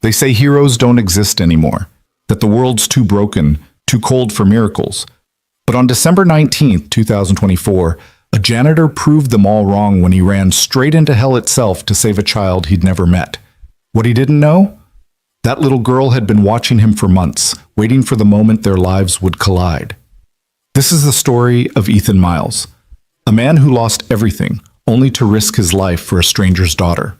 They say heroes don't exist anymore, that the world's too broken, too cold for miracles. But on December 19th, 2024, a janitor proved them all wrong when he ran straight into hell itself to save a child he'd never met. What he didn't know? That little girl had been watching him for months, waiting for the moment their lives would collide. This is the story of Ethan Miles, a man who lost everything, only to risk his life for a stranger's daughter.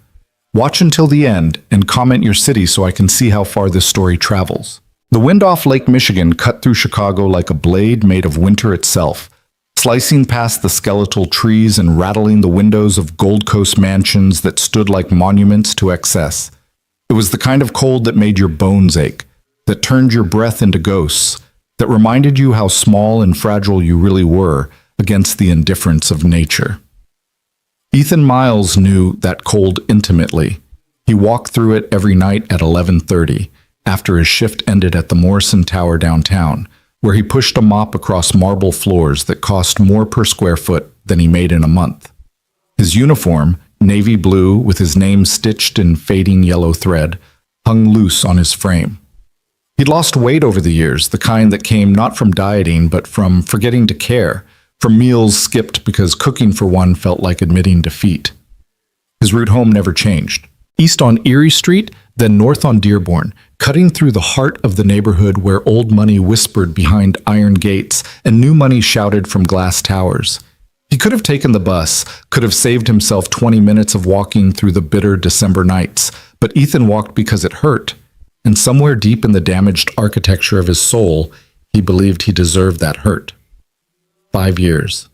Watch until the end and comment your city so I can see how far this story travels. The wind off Lake Michigan cut through Chicago like a blade made of winter itself, slicing past the skeletal trees and rattling the windows of Gold Coast mansions that stood like monuments to excess. It was the kind of cold that made your bones ache, that turned your breath into ghosts, that reminded you how small and fragile you really were against the indifference of nature. Ethan Miles knew that cold intimately. He walked through it every night at 11:30, after his shift ended at the Morrison Tower downtown, where he pushed a mop across marble floors that cost more per square foot than he made in a month. His uniform, navy blue with his name stitched in fading yellow thread, hung loose on his frame. He'd lost weight over the years, the kind that came not from dieting but from forgetting to care, from meals skipped because cooking for one felt like admitting defeat. His route home never changed. East on Erie Street, then north on Dearborn, cutting through the heart of the neighborhood where old money whispered behind iron gates and new money shouted from glass towers. He could have taken the bus, could have saved himself 20 minutes of walking through the bitter December nights, but Ethan walked because it hurt, and somewhere deep in the damaged architecture of his soul, he believed he deserved that hurt. 5 years.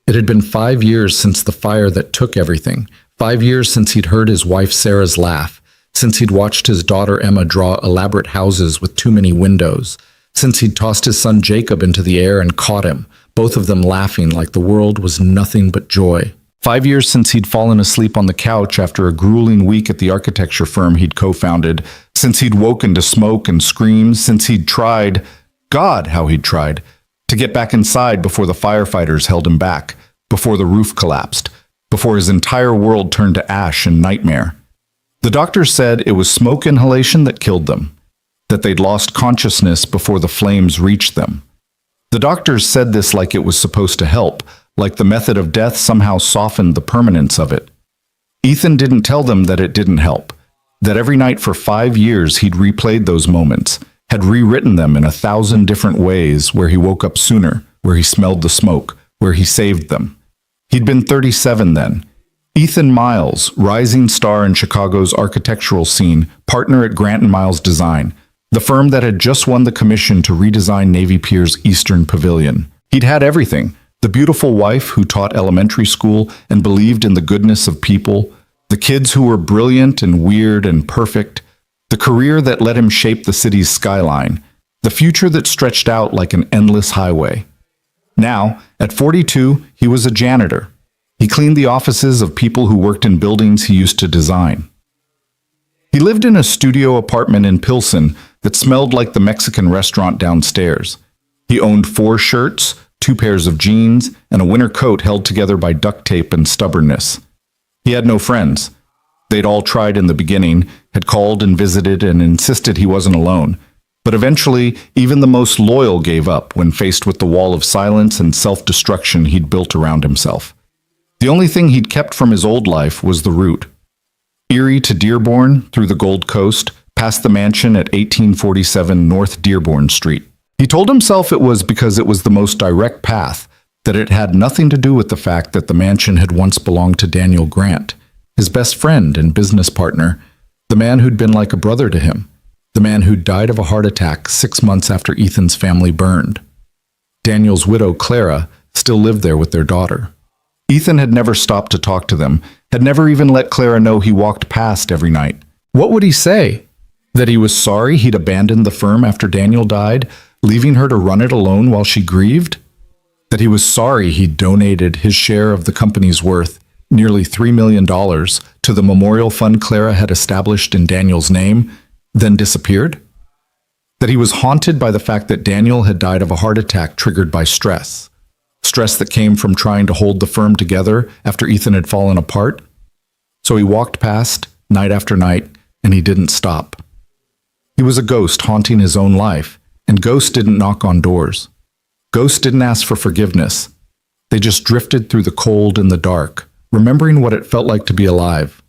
It had been 5 years since the fire that took everything, 5 years since he'd heard his wife Sarah's laugh, since he'd watched his daughter Emma draw elaborate houses with too many windows, since he'd tossed his son Jacob into the air and caught him, both of them laughing like the world was nothing but joy. 5 years since he'd fallen asleep on the couch after a grueling week at the architecture firm he'd co-founded, since he'd woken to smoke and screams, since he'd tried, God, how he'd tried, to get back inside before the firefighters held him back, before the roof collapsed, before his entire world turned to ash and nightmare. The doctors said it was smoke inhalation that killed them, that they'd lost consciousness before the flames reached them. The doctors said this like it was supposed to help, like the method of death somehow softened the permanence of it. Ethan didn't tell them that it didn't help, that every night for 5 years he'd replayed those moments, had rewritten them in 1,000 different ways, where he woke up sooner, where he smelled the smoke, where he saved them. He'd been 37 then. Ethan Miles, rising star in Chicago's architectural scene, partner at Grant & Miles Design, the firm that had just won the commission to redesign Navy Pier's Eastern Pavilion. He'd had everything: the beautiful wife who taught elementary school and believed in the goodness of people, the kids who were brilliant and weird and perfect, the career that let him shape the city's skyline, the future that stretched out like an endless highway. Now, at 42, he was a janitor. He cleaned the offices of people who worked in buildings he used to design. He lived in a studio apartment in Pilsen that smelled like the Mexican restaurant downstairs. He owned 4 shirts, 2 pairs of jeans, and a winter coat held together by duct tape and stubbornness. He had no friends. They'd all tried in the beginning, had called and visited and insisted he wasn't alone. But eventually, even the most loyal gave up when faced with the wall of silence and self-destruction he'd built around himself. The only thing he'd kept from his old life was the route. Erie to Dearborn, through the Gold Coast, past the mansion at 1847 North Dearborn Street. He told himself it was because it was the most direct path, that it had nothing to do with the fact that the mansion had once belonged to Daniel Grant, his best friend and business partner, the man who'd been like a brother to him, the man who'd died of a heart attack 6 months after Ethan's family burned. Daniel's widow, Clara, still lived there with their daughter. Ethan had never stopped to talk to them, had never even let Clara know he walked past every night. What would he say? That he was sorry he'd abandoned the firm after Daniel died, leaving her to run it alone while she grieved? That he was sorry he'd donated his share of the company's worth, nearly $3 million, to the memorial fund Clara had established in Daniel's name, then disappeared? That he was haunted by the fact that Daniel had died of a heart attack triggered by stress. Stress that came from trying to hold the firm together after Ethan had fallen apart? So he walked past, night after night, and he didn't stop. He was a ghost haunting his own life, and ghosts didn't knock on doors. Ghosts didn't ask for forgiveness. They just drifted through the cold and the dark, remembering what it felt like to be alive.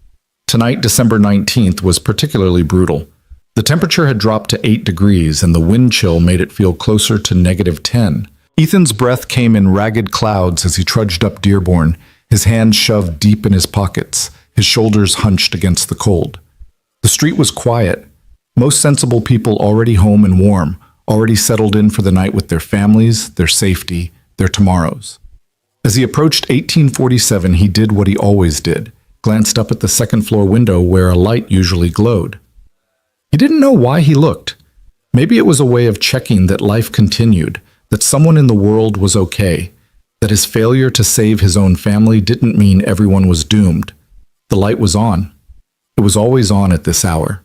Tonight, December 19th, was particularly brutal. The temperature had dropped to 8 degrees, and the wind chill made it feel closer to -10. Ethan's breath came in ragged clouds as he trudged up Dearborn, his hands shoved deep in his pockets, his shoulders hunched against the cold. The street was quiet. Most sensible people already home and warm, already settled in for the night with their families, their safety, their tomorrows. As he approached 1847, he did what he always did, glanced up at the second-floor window where a light usually glowed. He didn't know why he looked. Maybe it was a way of checking that life continued, that someone in the world was okay, that his failure to save his own family didn't mean everyone was doomed. The light was on. It was always on at this hour.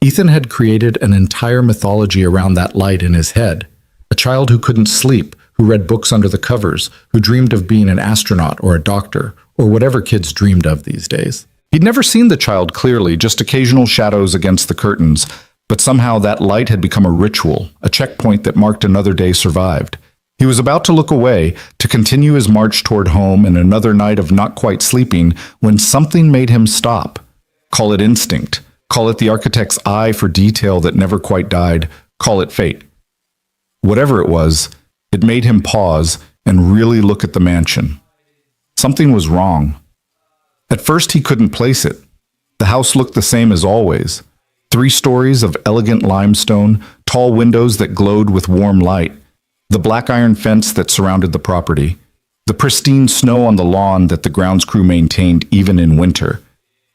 Ethan had created an entire mythology around that light in his head. A child who couldn't sleep, who read books under the covers, who dreamed of being an astronaut or a doctor, or whatever kids dreamed of these days. He'd never seen the child clearly, just occasional shadows against the curtains, but somehow that light had become a ritual, a checkpoint that marked another day survived. He was about to look away, to continue his march toward home and another night of not quite sleeping, when something made him stop. Call it instinct. Call it the architect's eye for detail that never quite died. Call it fate. Whatever it was, it made him pause and really look at the mansion. Something was wrong. At first, he couldn't place it. The house looked the same as always. 3 stories of elegant limestone, tall windows that glowed with warm light, the black iron fence that surrounded the property, the pristine snow on the lawn that the grounds crew maintained even in winter.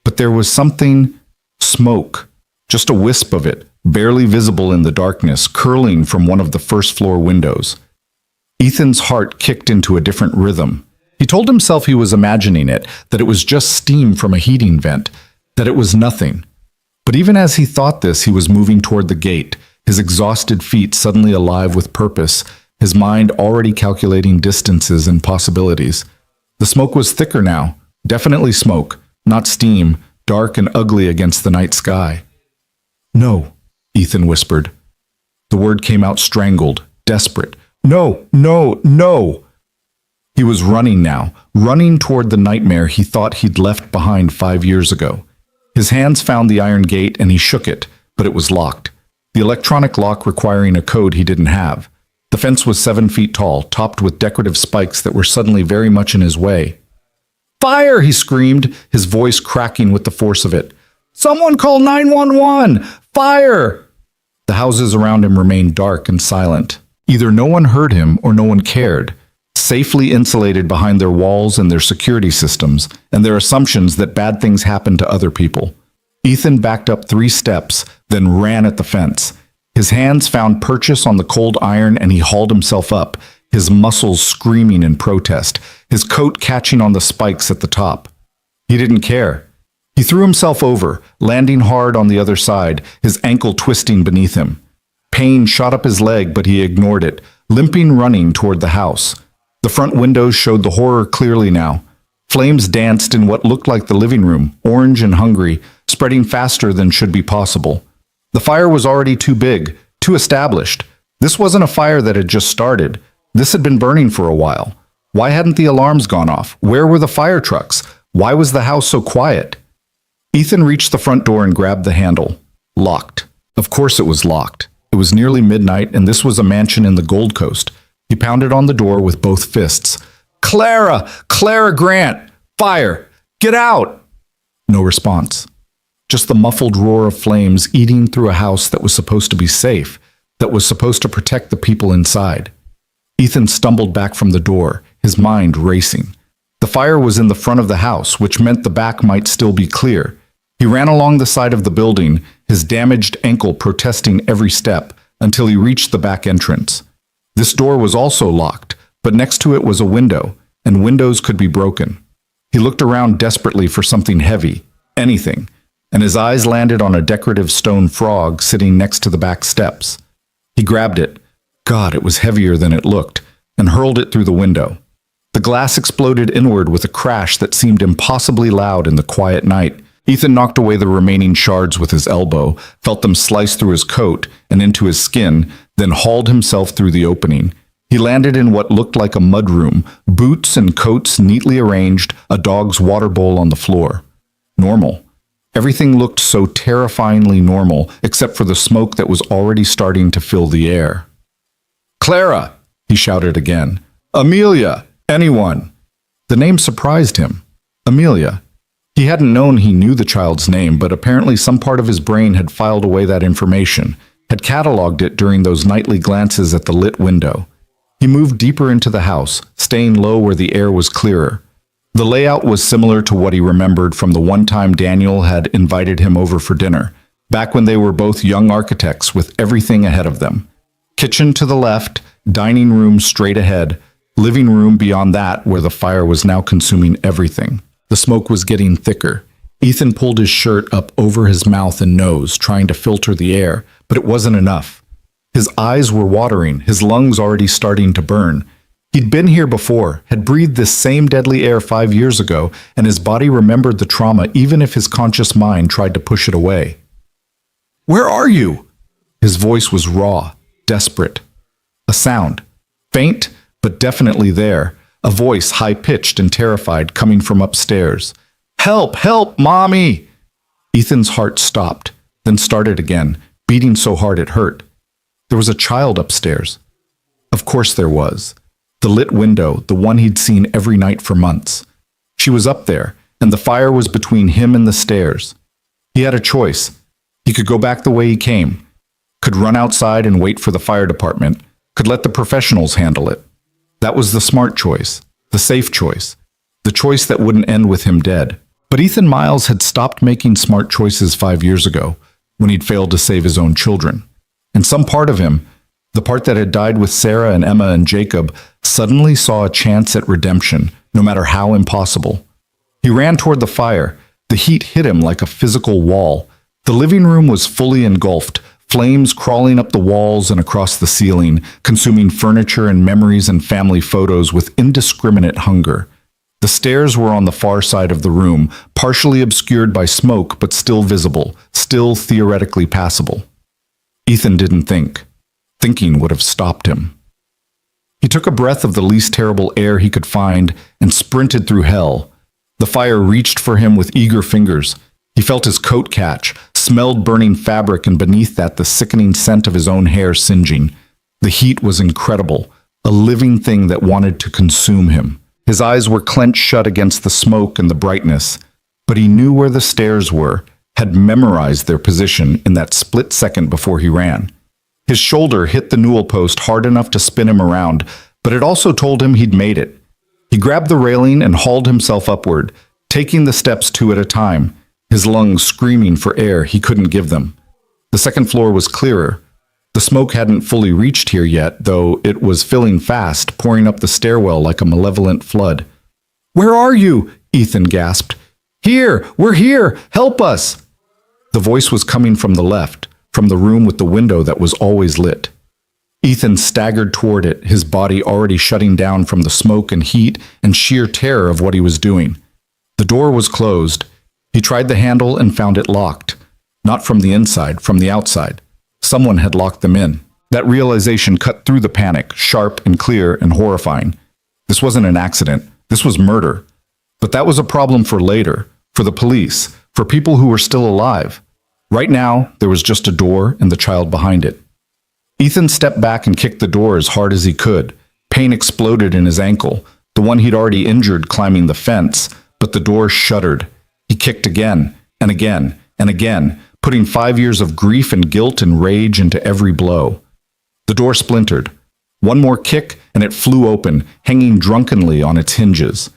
But there was something, smoke, just a wisp of it, barely visible in the darkness, curling from one of the first-floor windows. Ethan's heart kicked into a different rhythm. He told himself he was imagining it, that it was just steam from a heating vent, that it was nothing. But even as he thought this, he was moving toward the gate, his exhausted feet suddenly alive with purpose, his mind already calculating distances and possibilities. The smoke was thicker now, definitely smoke, not steam, dark and ugly against the night sky. "No," Ethan whispered. The word came out strangled, desperate. "No, no, no!" He was running now, running toward the nightmare he thought he'd left behind 5 years ago. His hands found the iron gate and he shook it, but it was locked. The electronic lock requiring a code he didn't have. The fence was 7 feet tall, topped with decorative spikes that were suddenly very much in his way. "Fire!" he screamed, his voice cracking with the force of it. "Someone call 911! Fire!" The houses around him remained dark and silent. Either no one heard him or no one cared, safely insulated behind their walls and their security systems and their assumptions that bad things happen to other people. Ethan backed up 3 steps, then ran at the fence. His hands found purchase on the cold iron and he hauled himself up, his muscles screaming in protest, his coat catching on the spikes at the top. He didn't care. He threw himself over, landing hard on the other side, his ankle twisting beneath him. Pain shot up his leg, but he ignored it, limping running toward the house. The front windows showed the horror clearly now. Flames danced in what looked like the living room, orange and hungry, spreading faster than should be possible. The fire was already too big, too established. This wasn't a fire that had just started. This had been burning for a while. Why hadn't the alarms gone off? Where were the fire trucks? Why was the house so quiet? Ethan reached the front door and grabbed the handle. Locked. Of course it was locked. It was nearly midnight, and this was a mansion in the Gold Coast. He pounded on the door with both fists. "Clara! Clara Grant! Fire! Get out!" No response. Just the muffled roar of flames eating through a house that was supposed to be safe, that was supposed to protect the people inside. Ethan stumbled back from the door, his mind racing. The fire was in the front of the house, which meant the back might still be clear. He ran along the side of the building, his damaged ankle protesting every step, until he reached the back entrance. This door was also locked, but next to it was a window, and windows could be broken. He looked around desperately for something heavy, anything, and his eyes landed on a decorative stone frog sitting next to the back steps. He grabbed it. God, it was heavier than it looked, and hurled it through the window. The glass exploded inward with a crash that seemed impossibly loud in the quiet night, Ethan knocked away the remaining shards with his elbow, felt them slice through his coat and into his skin, then hauled himself through the opening. He landed in what looked like a mudroom, boots and coats neatly arranged, a dog's water bowl on the floor. Normal. Everything looked so terrifyingly normal, except for the smoke that was already starting to fill the air. "Clara!" he shouted again. "Amelia! Anyone!" The name surprised him. Amelia. He hadn't known he knew the child's name, but apparently some part of his brain had filed away that information, had cataloged it during those nightly glances at the lit window. He moved deeper into the house, staying low where the air was clearer. The layout was similar to what he remembered from the one time Daniel had invited him over for dinner, back when they were both young architects with everything ahead of them. Kitchen to the left, dining room straight ahead, living room beyond that where the fire was now consuming everything. The smoke was getting thicker. Ethan pulled his shirt up over his mouth and nose, trying to filter the air, but it wasn't enough. His eyes were watering, his lungs already starting to burn. He'd been here before, had breathed this same deadly air 5 years ago, and his body remembered the trauma even if his conscious mind tried to push it away. "Where are you?" His voice was raw, desperate. A sound, faint but definitely there, a voice high-pitched and terrified coming from upstairs. "Help! Help! Mommy!" Ethan's heart stopped, then started again, beating so hard it hurt. There was a child upstairs. Of course there was. The lit window, the one he'd seen every night for months. She was up there, and the fire was between him and the stairs. He had a choice. He could go back the way he came, could run outside and wait for the fire department, could let the professionals handle it. That was the smart choice, the safe choice, the choice that wouldn't end with him dead. But Ethan Miles had stopped making smart choices 5 years ago, when he'd failed to save his own children. And some part of him, the part that had died with Sarah and Emma and Jacob, suddenly saw a chance at redemption, no matter how impossible. He ran toward the fire. The heat hit him like a physical wall. The living room was fully engulfed, flames crawling up the walls and across the ceiling, consuming furniture and memories and family photos with indiscriminate hunger. The stairs were on the far side of the room, partially obscured by smoke but still visible, still theoretically passable. Ethan didn't think. Thinking would have stopped him. He took a breath of the least terrible air he could find and sprinted through hell. The fire reached for him with eager fingers. He felt his coat catch, smelled burning fabric, and beneath that the sickening scent of his own hair singeing. The heat was incredible, a living thing that wanted to consume him. His eyes were clenched shut against the smoke and the brightness, but he knew where the stairs were, had memorized their position in that split second before he ran. His shoulder hit the newel post hard enough to spin him around, but it also told him he'd made it. He grabbed the railing and hauled himself upward, taking the steps 2 at a time, his lungs screaming for air he couldn't give them. The second floor was clearer. The smoke hadn't fully reached here yet, though it was filling fast, pouring up the stairwell like a malevolent flood. "Where are you?" Ethan gasped. "Here! We're here! Help us!" The voice was coming from the left, from the room with the window that was always lit. Ethan staggered toward it, his body already shutting down from the smoke and heat and sheer terror of what he was doing. The door was closed. He tried the handle and found it locked. Not from the inside, from the outside. Someone had locked them in. That realization cut through the panic, sharp and clear and horrifying. This wasn't an accident. This was murder. But that was a problem for later, for the police, for people who were still alive. Right now, there was just a door and the child behind it. Ethan stepped back and kicked the door as hard as he could. Pain exploded in his ankle, the one he'd already injured climbing the fence, but the door shuddered. He kicked again, and again, and again, putting 5 years of grief and guilt and rage into every blow. The door splintered. One more kick, and it flew open, hanging drunkenly on its hinges.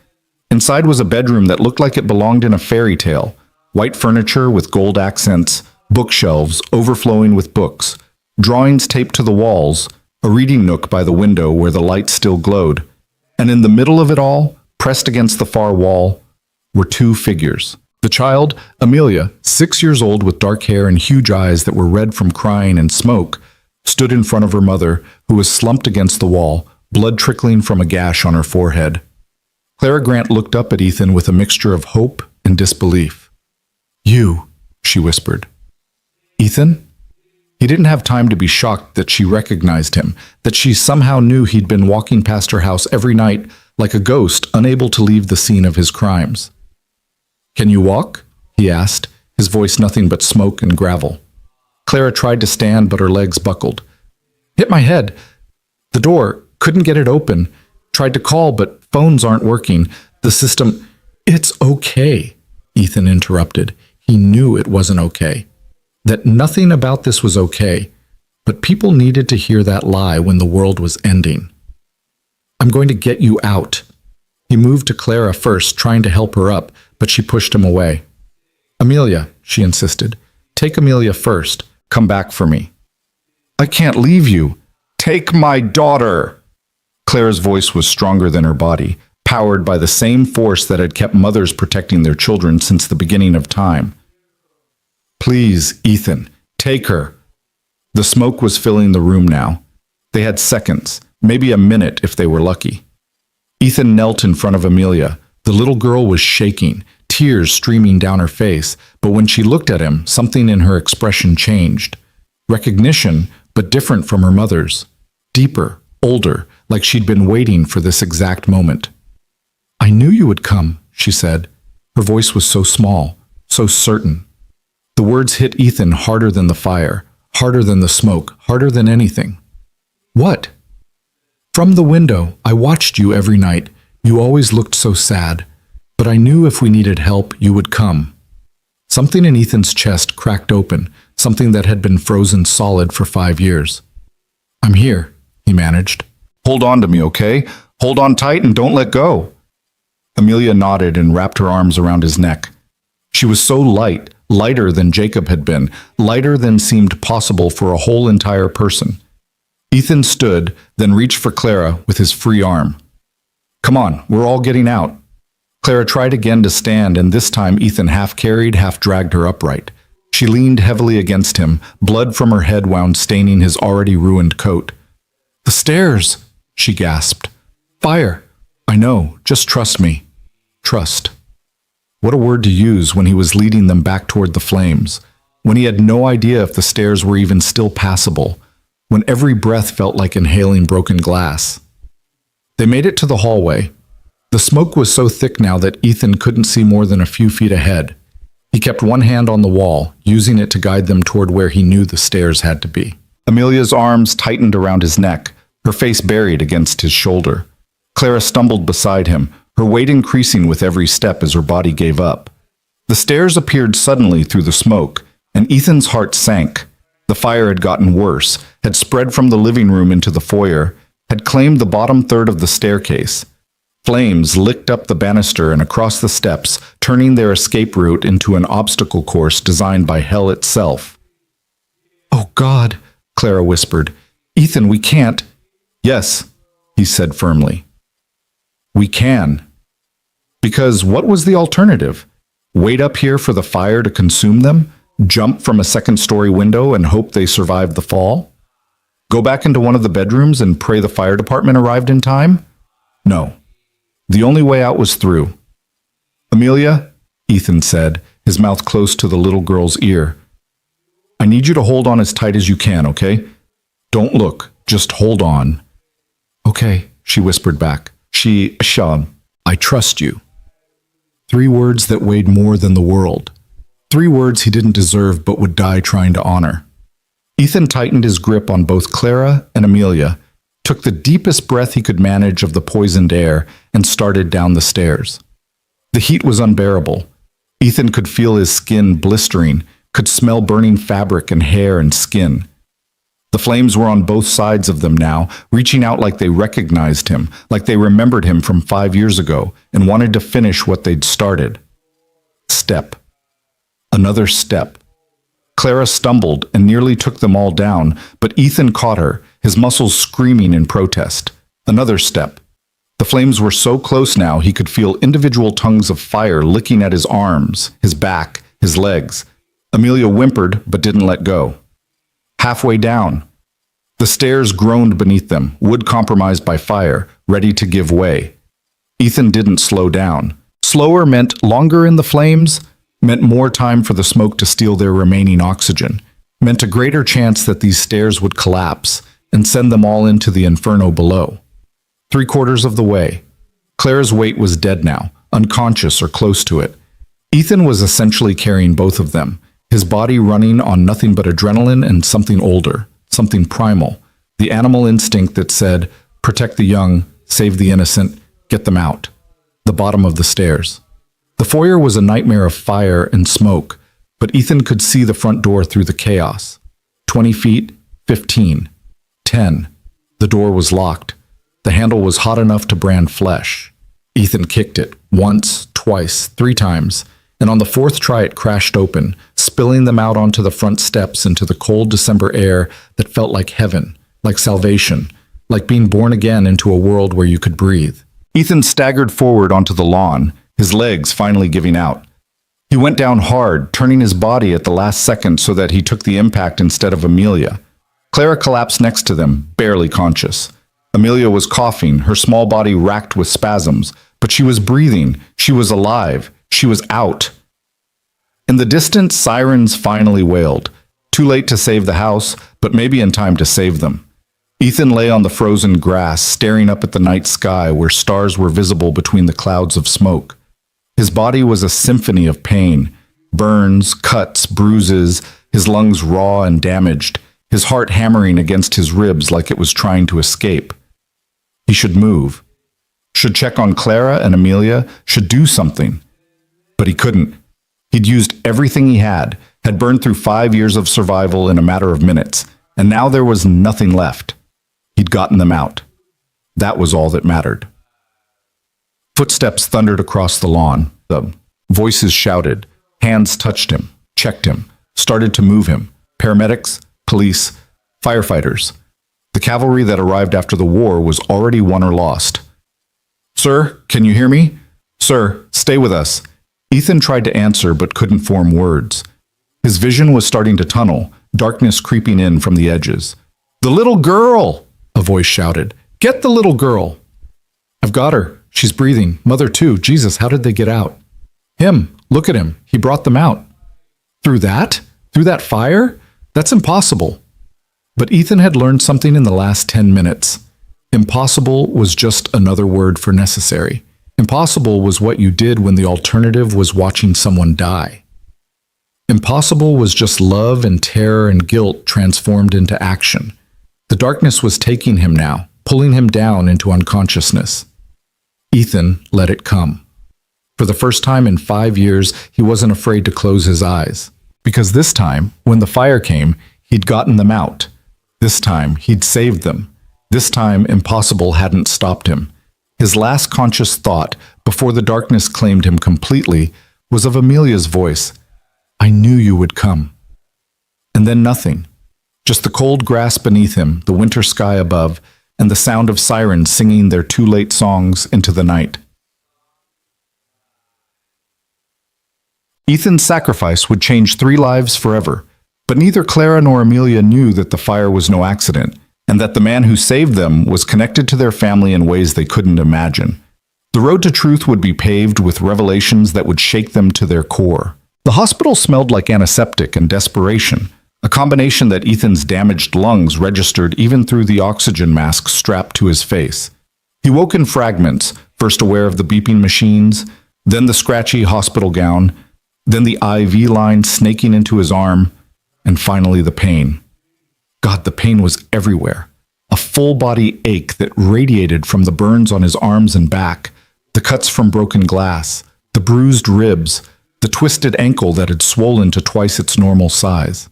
Inside was a bedroom that looked like it belonged in a fairy tale. White furniture with gold accents, bookshelves overflowing with books, drawings taped to the walls, a reading nook by the window where the light still glowed. And in the middle of it all, pressed against the far wall, were 2 figures. The child, Amelia, 6 years old with dark hair and huge eyes that were red from crying and smoke, stood in front of her mother, who was slumped against the wall, blood trickling from a gash on her forehead. Clara Grant looked up at Ethan with a mixture of hope and disbelief. You, she whispered. Ethan? He didn't have time to be shocked that she recognized him, that she somehow knew he'd been walking past her house every night like a ghost, unable to leave the scene of his crimes. Can you walk? He asked, his voice nothing but smoke and gravel. Clara tried to stand, but her legs buckled. Hit my head. The door, couldn't get it open. Tried to call, but phones aren't working. The system... It's okay, Ethan interrupted. He knew it wasn't okay. That nothing about this was okay, but people needed to hear that lie when the world was ending. I'm going to get you out. He moved to Clara first, trying to help her up, but she pushed him away. Amelia, she insisted. Take Amelia first. Come back for me. I can't leave you. Take my daughter. Clara's voice was stronger than her body, powered by the same force that had kept mothers protecting their children since the beginning of time. Please, Ethan, take her. The smoke was filling the room now. They had seconds, maybe a minute if they were lucky. Ethan knelt in front of Amelia. The little girl was shaking, tears streaming down her face, but when she looked at him, something in her expression changed. Recognition, but different from her mother's. Deeper, older, like she'd been waiting for this exact moment. I knew you would come, she said. Her voice was so small, so certain. The words hit Ethan harder than the fire, harder than the smoke, harder than anything. What? From the window, I watched you every night. You always looked so sad. But I knew if we needed help, you would come. Something in Ethan's chest cracked open, something that had been frozen solid for 5 years. I'm here, he managed. Hold on to me, okay? Hold on tight and don't let go. Amelia nodded and wrapped her arms around his neck. She was so light, lighter than Jacob had been, lighter than seemed possible for a whole entire person. Ethan stood, then reached for Clara with his free arm. Come on, we're all getting out. Clara tried again to stand, and this time Ethan half carried, half dragged her upright. She leaned heavily against him, blood from her head wound staining his already ruined coat. The stairs, she gasped. Fire. I know, just trust me. Trust. What a word to use when he was leading them back toward the flames, when he had no idea if the stairs were even still passable, when every breath felt like inhaling broken glass. They made it to the hallway. The smoke was so thick now that Ethan couldn't see more than a few feet ahead. He kept one hand on the wall, using it to guide them toward where he knew the stairs had to be. Amelia's arms tightened around his neck, her face buried against his shoulder. Clara stumbled beside him, her weight increasing with every step as her body gave up. The stairs appeared suddenly through the smoke, and Ethan's heart sank. The fire had gotten worse, had spread from the living room into the foyer, had claimed the bottom third of the staircase. Flames licked up the banister and across the steps, turning their escape route into an obstacle course designed by hell itself. Oh God, Clara whispered. Ethan, we can't. Yes, he said firmly. We can. Because what was the alternative? Wait up here for the fire to consume them? Jump from a second-story window and hope they survived the fall? Go back into one of the bedrooms and pray the fire department arrived in time? No. The only way out was through. Amelia, Ethan said, his mouth close to the little girl's ear. I need you to hold on as tight as you can, okay? Don't look, just hold on. Okay, she whispered back. Sean, I trust you. 3 words that weighed more than the world. 3 words he didn't deserve but would die trying to honor. Ethan tightened his grip on both Clara and Amelia, took the deepest breath he could manage of the poisoned air, and started down the stairs. The heat was unbearable. Ethan could feel his skin blistering, could smell burning fabric and hair and skin. The flames were on both sides of them now, reaching out like they recognized him, like they remembered him from 5 years ago and wanted to finish what they'd started. Step. Another step. Clara stumbled and nearly took them all down, but Ethan caught her, his muscles screaming in protest. Another step. The flames were so close now he could feel individual tongues of fire licking at his arms, his back, his legs. Amelia whimpered but didn't let go. Halfway down. The stairs groaned beneath them, wood compromised by fire, ready to give way. Ethan didn't slow down. Slower meant longer in the flames, meant more time for the smoke to steal their remaining oxygen, meant a greater chance that these stairs would collapse and send them all into the inferno below. 3/4 of the way. Clara's weight was dead now, unconscious or close to it. Ethan was essentially carrying both of them, his body running on nothing but adrenaline and something older, something primal, the animal instinct that said, protect the young, save the innocent, get them out. The bottom of the stairs. The foyer was a nightmare of fire and smoke, but Ethan could see the front door through the chaos. 20 feet, 15, 10. The door was locked. The handle was hot enough to brand flesh. Ethan kicked it, once, twice, 3 times, and on the 4th try it crashed open, spilling them out onto the front steps into the cold December air that felt like heaven, like salvation, like being born again into a world where you could breathe. Ethan staggered forward onto the lawn, his legs finally giving out. He went down hard, turning his body at the last second so that he took the impact instead of Amelia. Clara collapsed next to them, barely conscious. Amelia was coughing, her small body racked with spasms, but she was breathing, she was alive, she was out. In the distance, sirens finally wailed. Too late to save the house, but maybe in time to save them. Ethan lay on the frozen grass, staring up at the night sky where stars were visible between the clouds of smoke. His body was a symphony of pain, burns, cuts, bruises, his lungs raw and damaged, his heart hammering against his ribs like it was trying to escape. He should move, should check on Clara and Amelia, should do something. But he couldn't. He'd used everything he had burned through 5 years of survival in a matter of minutes, and now there was nothing left. He'd gotten them out. That was all that mattered. Footsteps thundered across the lawn. The voices shouted. Hands touched him, checked him, started to move him. Paramedics, police, firefighters. The cavalry that arrived after the war was already won or lost. Sir, can you hear me? Sir, stay with us. Ethan tried to answer but couldn't form words. His vision was starting to tunnel, darkness creeping in from the edges. The little girl! A voice shouted. Get the little girl! I've got her. She's breathing. Mother too. Jesus, how did they get out? Him. Look at him. He brought them out. Through that? Through that fire? That's impossible. But Ethan had learned something in the last 10 minutes. Impossible was just another word for necessary. Impossible was what you did when the alternative was watching someone die. Impossible was just love and terror and guilt transformed into action. The darkness was taking him now, pulling him down into unconsciousness. Ethan let it come. For the first time in 5 years, he wasn't afraid to close his eyes. Because this time, when the fire came, he'd gotten them out. This time, he'd saved them. This time, impossible hadn't stopped him. His last conscious thought, before the darkness claimed him completely, was of Amelia's voice. I knew you would come. And then nothing. Just the cold grass beneath him, the winter sky above, and the sound of sirens singing their too late songs into the night. Ethan's sacrifice would change 3 lives forever, but neither Clara nor Amelia knew that the fire was no accident, and that the man who saved them was connected to their family in ways they couldn't imagine. The road to truth would be paved with revelations that would shake them to their core. The hospital smelled like antiseptic and desperation, a combination that Ethan's damaged lungs registered even through the oxygen mask strapped to his face. He woke in fragments, first aware of the beeping machines, then the scratchy hospital gown, then the IV line snaking into his arm, and finally the pain. God, the pain was everywhere. A full-body ache that radiated from the burns on his arms and back, the cuts from broken glass, the bruised ribs, the twisted ankle that had swollen to twice its normal size.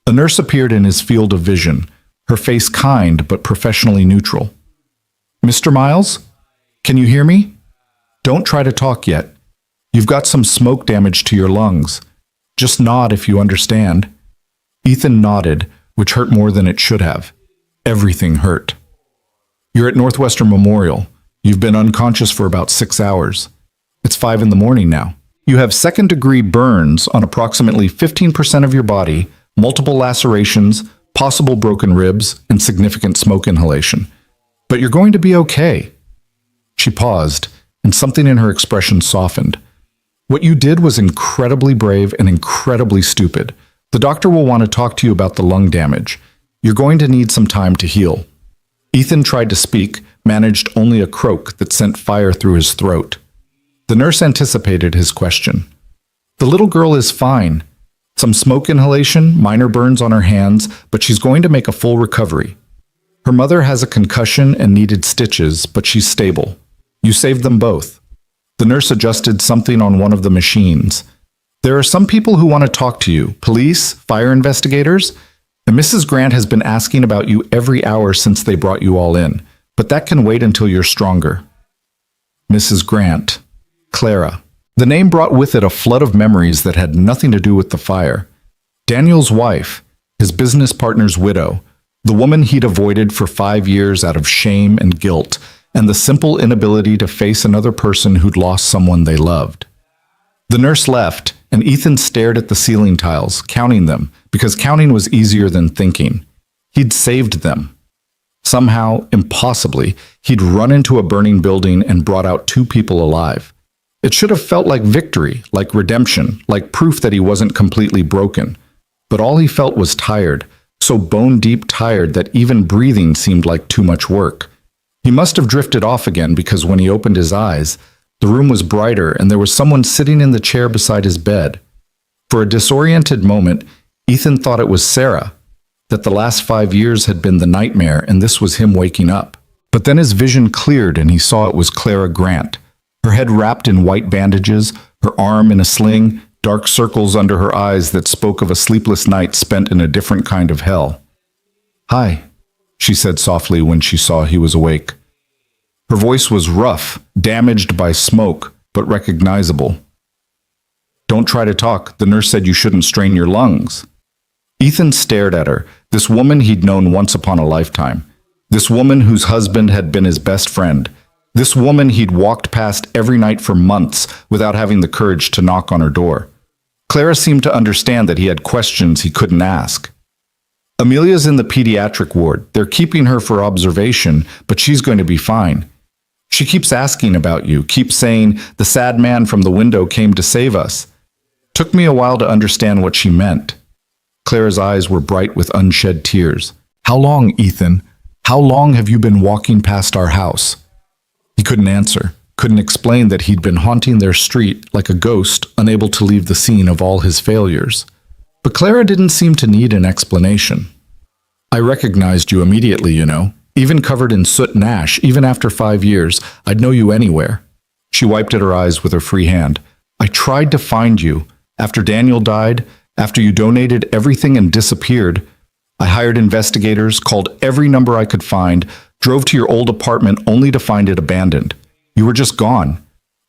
A nurse appeared in his field of vision, her face kind but professionally neutral. Mr. Miles, can you hear me? Don't try to talk yet. You've got some smoke damage to your lungs. Just nod if you understand. Ethan nodded, which hurt more than it should have. Everything hurt. You're at Northwestern Memorial. You've been unconscious for about 6 hours. It's 5 in the morning now. You have second-degree burns on approximately 15% of your body, multiple lacerations, possible broken ribs, and significant smoke inhalation. But you're going to be okay. She paused, and something in her expression softened. What you did was incredibly brave and incredibly stupid. The doctor will want to talk to you about the lung damage. You're going to need some time to heal." Ethan tried to speak, managed only a croak that sent fire through his throat. The nurse anticipated his question. "The little girl is fine. Some smoke inhalation, minor burns on her hands, but she's going to make a full recovery. Her mother has a concussion and needed stitches, but she's stable. You saved them both." The nurse adjusted something on one of the machines. "There are some people who want to talk to you, police, fire investigators, and Mrs. Grant has been asking about you every hour since they brought you all in, but that can wait until you're stronger." Mrs. Grant. Clara. The name brought with it a flood of memories that had nothing to do with the fire. Daniel's wife, his business partner's widow, the woman he'd avoided for 5 years out of shame and guilt, and the simple inability to face another person who'd lost someone they loved. The nurse left, and Ethan stared at the ceiling tiles, counting them, because counting was easier than thinking. He'd saved them. Somehow, impossibly, he'd run into a burning building and brought out 2 people alive. It should have felt like victory, like redemption, like proof that he wasn't completely broken. But all he felt was tired, so bone-deep tired that even breathing seemed like too much work. He must have drifted off again because when he opened his eyes, the room was brighter and there was someone sitting in the chair beside his bed. For a disoriented moment, Ethan thought it was Sarah, that the last 5 years had been the nightmare and this was him waking up. But then his vision cleared and he saw it was Clara Grant. Her head wrapped in white bandages, her arm in a sling, dark circles under her eyes that spoke of a sleepless night spent in a different kind of hell. "Hi," she said softly when she saw he was awake. Her voice was rough, damaged by smoke, but recognizable. "Don't try to talk. The nurse said you shouldn't strain your lungs." Ethan stared at her, this woman he'd known once upon a lifetime. This woman whose husband had been his best friend. This woman he'd walked past every night for months without having the courage to knock on her door. Clara seemed to understand that he had questions he couldn't ask. "Amelia's in the pediatric ward. They're keeping her for observation, but she's going to be fine. She keeps asking about you, keeps saying, 'The sad man from the window came to save us.' Took me a while to understand what she meant." Clara's eyes were bright with unshed tears. "How long, Ethan? How long have you been walking past our house?" He couldn't answer, couldn't explain that he'd been haunting their street like a ghost, unable to leave the scene of all his failures. But Clara didn't seem to need an explanation. "I recognized you immediately, you know. Even covered in soot and ash, even after 5 years, I'd know you anywhere." She wiped at her eyes with her free hand. "I tried to find you. After Daniel died, after you donated everything and disappeared, I hired investigators, called every number I could find, drove to your old apartment only to find it abandoned. You were just gone,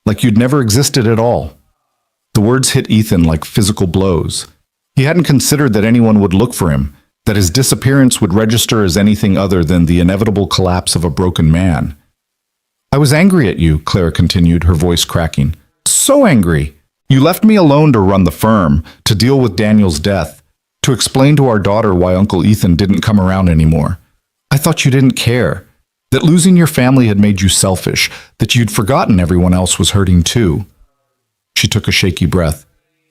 like you'd never existed at all." The words hit Ethan like physical blows. He hadn't considered that anyone would look for him, that his disappearance would register as anything other than the inevitable collapse of a broken man. "I was angry at you," Clara continued, her voice cracking. "So angry. You left me alone to run the firm, to deal with Daniel's death, to explain to our daughter why Uncle Ethan didn't come around anymore. I thought you didn't care, that losing your family had made you selfish, that you'd forgotten everyone else was hurting too." She took a shaky breath.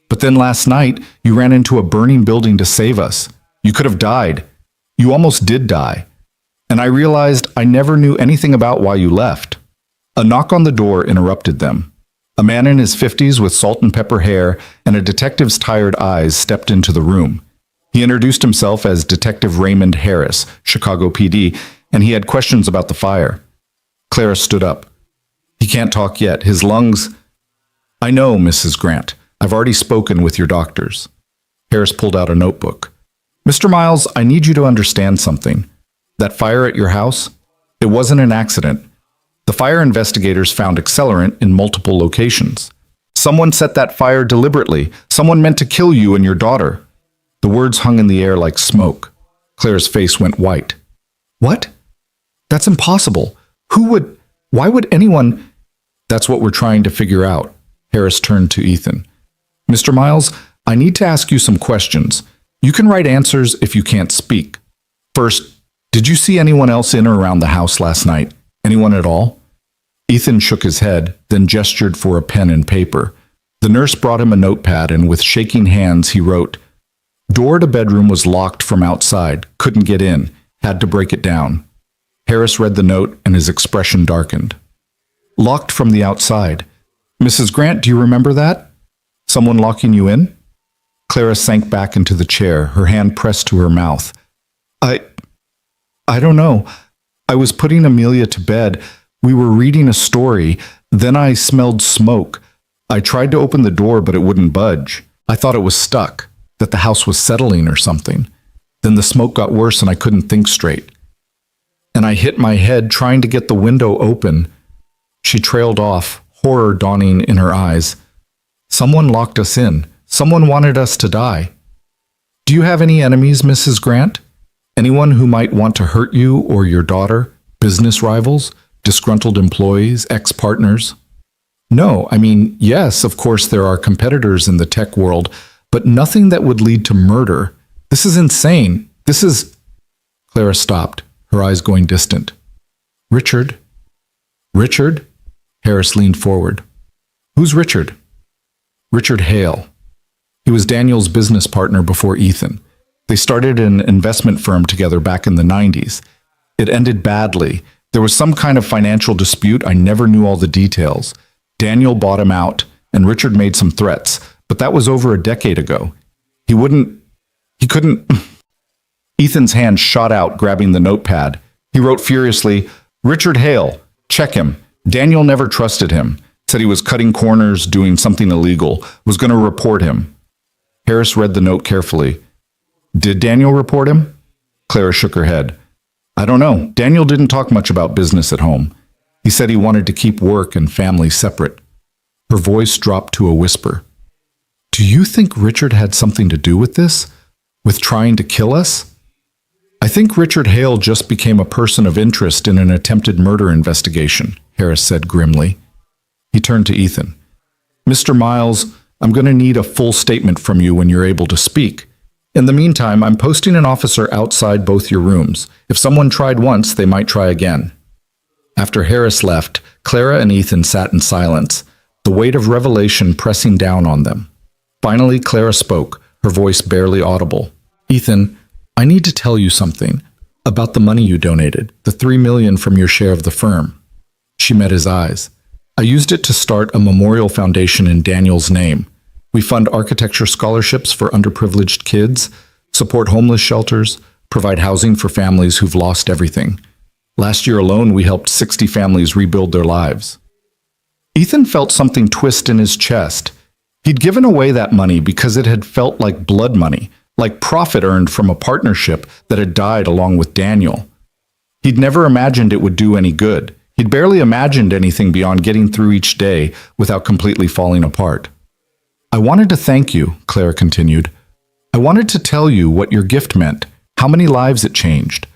"But then last night, you ran into a burning building to save us. You could have died. You almost did die. And I realized I never knew anything about why you left." A knock on the door interrupted them. A man in his 50s with salt and pepper hair and a detective's tired eyes stepped into the room. He introduced himself as Detective Raymond Harris, Chicago PD, and he had questions about the fire. Clara stood up. "He can't talk yet. His lungs—" "I know, Mrs. Grant. I've already spoken with your doctors." Harris pulled out a notebook. "Mr. Miles, I need you to understand something. That fire at your house, it wasn't an accident. The fire investigators found accelerant in multiple locations. Someone set that fire deliberately. Someone meant to kill you and your daughter." The words hung in the air like smoke. Claire's face went white. "What? That's impossible. Why would anyone—" "That's what we're trying to figure out." Harris turned to Ethan. "Mr. Miles, I need to ask you some questions. You can write answers if you can't speak. First, did you see anyone else in or around the house last night? Anyone at all?" Ethan shook his head, then gestured for a pen and paper. The nurse brought him a notepad, and with shaking hands he wrote, "Door to bedroom was locked from outside. Couldn't get in. Had to break it down." Harris read the note, and his expression darkened. "Locked from the outside. Mrs. Grant, do you remember that? Someone locking you in?" Clara sank back into the chair, her hand pressed to her mouth. I don't know. I was putting Amelia to bed. We were reading a story. Then I smelled smoke. I tried to open the door, but it wouldn't budge. I thought it was stuck, that the house was settling or something. Then the smoke got worse and I couldn't think straight. And I hit my head trying to get the window open. She trailed off, horror dawning in her eyes. Someone locked us in. Someone wanted us to die. Do you have any enemies, Mrs. Grant? Anyone who might want to hurt you or your daughter? Business rivals? Disgruntled employees? Ex-partners? No, I mean, yes, of course there are competitors in the tech world, but nothing that would lead to murder. This is insane. This is... Clara stopped, her eyes going distant. Richard? Richard? Harris leaned forward. Who's Richard? Richard Hale. He was Daniel's business partner before Ethan. They started an investment firm together back in the 90s. It ended badly. There was some kind of financial dispute. I never knew all the details. Daniel bought him out, and Richard made some threats, but that was over a decade ago. He couldn't... Ethan's hand shot out, grabbing the notepad. He wrote furiously, "Richard Hale, check him. Daniel never trusted him. Said he was cutting corners, doing something illegal, was going to report him." Harris read the note carefully. "Did Daniel report him?" Clara shook her head. "I don't know. Daniel didn't talk much about business at home. He said he wanted to keep work and family separate." Her voice dropped to a whisper. "Do you think Richard had something to do with this? With trying to kill us?" "I think Richard Hale just became a person of interest in an attempted murder investigation," Harris said grimly. He turned to Ethan. "Mr. Miles, I'm going to need a full statement from you when you're able to speak. In the meantime, I'm posting an officer outside both your rooms. If someone tried once, they might try again." After Harris left, Clara and Ethan sat in silence, the weight of revelation pressing down on them. Finally, Clara spoke, her voice barely audible. "Ethan, I need to tell you something about the money you donated, the $3 million from your share of the firm." She met his eyes. "I used it to start a memorial foundation in Daniel's name. We fund architecture scholarships for underprivileged kids, support homeless shelters, provide housing for families who've lost everything. Last year alone, we helped 60 families rebuild their lives." Ethan felt something twist in his chest. He'd given away that money because it had felt like blood money, like profit earned from a partnership that had died along with Daniel. He'd never imagined it would do any good. He'd barely imagined anything beyond getting through each day without completely falling apart. "I wanted to thank you," Clara continued. "I wanted to tell you what your gift meant, how many lives it changed.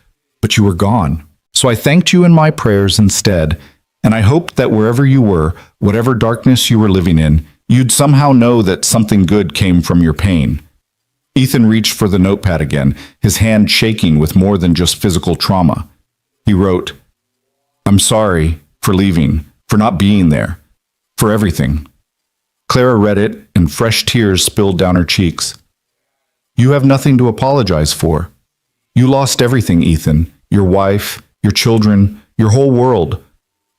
But you were gone. So I thanked you in my prayers instead, and I hoped that wherever you were, whatever darkness you were living in, you'd somehow know that something good came from your pain." Ethan reached for the notepad again, his hand shaking with more than just physical trauma. He wrote, "I'm sorry for leaving, for not being there, for everything." Clara read it, and fresh tears spilled down her cheeks. "You have nothing to apologize for. You lost everything, Ethan. Your wife, your children, your whole world.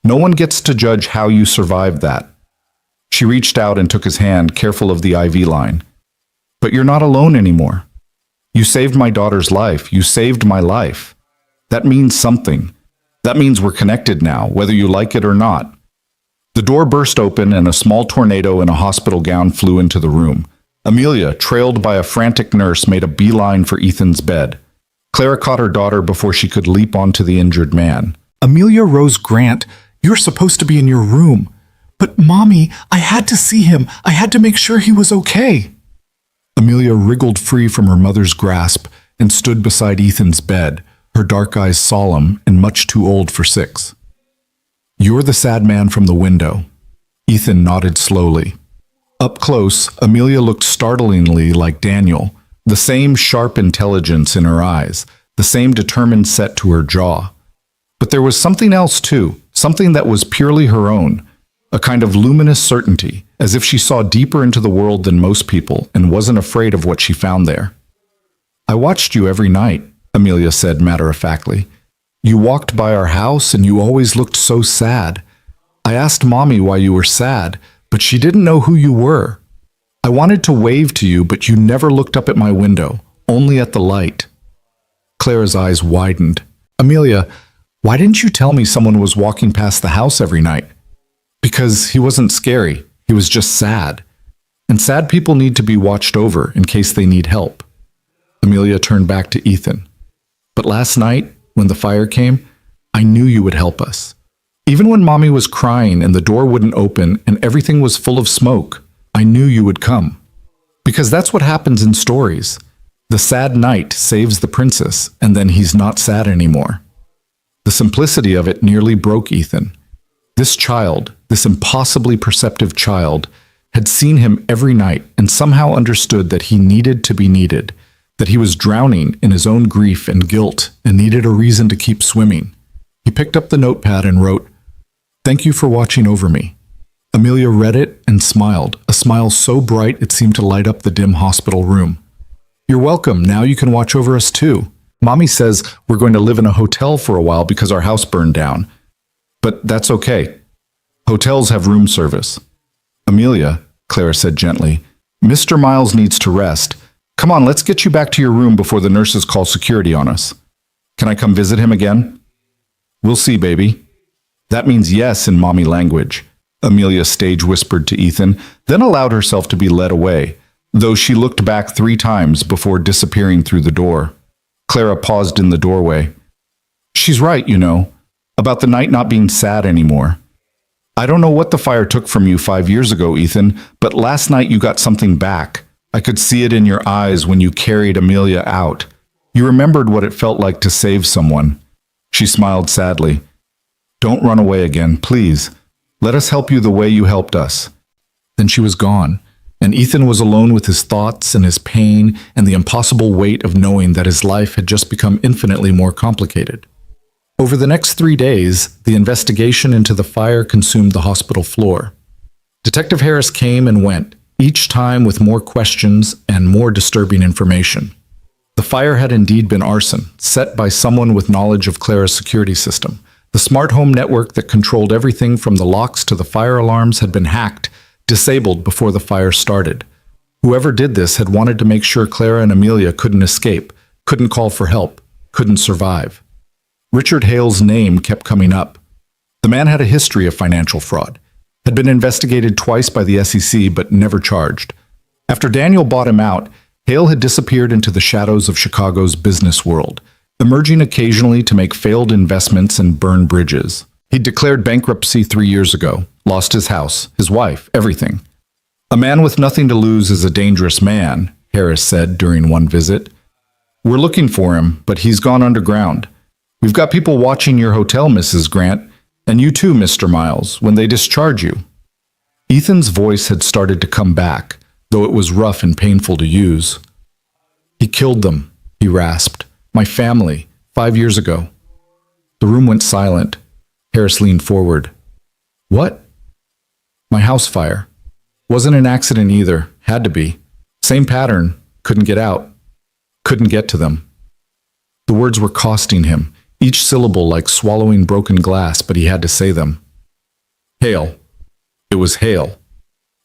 No one gets to judge how you survived that." She reached out and took his hand, careful of the IV line. "But you're not alone anymore. You saved my daughter's life. You saved my life. That means something. That means we're connected now, whether you like it or not." The door burst open and a small tornado in a hospital gown flew into the room. Amelia, trailed by a frantic nurse, made a beeline for Ethan's bed. Clara caught her daughter before she could leap onto the injured man. "Amelia Rose Grant, you're supposed to be in your room. But, Mommy, I had to see him. I had to make sure he was okay." Amelia wriggled free from her mother's grasp and stood beside Ethan's bed, her dark eyes solemn and much too old for 6. "You're the sad man from the window." Ethan nodded slowly. Up close, Amelia looked startlingly like Daniel, the same sharp intelligence in her eyes, the same determined set to her jaw. But there was something else too, something that was purely her own. a kind of luminous certainty, as if she saw deeper into the world than most people and wasn't afraid of what she found there. "I watched you every night," Amelia said matter-of-factly. "You walked by our house and you always looked so sad. I asked Mommy why you were sad, but she didn't know who you were. I wanted to wave to you, but you never looked up at my window, only at the light." Clara's eyes widened. "Amelia, why didn't you tell me someone was walking past the house every night?" "Because he wasn't scary. He was just sad. And sad people need to be watched over in case they need help." Amelia turned back to Ethan. "But last night, when the fire came, I knew you would help us. Even when Mommy was crying and the door wouldn't open and everything was full of smoke, I knew you would come. Because that's what happens in stories. The sad knight saves the princess, and then he's not sad anymore." The simplicity of it nearly broke Ethan. This child, this impossibly perceptive child, had seen him every night and somehow understood that he needed to be needed, that he was drowning in his own grief and guilt and needed a reason to keep swimming. He picked up the notepad and wrote, "Thank you for watching over me." Amelia read it and smiled, a smile so bright it seemed to light up the dim hospital room. "You're welcome. Now you can watch over us too. Mommy says we're going to live in a hotel for a while because our house burned down. But that's okay. Hotels have room service." "Amelia," Clara said gently, "Mr. Miles needs to rest. Come on, let's get you back to your room before the nurses call security on us. Can I come visit him again?" "We'll see, baby." "That means yes in Mommy language," Amelia stage whispered to Ethan, then allowed herself to be led away, though she looked back 3 times before disappearing through the door. Clara paused in the doorway. "She's right, you know, about the night not being sad anymore. I don't know what the fire took from you 5 years ago, Ethan, but last night you got something back. I could see it in your eyes when you carried Amelia out. You remembered what it felt like to save someone." She smiled sadly. "Don't run away again, please. Let us help you the way you helped us." Then she was gone, and Ethan was alone with his thoughts and his pain and the impossible weight of knowing that his life had just become infinitely more complicated. Over the next 3 days, the investigation into the fire consumed the hospital floor. Detective Harris came and went, each time with more questions and more disturbing information. The fire had indeed been arson, set by someone with knowledge of Clara's security system. The smart home network that controlled everything from the locks to the fire alarms had been hacked, disabled before the fire started. Whoever did this had wanted to make sure Clara and Amelia couldn't escape, couldn't call for help, couldn't survive. Richard Hale's name kept coming up. The man had a history of financial fraud, had been investigated twice by the SEC but never charged. After Daniel bought him out, Hale had disappeared into the shadows of Chicago's business world, emerging occasionally to make failed investments and burn bridges. He'd declared bankruptcy 3 years ago, lost his house, his wife, everything. "A man with nothing to lose is a dangerous man," Harris said during one visit. "We're looking for him, but he's gone underground. We've got people watching your hotel, Mrs. Grant, and you too, Mr. Miles, when they discharge you." Ethan's voice had started to come back, though it was rough and painful to use. "He killed them," he rasped. "My family, 5 years ago." The room went silent. Harris leaned forward. "What?" "My house fire. Wasn't an accident either. Had to be. Same pattern. Couldn't get out. Couldn't get to them." The words were costing him, each syllable like swallowing broken glass, but he had to say them. Hale. It was Hale.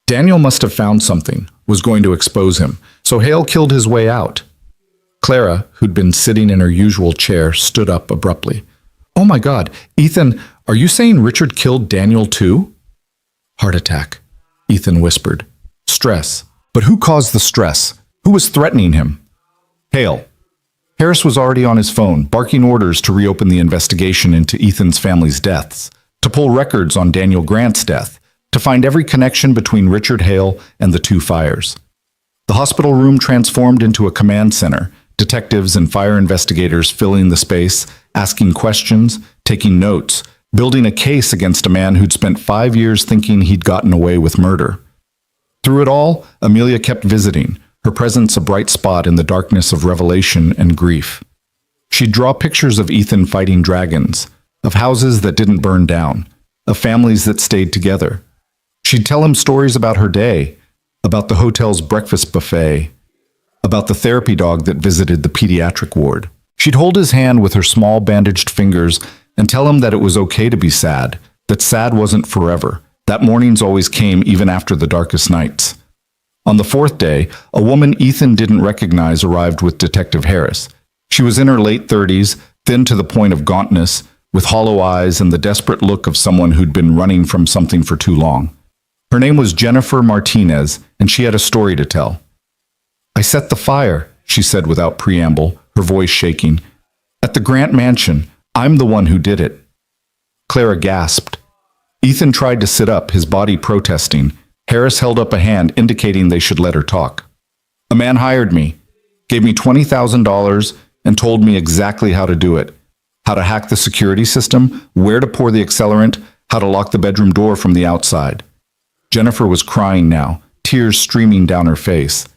Daniel must have found something, was going to expose him, so Hale killed his way out. Clara, who'd been sitting in her usual chair, stood up abruptly. "Oh my God, Ethan, are you saying Richard killed Daniel too?" "Heart attack," Ethan whispered. "Stress. But who caused the stress? Who was threatening him?" "Hale." Harris was already on his phone, barking orders to reopen the investigation into Ethan's family's deaths, to pull records on Daniel Grant's death, to find every connection between Richard Hale and the 2 fires. The hospital room transformed into a command center, detectives and fire investigators filling the space, asking questions, taking notes, building a case against a man who'd spent 5 years thinking he'd gotten away with murder. Through it all, Amelia kept visiting, her presence a bright spot in the darkness of revelation and grief. She'd draw pictures of Ethan fighting dragons, of houses that didn't burn down, of families that stayed together, She'd tell him stories about her day, about the hotel's breakfast buffet, about the therapy dog that visited the pediatric ward. She'd hold his hand with her small bandaged fingers and tell him that it was okay to be sad, that sad wasn't forever, that mornings always came even after the darkest nights. On the fourth day, a woman Ethan didn't recognize arrived with Detective Harris. She was in her late 30s, thin to the point of gauntness, with hollow eyes and the desperate look of someone who'd been running from something for too long. Her name was Jennifer Martinez, and she had a story to tell. "I set the fire," she said without preamble, her voice shaking. "At the Grant Mansion. I'm the one who did it." Clara gasped. Ethan tried to sit up, his body protesting. Harris held up a hand indicating they should let her talk. "A man hired me, gave me $20,000 and told me exactly how to do it. How to hack the security system, where to pour the accelerant, how to lock the bedroom door from the outside." Jennifer was crying now, tears streaming down her face.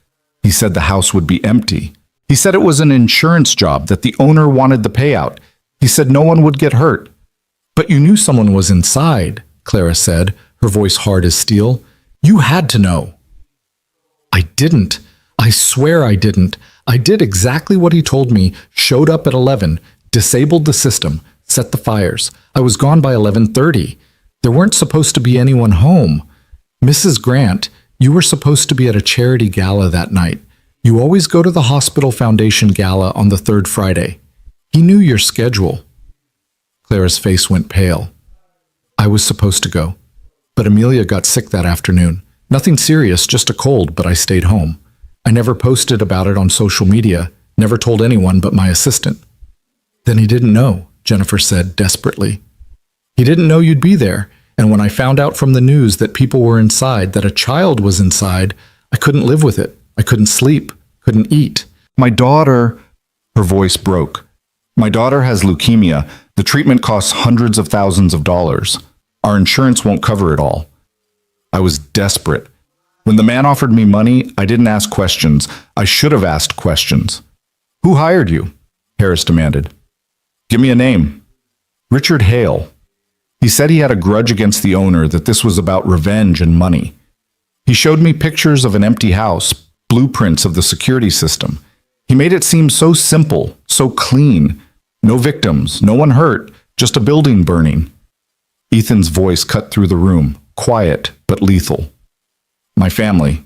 He said the house would be empty. He said it was an insurance job, that the owner wanted the payout. He said no one would get hurt. "But you knew someone was inside," Clara said, her voice hard as steel. "You had to know." "I didn't. I swear I didn't. I did exactly what he told me, showed up at 11, disabled the system, set the fires. I was gone by 11:30. There weren't supposed to be anyone home. Mrs. Grant, you were supposed to be at a charity gala that night. You always go to the Hospital Foundation gala on the third Friday. He knew your schedule." Clara's face went pale. "I was supposed to go. But Amelia got sick that afternoon. Nothing serious, just a cold, but I stayed home. I never posted about it on social media, never told anyone but my assistant." "Then he didn't know," Jennifer said desperately. "He didn't know you'd be there, and when I found out from the news that people were inside, that a child was inside, I couldn't live with it. I couldn't sleep, couldn't eat. "My daughter," her voice broke. "My daughter has leukemia. The treatment costs hundreds of thousands of dollars. Our insurance won't cover it all." I was desperate. When the man offered me money, I didn't ask questions. I should have asked questions. "Who hired you?" Harris demanded. "Give me a name." "Richard Hale." He said he had a grudge against the owner, that this was about revenge and money. He showed me pictures of an empty house, blueprints of the security system. He made it seem so simple, so clean. No victims, no one hurt, just a building burning. Ethan's voice cut through the room, quiet but lethal. "My family.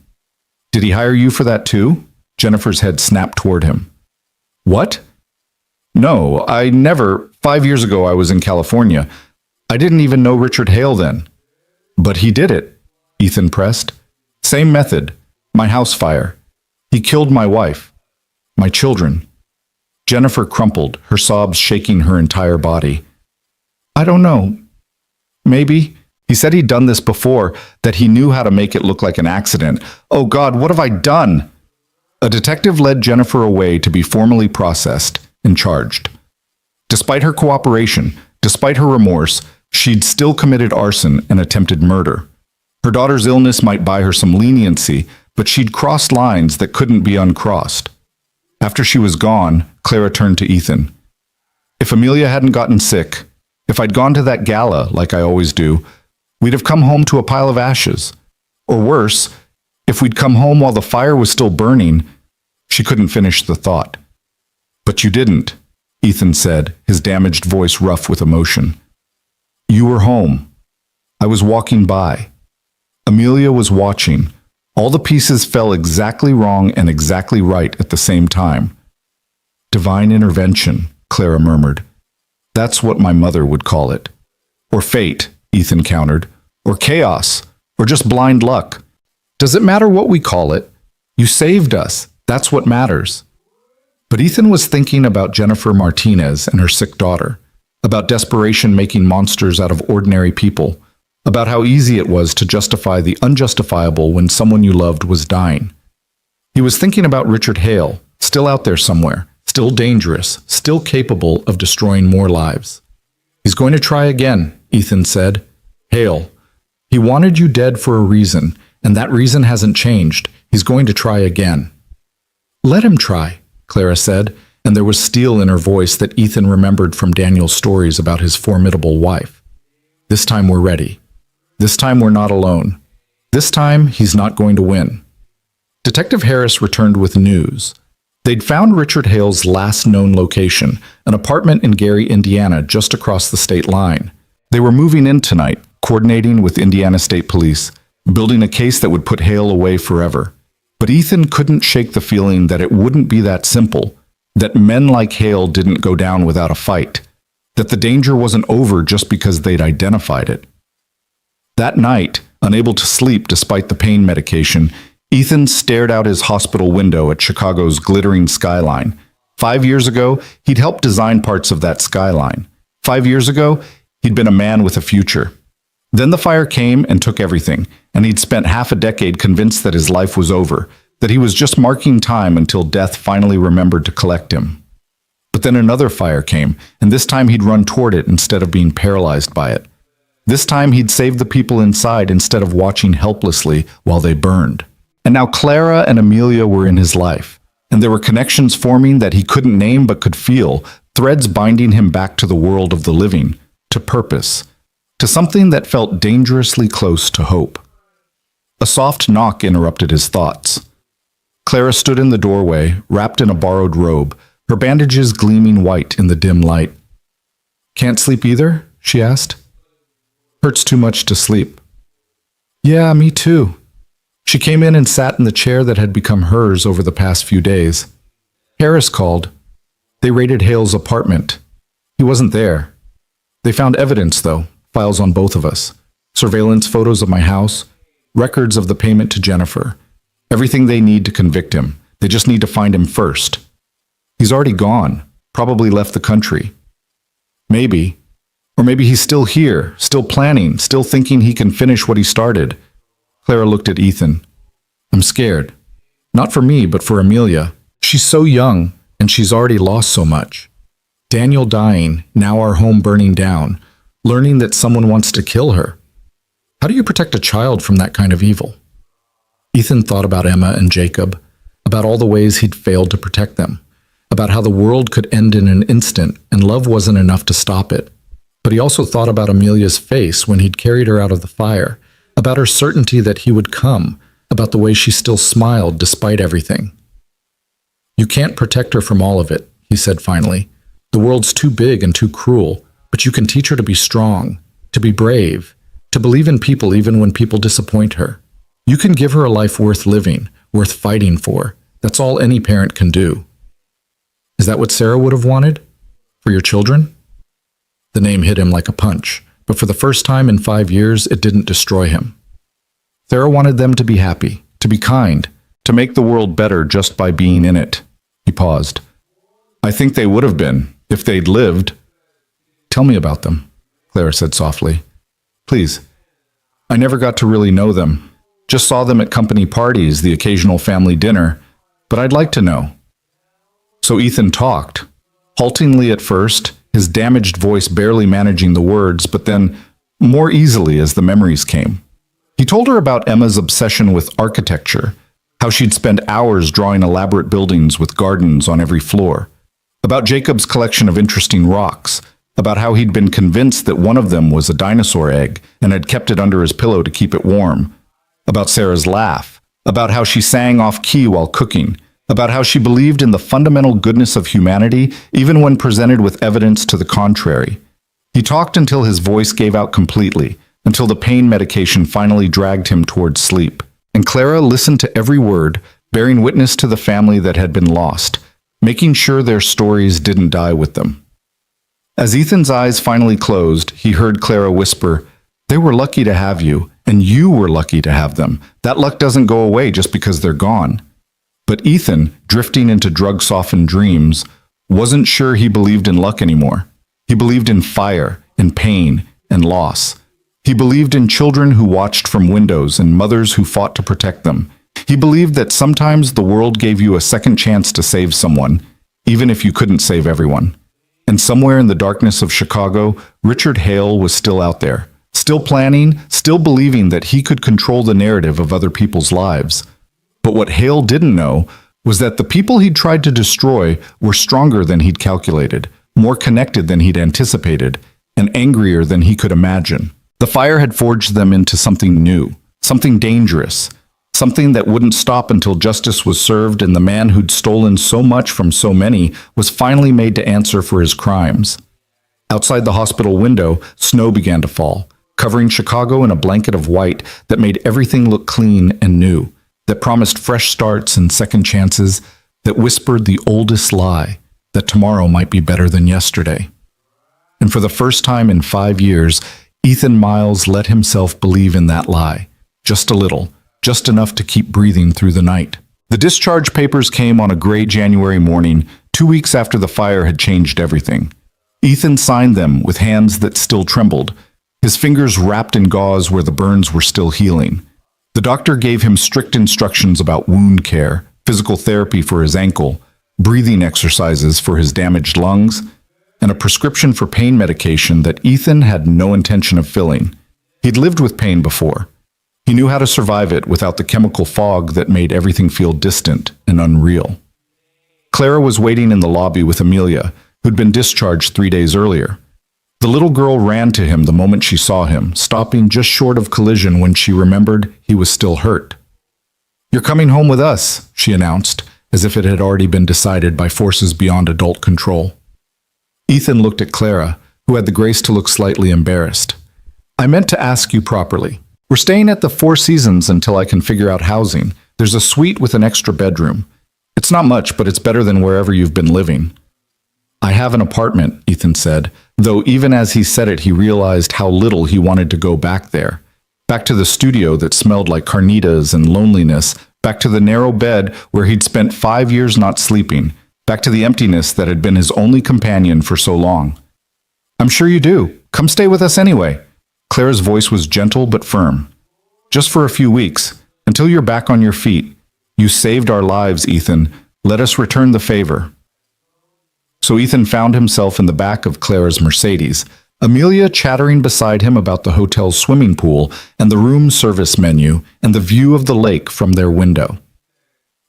Did he hire you for that too?" Jennifer's head snapped toward him. "What?" "No, I never. 5 years ago I was in California. I didn't even know Richard Hale then." "But he did it," Ethan pressed. "Same method. My house fire. He killed my wife. My children." Jennifer crumpled, her sobs shaking her entire body. "I don't know. Maybe." He said he'd done this before, that he knew how to make it look like an accident. Oh God, what have I done? A detective led Jennifer away to be formally processed and charged. Despite her cooperation, despite her remorse, she'd still committed arson and attempted murder. Her daughter's illness might buy her some leniency, but she'd crossed lines that couldn't be uncrossed. After she was gone, Clara turned to Ethan. "If Amelia hadn't gotten sick, if I'd gone to that gala like I always do, we'd have come home to a pile of ashes. Or worse, if we'd come home while the fire was still burning." She couldn't finish the thought. "But you didn't," Ethan said, his damaged voice rough with emotion. "You were home. I was walking by. Amelia was watching. All the pieces fell exactly wrong and exactly right at the same time." "Divine intervention," Clara murmured. "That's what my mother would call it." "Or fate," Ethan countered. "Or chaos. Or just blind luck. Does it matter what we call it? You saved us. That's what matters." But Ethan was thinking about Jennifer Martinez and her sick daughter, about desperation making monsters out of ordinary people, about how easy it was to justify the unjustifiable when someone you loved was dying. He was thinking about Richard Hale, still out there somewhere, still dangerous, still capable of destroying more lives. "He's going to try again," Ethan said. "Hale. He wanted you dead for a reason, and that reason hasn't changed. He's going to try again." "Let him try," Clara said, and there was steel in her voice that Ethan remembered from Daniel's stories about his formidable wife. "This time we're ready. This time we're not alone. This time, he's not going to win. Detective Harris returned with news. They'd found Richard Hale's last known location, an apartment in Gary, Indiana, just across the state line. They were moving in tonight, coordinating with Indiana State Police, building a case that would put Hale away forever. But Ethan couldn't shake the feeling that it wouldn't be that simple, that men like Hale didn't go down without a fight, that the danger wasn't over just because they'd identified it. That night, unable to sleep despite the pain medication, Ethan stared out his hospital window at Chicago's glittering skyline. 5 years ago, he'd helped design parts of that skyline. 5 years ago, he'd been a man with a future. Then the fire came and took everything, and he'd spent half a decade convinced that his life was over, that he was just marking time until death finally remembered to collect him. But then another fire came, and this time he'd run toward it instead of being paralyzed by it. This time he'd save the people inside instead of watching helplessly while they burned. And now Clara and Amelia were in his life, and there were connections forming that he couldn't name but could feel, threads binding him back to the world of the living, to purpose, to something that felt dangerously close to hope. A soft knock interrupted his thoughts. Clara stood in the doorway, wrapped in a borrowed robe, her bandages gleaming white in the dim light. "Can't sleep either?" she asked. "Hurts too much to sleep." "Yeah, me too." She came in and sat in the chair that had become hers over the past few days. Harris called. They raided Hale's apartment. He wasn't there. They found evidence, though, files on both of us, surveillance photos of my house, records of the payment to Jennifer, everything they need to convict him. They just need to find him first. He's already gone, probably left the country. Maybe. Or maybe he's still here, still planning, still thinking he can finish what he started. Clara looked at Ethan. "I'm scared. Not for me, but for Amelia. She's so young, and she's already lost so much. Daniel dying, now our home burning down, learning that someone wants to kill her. How do you protect a child from that kind of evil?" Ethan thought about Emma and Jacob, about all the ways he'd failed to protect them, about how the world could end in an instant and love wasn't enough to stop it. But he also thought about Amelia's face when he'd carried her out of the fire, about her certainty that he would come, about the way she still smiled despite everything. "You can't protect her from all of it," he said finally. "The world's too big and too cruel, but you can teach her to be strong, to be brave, to believe in people even when people disappoint her. You can give her a life worth living, worth fighting for. That's all any parent can do." "Is that what Sarah would have wanted? For your children?" The name hit him like a punch, but for the first time in 5 years, it didn't destroy him. Sarah wanted them to be happy, to be kind, to make the world better just by being in it. He paused. "I think they would have been, if they'd lived." "Tell me about them," Clara said softly. "Please." "I never got to really know them. Just saw them at company parties, the occasional family dinner, but I'd like to know." So Ethan talked, haltingly at first, his damaged voice barely managing the words, but then more easily as the memories came. He told her about Emma's obsession with architecture, how she'd spend hours drawing elaborate buildings with gardens on every floor, about Jacob's collection of interesting rocks, about how he'd been convinced that one of them was a dinosaur egg and had kept it under his pillow to keep it warm, about Sarah's laugh, about how she sang off-key while cooking, about how she believed in the fundamental goodness of humanity even when presented with evidence to the contrary. He talked until his voice gave out completely, until the pain medication finally dragged him towards sleep. And Clara listened to every word, bearing witness to the family that had been lost, making sure their stories didn't die with them. As Ethan's eyes finally closed, he heard Clara whisper, "They were lucky to have you, and you were lucky to have them. That luck doesn't go away just because they're gone." But Ethan, drifting into drug-softened dreams, wasn't sure he believed in luck anymore. He believed in fire, in pain, and loss. He believed in children who watched from windows and mothers who fought to protect them. He believed that sometimes the world gave you a second chance to save someone, even if you couldn't save everyone. And somewhere in the darkness of Chicago, Richard Hale was still out there, still planning, still believing that he could control the narrative of other people's lives. But what Hale didn't know was that the people he'd tried to destroy were stronger than he'd calculated, more connected than he'd anticipated, and angrier than he could imagine. The fire had forged them into something new, something dangerous, something that wouldn't stop until justice was served and the man who'd stolen so much from so many was finally made to answer for his crimes. Outside the hospital window, snow began to fall, covering Chicago in a blanket of white that made everything look clean and new, that promised fresh starts and second chances, that whispered the oldest lie, that tomorrow might be better than yesterday. And for the first time in 5 years, Ethan Miles let himself believe in that lie, just a little, just enough to keep breathing through the night. The discharge papers came on a gray January morning, 2 weeks after the fire had changed everything. Ethan signed them with hands that still trembled, his fingers wrapped in gauze where the burns were still healing. The doctor gave him strict instructions about wound care, physical therapy for his ankle, breathing exercises for his damaged lungs, and a prescription for pain medication that Ethan had no intention of filling. He'd lived with pain before. He knew how to survive it without the chemical fog that made everything feel distant and unreal. Clara was waiting in the lobby with Amelia, who'd been discharged 3 days earlier. The little girl ran to him the moment she saw him, stopping just short of collision when she remembered he was still hurt. "You're coming home with us," she announced, as if it had already been decided by forces beyond adult control. Ethan looked at Clara, who had the grace to look slightly embarrassed. "I meant to ask you properly. We're staying at the Four Seasons until I can figure out housing. There's a suite with an extra bedroom. It's not much, but it's better than wherever you've been living." "I have an apartment," Ethan said, though even as he said it, he realized how little he wanted to go back there. Back to the studio that smelled like carnitas and loneliness, back to the narrow bed where he'd spent 5 years not sleeping, back to the emptiness that had been his only companion for so long. "I'm sure you do. Come stay with us anyway." Clara's voice was gentle but firm. "Just for a few weeks, until you're back on your feet. You saved our lives, Ethan. Let us return the favor." So Ethan found himself in the back of Clara's Mercedes, Amelia chattering beside him about the hotel's swimming pool and the room service menu and the view of the lake from their window.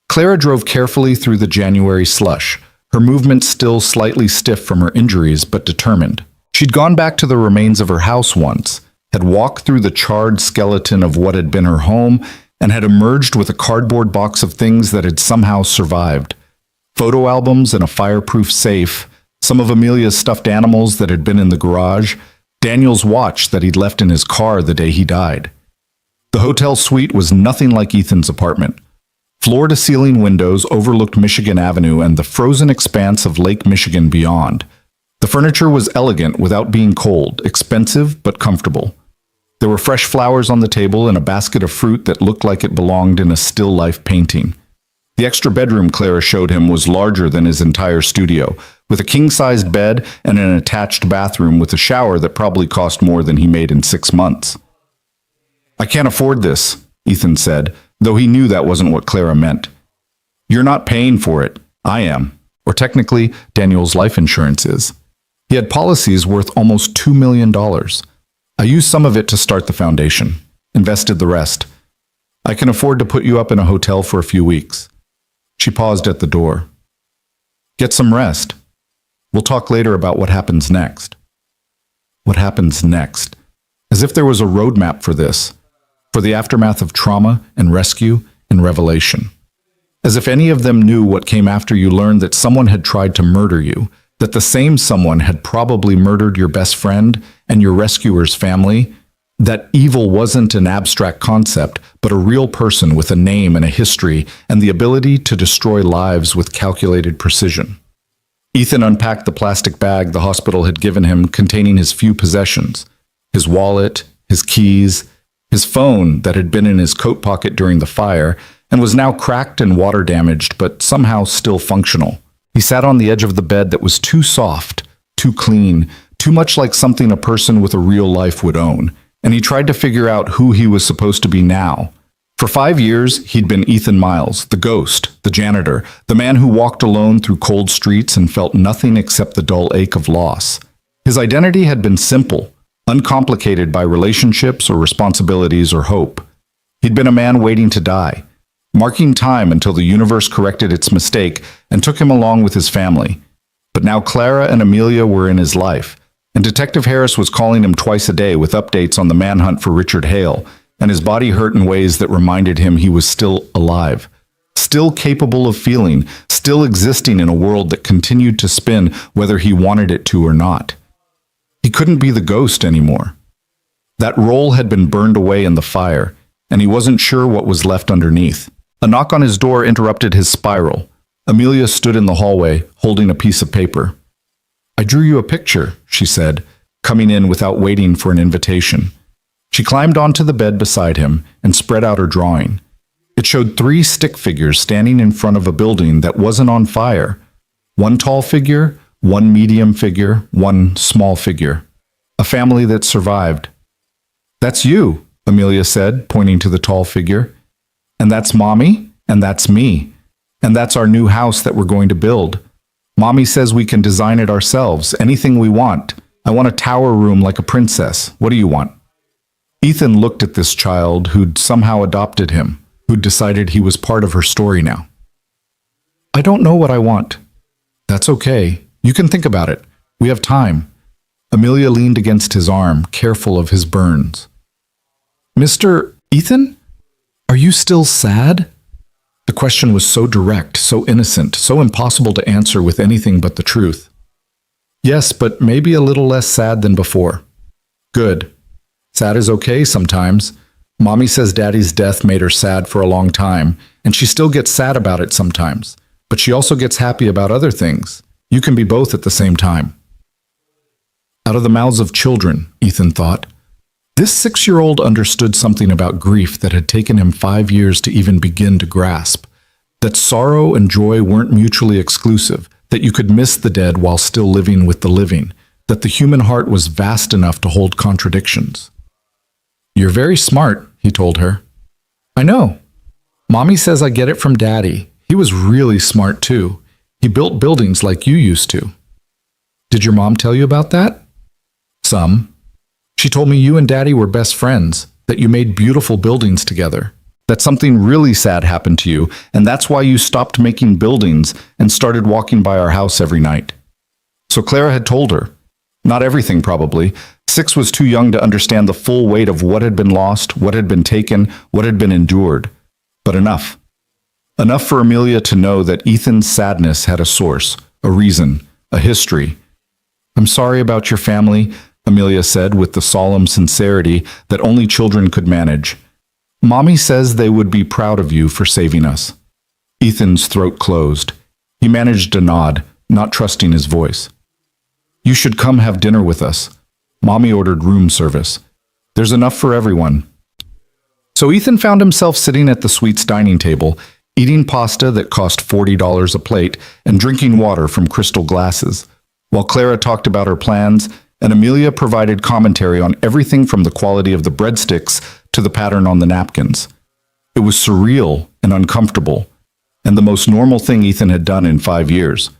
Clara drove carefully through the January slush, her movements still slightly stiff from her injuries but determined. She'd gone back to the remains of her house once, had walked through the charred skeleton of what had been her home, and had emerged with a cardboard box of things that had somehow survived. Photo albums and a fireproof safe, some of Amelia's stuffed animals that had been in the garage, Daniel's watch that he'd left in his car the day he died. The hotel suite was nothing like Ethan's apartment. Floor-to-ceiling windows overlooked Michigan Avenue and the frozen expanse of Lake Michigan beyond. The furniture was elegant without being cold, expensive but comfortable. There were fresh flowers on the table and a basket of fruit that looked like it belonged in a still life painting. The extra bedroom Clara showed him was larger than his entire studio, with a king-sized bed and an attached bathroom with a shower that probably cost more than he made in 6 months. "I can't afford this," Ethan said, though he knew that wasn't what Clara meant. "You're not paying for it. I am. Or technically, Daniel's life insurance is. He had policies worth almost $2 million. I used some of it to start the foundation, invested the rest. I can afford to put you up in a hotel for a few weeks." She paused at the door. "Get some rest. We'll talk later about what happens next." What happens next? As if there was a roadmap for this, for the aftermath of trauma and rescue and revelation. As if any of them knew what came after you learned that someone had tried to murder you, that the same someone had probably murdered your best friend and your rescuer's family, that evil wasn't an abstract concept, but a real person with a name and a history and the ability to destroy lives with calculated precision. Ethan unpacked the plastic bag the hospital had given him containing his few possessions, his wallet, his keys, his phone that had been in his coat pocket during the fire and was now cracked and water damaged but somehow still functional. He sat on the edge of the bed that was too soft, too clean, too much like something a person with a real life would own, and he tried to figure out who he was supposed to be now. For 5 years, he'd been Ethan Miles, the ghost, the janitor, the man who walked alone through cold streets and felt nothing except the dull ache of loss. His identity had been simple, uncomplicated by relationships or responsibilities or hope. He'd been a man waiting to die, marking time until the universe corrected its mistake and took him along with his family. But now Clara and Amelia were in his life, and Detective Harris was calling him twice a day with updates on the manhunt for Richard Hale, and his body hurt in ways that reminded him he was still alive, still capable of feeling, still existing in a world that continued to spin whether he wanted it to or not. He couldn't be the ghost anymore. That role had been burned away in the fire, and he wasn't sure what was left underneath. A knock on his door interrupted his spiral. Amelia stood in the hallway, holding a piece of paper. "I drew you a picture," she said, coming in without waiting for an invitation. She climbed onto the bed beside him and spread out her drawing. It showed 3 stick figures standing in front of a building that wasn't on fire. 1 tall figure, 1 medium figure, 1 small figure. A family that survived. "That's you," Amelia said, pointing to the tall figure. "And that's Mommy, and that's me. And that's our new house that we're going to build. Mommy says we can design it ourselves, anything we want. I want a tower room like a princess. What do you want?" Ethan looked at this child who'd somehow adopted him, who'd decided he was part of her story now. "I don't know what I want." "That's okay. You can think about it. We have time." Amelia leaned against his arm, careful of his burns. "Mr. Ethan? Are you still sad?" The question was so direct, so innocent, so impossible to answer with anything but the truth. "Yes, but maybe a little less sad than before." "Good. Sad is okay sometimes. Mommy says Daddy's death made her sad for a long time, and she still gets sad about it sometimes. But she also gets happy about other things. You can be both at the same time." Out of the mouths of children, Ethan thought. This 6-year-old understood something about grief that had taken him 5 years to even begin to grasp. That sorrow and joy weren't mutually exclusive, that you could miss the dead while still living with the living, that the human heart was vast enough to hold contradictions. "You're very smart," he told her. "I know. Mommy says I get it from Daddy. He was really smart too. He built buildings like you used to." "Did your mom tell you about that?" "Some. She told me you and Daddy were best friends, that you made beautiful buildings together, that something really sad happened to you, and that's why you stopped making buildings and started walking by our house every night." So Clara had told her. Not everything, probably. 6 was too young to understand the full weight of what had been lost, what had been taken, what had been endured. But enough. Enough for Amelia to know that Ethan's sadness had a source, a reason, a history. "I'm sorry about your family," Amelia said with the solemn sincerity that only children could manage. "Mommy says they would be proud of you for saving us." Ethan's throat closed. He managed a nod, not trusting his voice. "You should come have dinner with us. Mommy ordered room service. There's enough for everyone." So Ethan found himself sitting at the suite's dining table, eating pasta that cost $40 a plate and drinking water from crystal glasses, while Clara talked about her plans and Amelia provided commentary on everything from the quality of the breadsticks to the pattern on the napkins. It was surreal and uncomfortable, and the most normal thing Ethan had done in 5 years.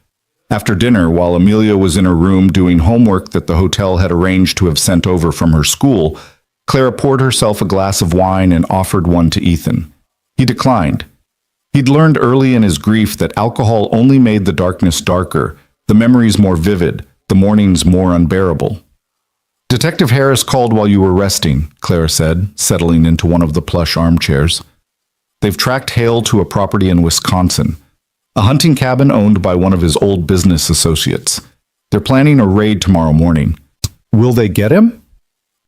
After dinner, while Amelia was in her room doing homework that the hotel had arranged to have sent over from her school, Clara poured herself a glass of wine and offered one to Ethan. He declined. He'd learned early in his grief that alcohol only made the darkness darker, the memories more vivid, the mornings more unbearable. "Detective Harris called while you were resting," Clara said, settling into one of the plush armchairs. "They've tracked Hale to a property in Wisconsin, a hunting cabin owned by one of his old business associates. They're planning a raid tomorrow morning." "Will they get him?"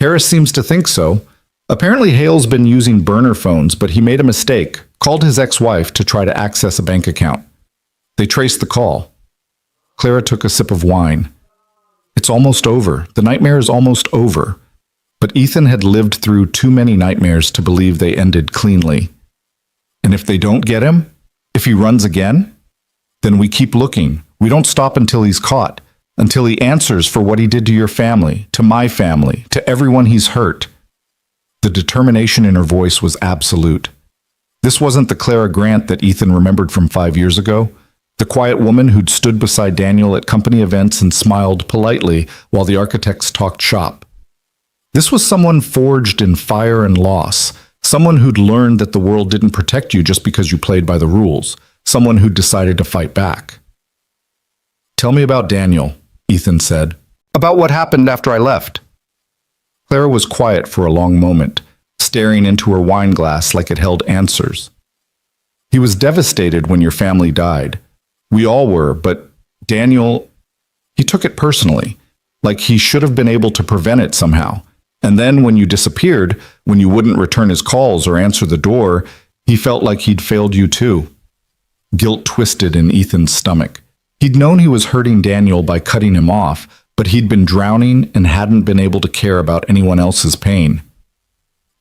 "Harris seems to think so. Apparently Hale's been using burner phones, but he made a mistake, called his ex-wife to try to access a bank account. They traced the call." Clara took a sip of wine. It's almost over. The nightmare is almost over. But Ethan had lived through too many nightmares to believe they ended cleanly. And if they don't get him? If he runs again? Then we keep looking. We don't stop until he's caught. Until he answers for what he did to your family, to my family, to everyone he's hurt. The determination in her voice was absolute. This wasn't the Clara Grant that Ethan remembered from 5 years ago. The quiet woman who'd stood beside Daniel at company events and smiled politely while the architects talked shop. This was someone forged in fire and loss, someone who'd learned that the world didn't protect you just because you played by the rules, someone who'd decided to fight back. "Tell me about Daniel," Ethan said. "About what happened after I left." Clara was quiet for a long moment, staring into her wine glass like it held answers. He was devastated when your family died. We all were, but Daniel, he took it personally, like he should have been able to prevent it somehow. And then when you disappeared, when you wouldn't return his calls or answer the door, he felt like he'd failed you too. Guilt twisted in Ethan's stomach. He'd known he was hurting Daniel by cutting him off, but he'd been drowning and hadn't been able to care about anyone else's pain.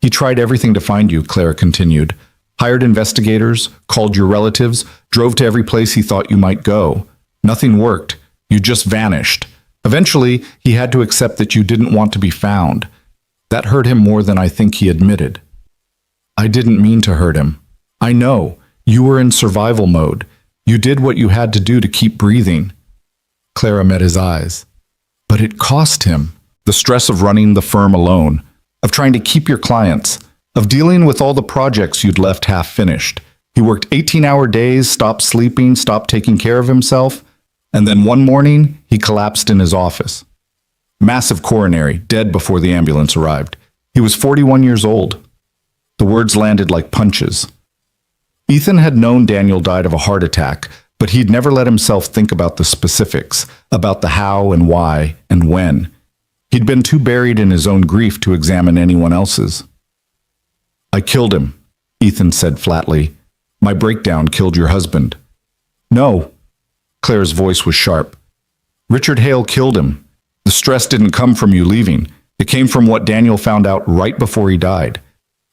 He tried everything to find you, Clara continued. Hired investigators, called your relatives, drove to every place he thought you might go. Nothing worked. You just vanished. Eventually, he had to accept that you didn't want to be found. That hurt him more than I think he admitted. I didn't mean to hurt him. I know. You were in survival mode. You did what you had to do to keep breathing. Clara met his eyes. But it cost him. The stress of running the firm alone, of trying to keep your clients, of dealing with all the projects you'd left half finished. He worked 18-hour days, stopped sleeping, stopped taking care of himself, and then one morning, he collapsed in his office. Massive coronary, dead before the ambulance arrived. He was 41 years old. The words landed like punches. Ethan had known Daniel died of a heart attack, but he'd never let himself think about the specifics, about the how and why and when. He'd been too buried in his own grief to examine anyone else's. I killed him, Ethan said flatly. My breakdown killed your husband. No. Claire's voice was sharp. Richard Hale killed him. The stress didn't come from you leaving. It came from what Daniel found out right before he died.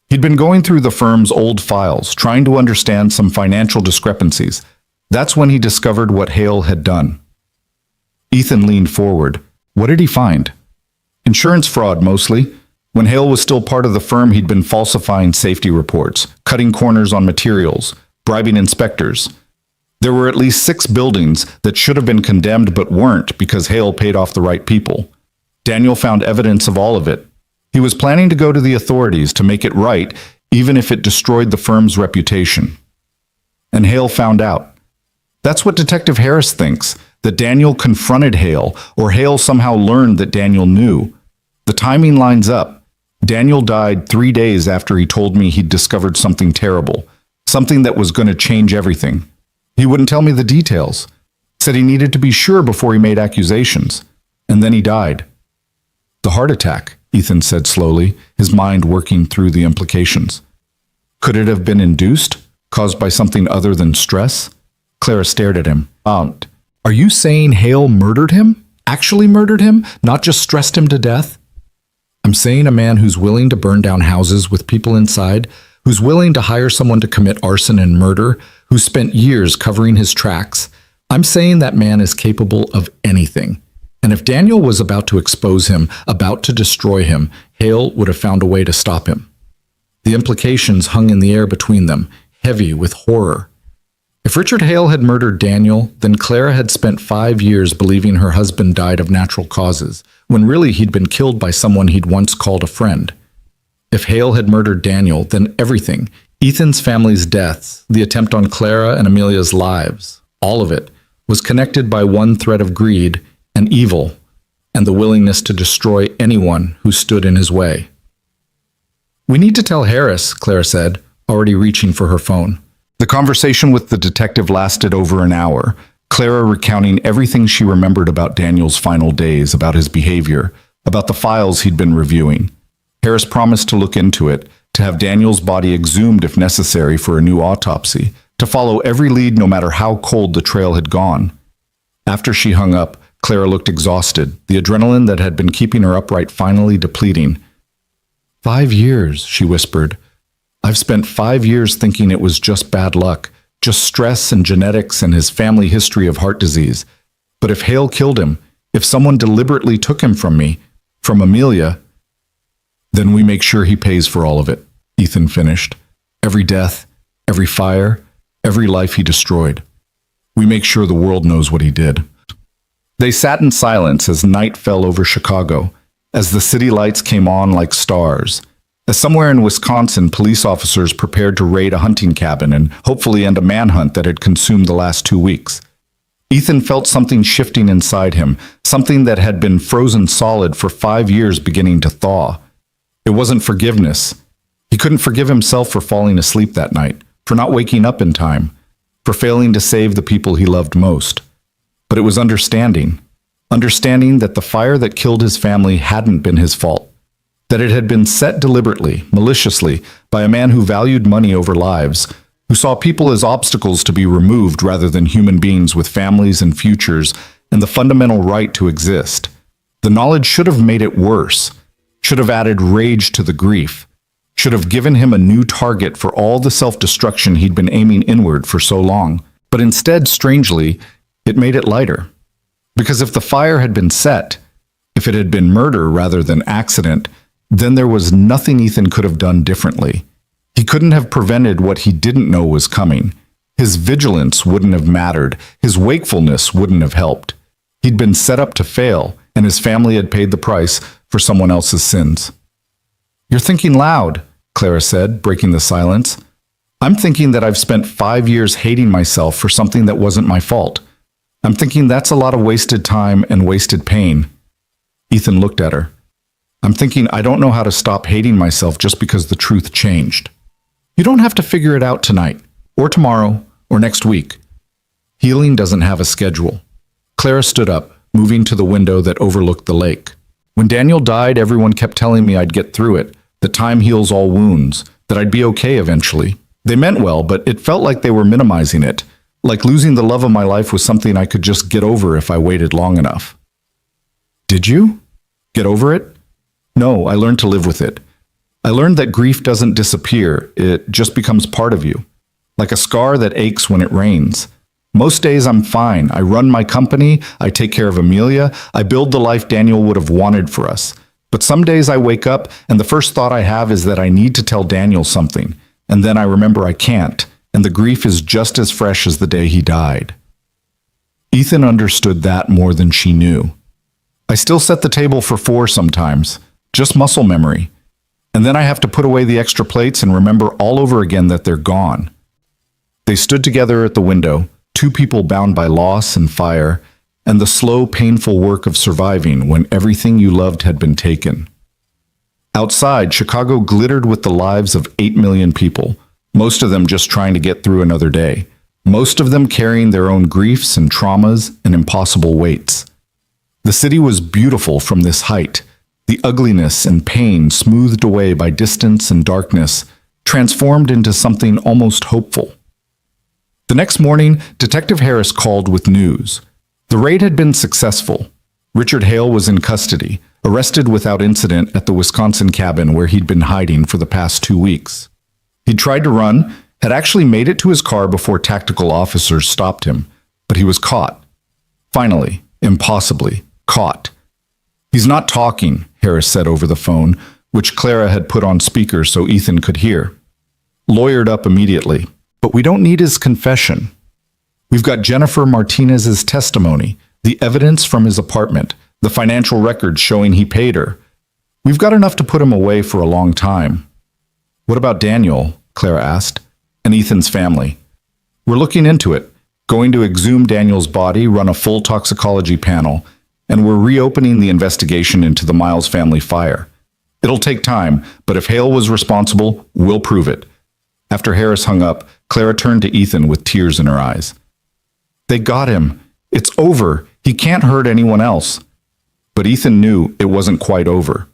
He'd been going through the firm's old files, trying to understand some financial discrepancies. That's when he discovered what Hale had done. Ethan leaned forward. What did he find? Insurance fraud, mostly. When Hale was still part of the firm, he'd been falsifying safety reports, cutting corners on materials, bribing inspectors. There were at least 6 buildings that should have been condemned but weren't because Hale paid off the right people. Daniel found evidence of all of it. He was planning to go to the authorities to make it right, even if it destroyed the firm's reputation. And Hale found out. That's what Detective Harris thinks, that Daniel confronted Hale, or Hale somehow learned that Daniel knew. The timing lines up. Daniel died 3 days after he told me he'd discovered something terrible, something that was going to change everything. He wouldn't tell me the details. Said he needed to be sure before he made accusations. And then he died. The heart attack, Ethan said slowly, his mind working through the implications. Could it have been induced, caused by something other than stress? Clara stared at him. Are you saying Hale murdered him? Actually murdered him? Not just stressed him to death? I'm saying a man who's willing to burn down houses with people inside, who's willing to hire someone to commit arson and murder, who spent years covering his tracks. I'm saying that man is capable of anything. And if Daniel was about to expose him, about to destroy him, Hale would have found a way to stop him. The implications hung in the air between them, heavy with horror. If Richard Hale had murdered Daniel, then Clara had spent 5 years believing her husband died of natural causes, when really he'd been killed by someone he'd once called a friend. If Hale had murdered Daniel, then everything, Ethan's family's deaths, the attempt on Clara and Amelia's lives, all of it, was connected by one thread of greed and evil, and the willingness to destroy anyone who stood in his way. We need to tell Harris, Clara said, already reaching for her phone. The conversation with the detective lasted over an hour, Clara recounting everything she remembered about Daniel's final days, about his behavior, about the files he'd been reviewing. Harris promised to look into it, to have Daniel's body exhumed if necessary for a new autopsy, to follow every lead no matter how cold the trail had gone. After she hung up, Clara looked exhausted, the adrenaline that had been keeping her upright finally depleting. 5 years, she whispered. I've spent 5 years thinking it was just bad luck, just stress and genetics and his family history of heart disease. But if Hale killed him, if someone deliberately took him from me, from Amelia, then we make sure he pays for all of it, Ethan finished. Every death, every fire, every life he destroyed. We make sure the world knows what he did. They sat in silence as night fell over Chicago, as the city lights came on like stars, as somewhere in Wisconsin police officers prepared to raid a hunting cabin and hopefully end a manhunt that had consumed the last 2 weeks. Ethan felt something shifting inside him, something that had been frozen solid for 5 years beginning to thaw. It wasn't forgiveness. He couldn't forgive himself for falling asleep that night, for not waking up in time, for failing to save the people he loved most. But it was understanding that the fire that killed his family hadn't been his fault, that it had been set deliberately, maliciously, by a man who valued money over lives, who saw people as obstacles to be removed rather than human beings with families and futures and the fundamental right to exist. The knowledge should have made it worse, should have added rage to the grief, should have given him a new target for all the self-destruction he'd been aiming inward for so long. But instead, strangely, it made it lighter. Because if the fire had been set, if it had been murder rather than accident, then there was nothing Ethan could have done differently. He couldn't have prevented what he didn't know was coming. His vigilance wouldn't have mattered. His wakefulness wouldn't have helped. He'd been set up to fail, and his family had paid the price for someone else's sins. "You're thinking loud," Clara said, breaking the silence. "I'm thinking that I've spent 5 years hating myself for something that wasn't my fault. I'm thinking that's a lot of wasted time and wasted pain." Ethan looked at her. "I'm thinking I don't know how to stop hating myself just because the truth changed." "You don't have to figure it out tonight, or tomorrow, or next week. Healing doesn't have a schedule." Clara stood up, moving to the window that overlooked the lake. "When Daniel died, everyone kept telling me I'd get through it, that time heals all wounds, that I'd be okay eventually. They meant well, but it felt like they were minimizing it, like losing the love of my life was something I could just get over if I waited long enough." "Did you? Get over it?" "No, I learned to live with it. I learned that grief doesn't disappear, it just becomes part of you, like a scar that aches when it rains. Most days I'm fine. I run my company, I take care of Amelia, I build the life Daniel would have wanted for us. But some days I wake up and the first thought I have is that I need to tell Daniel something, and then I remember I can't, and the grief is just as fresh as the day he died." Ethan understood that more than she knew. "I still set the table for 4 sometimes, just muscle memory. And then I have to put away the extra plates and remember all over again that they're gone." They stood together at the window, 2 people bound by loss and fire, and the slow, painful work of surviving when everything you loved had been taken. Outside, Chicago glittered with the lives of 8 million people, most of them just trying to get through another day, most of them carrying their own griefs and traumas and impossible weights. The city was beautiful from this height, the ugliness and pain smoothed away by distance and darkness, transformed into something almost hopeful. The next morning, Detective Harris called with news. The raid had been successful. Richard Hale was in custody, arrested without incident at the Wisconsin cabin where he'd been hiding for the past 2 weeks. He'd tried to run, had actually made it to his car before tactical officers stopped him, but he was caught. Finally, impossibly, caught. "He's not talking," Harris said over the phone, which Clara had put on speaker so Ethan could hear. Lawyered up immediately. "But we don't need his confession. We've got Jennifer Martinez's testimony, the evidence from his apartment, the financial records showing he paid her. We've got enough to put him away for a long time." "What about Daniel?" Clara asked. "And Ethan's family?" "We're looking into it, going to exhume Daniel's body, run a full toxicology panel, and we're reopening the investigation into the Miles family fire. It'll take time, but if Hale was responsible, we'll prove it." After Harris hung up, Clara turned to Ethan with tears in her eyes. "They got him. It's over. He can't hurt anyone else." But Ethan knew it wasn't quite over.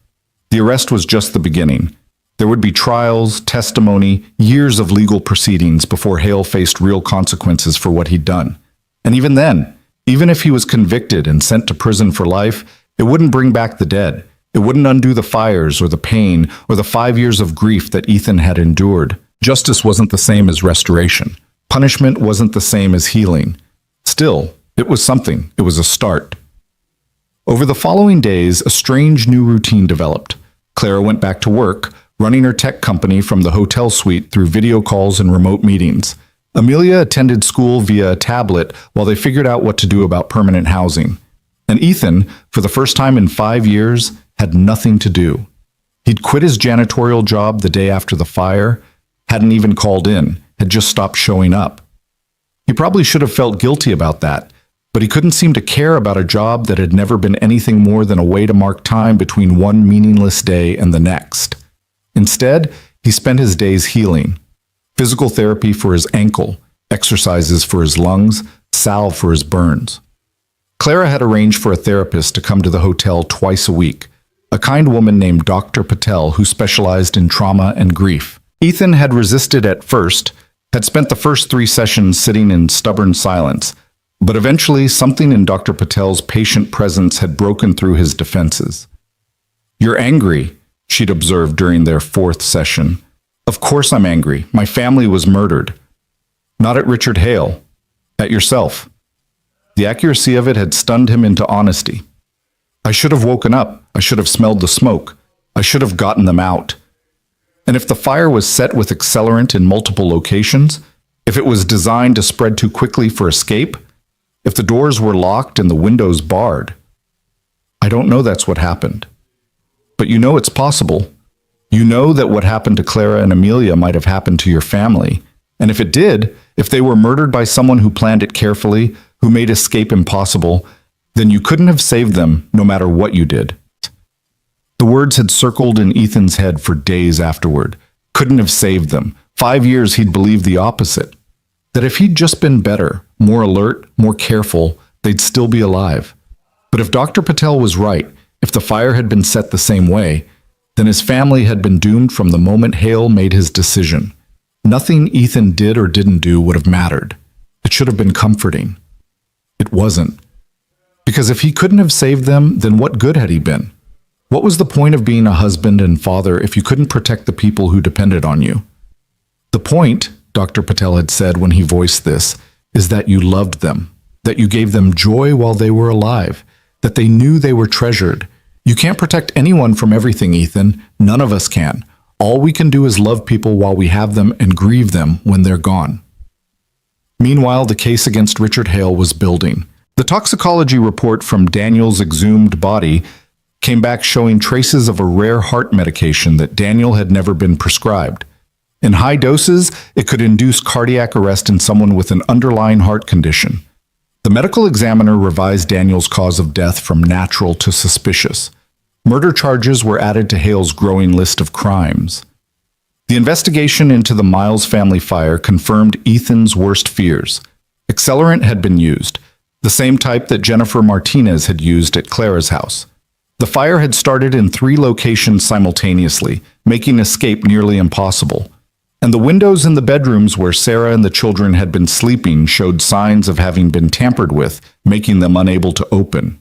The arrest was just the beginning. There would be trials, testimony, years of legal proceedings before Hale faced real consequences for what he'd done. And even then, even if he was convicted and sent to prison for life, it wouldn't bring back the dead. It wouldn't undo the fires or the pain or the 5 years of grief that Ethan had endured. Justice wasn't the same as restoration. Punishment wasn't the same as healing. Still, it was something. It was a start. Over the following days, a strange new routine developed. Clara went back to work, running her tech company from the hotel suite through video calls and remote meetings. Amelia attended school via a tablet while they figured out what to do about permanent housing. And Ethan, for the first time in 5 years, had nothing to do. He'd quit his janitorial job the day after the fire, hadn't even called in, had just stopped showing up. He probably should have felt guilty about that, but he couldn't seem to care about a job that had never been anything more than a way to mark time between one meaningless day and the next. Instead, He spent his days healing. Physical therapy for his ankle, exercises for his lungs, salve for his burns. Clara had arranged for a therapist to come to the hotel twice a week, a kind woman named Dr. Patel who specialized in trauma and grief. Ethan had resisted at first, had spent the first 3 sessions sitting in stubborn silence, but eventually something in Dr. Patel's patient presence had broken through his defenses. "You're angry," she'd observed during their 4th session. "Of course I'm angry. My family was murdered." "Not at Richard Hale. At yourself." The accuracy of it had stunned him into honesty. "I should have woken up. I should have smelled the smoke. I should have gotten them out." And if the fire was set with accelerant in multiple locations, if it was designed to spread too quickly for escape, if the doors were locked and the windows barred, I don't know that's what happened. But you know it's possible. You know that what happened to Clara and Amelia might have happened to your family. And if it did, if they were murdered by someone who planned it carefully, who made escape impossible, then you couldn't have saved them no matter what you did. The words had circled in Ethan's head for days afterward. Couldn't have saved them. 5 years he'd believed the opposite. That if he'd just been better, more alert, more careful, they'd still be alive. But if Dr. Patel was right, if the fire had been set the same way, then his family had been doomed from the moment Hale made his decision. Nothing Ethan did or didn't do would have mattered. It should have been comforting. It wasn't. Because if he couldn't have saved them, then what good had he been? What was the point of being a husband and father if you couldn't protect the people who depended on you? The point, Dr. Patel had said when he voiced this, is that you loved them, that you gave them joy while they were alive, that they knew they were treasured. You can't protect anyone from everything, Ethan. None of us can. All we can do is love people while we have them and grieve them when they're gone. Meanwhile, the case against Richard Hale was building. The toxicology report from Daniel's exhumed body came back showing traces of a rare heart medication that Daniel had never been prescribed. In high doses, it could induce cardiac arrest in someone with an underlying heart condition. The medical examiner revised Daniel's cause of death from natural to suspicious. Murder charges were added to Hale's growing list of crimes. The investigation into the Miles family fire confirmed Ethan's worst fears. Accelerant had been used, the same type that Jennifer Martinez had used at Clara's house. The fire had started in 3 locations simultaneously, making escape nearly impossible. And the windows in the bedrooms where Sarah and the children had been sleeping showed signs of having been tampered with, making them unable to open.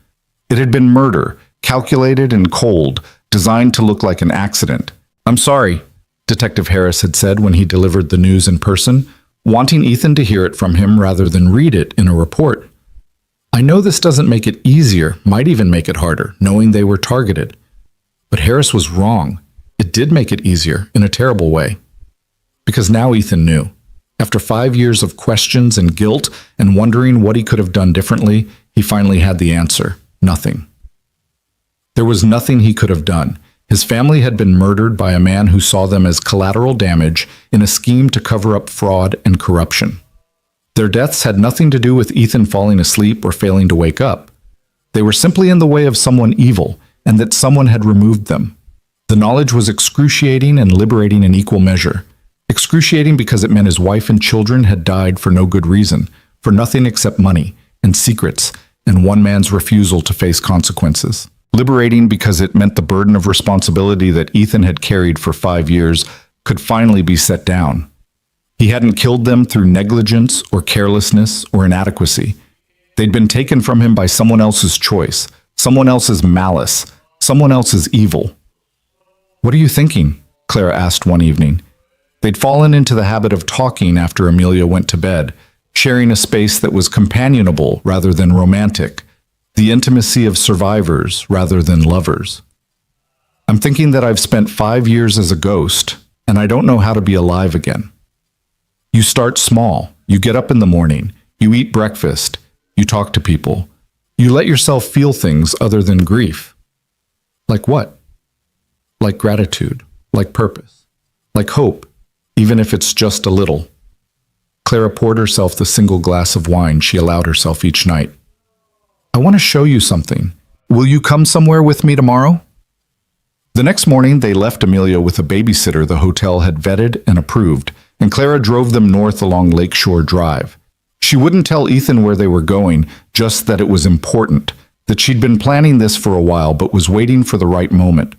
It had been murder, calculated and cold, designed to look like an accident. "I'm sorry," Detective Harris had said when he delivered the news in person, wanting Ethan to hear it from him rather than read it in a report. "I know this doesn't make it easier, might even make it harder, knowing they were targeted. But Harris was wrong. It did make it easier, in a terrible way. Because now Ethan knew. After 5 years of questions and guilt and wondering what he could have done differently, he finally had the answer. Nothing. There was nothing he could have done. His family had been murdered by a man who saw them as collateral damage in a scheme to cover up fraud and corruption. Their deaths had nothing to do with Ethan falling asleep or failing to wake up. They were simply in the way of someone evil, and that someone had removed them. The knowledge was excruciating and liberating in equal measure. Excruciating because it meant his wife and children had died for no good reason, for nothing except money and secrets and one man's refusal to face consequences. Liberating because it meant the burden of responsibility that Ethan had carried for 5 years could finally be set down. He hadn't killed them through negligence or carelessness or inadequacy. They'd been taken from him by someone else's choice, someone else's malice, someone else's evil. "What are you thinking?" Clara asked one evening. They'd fallen into the habit of talking after Amelia went to bed, sharing a space that was companionable rather than romantic, the intimacy of survivors rather than lovers. "I'm thinking that I've spent 5 years as a ghost, and I don't know how to be alive again." You start small. You get up in the morning. You eat breakfast. You talk to people. You let yourself feel things other than grief. Like what? Like gratitude, like purpose, like hope, even if it's just a little. Clara poured herself the single glass of wine she allowed herself each night. "I want to show you something. Will you come somewhere with me tomorrow?" The next morning, they left Amelia with a babysitter the hotel had vetted and approved, and Clara drove them north along Lakeshore Drive. She wouldn't tell Ethan where they were going, just that it was important, that she'd been planning this for a while but was waiting for the right moment.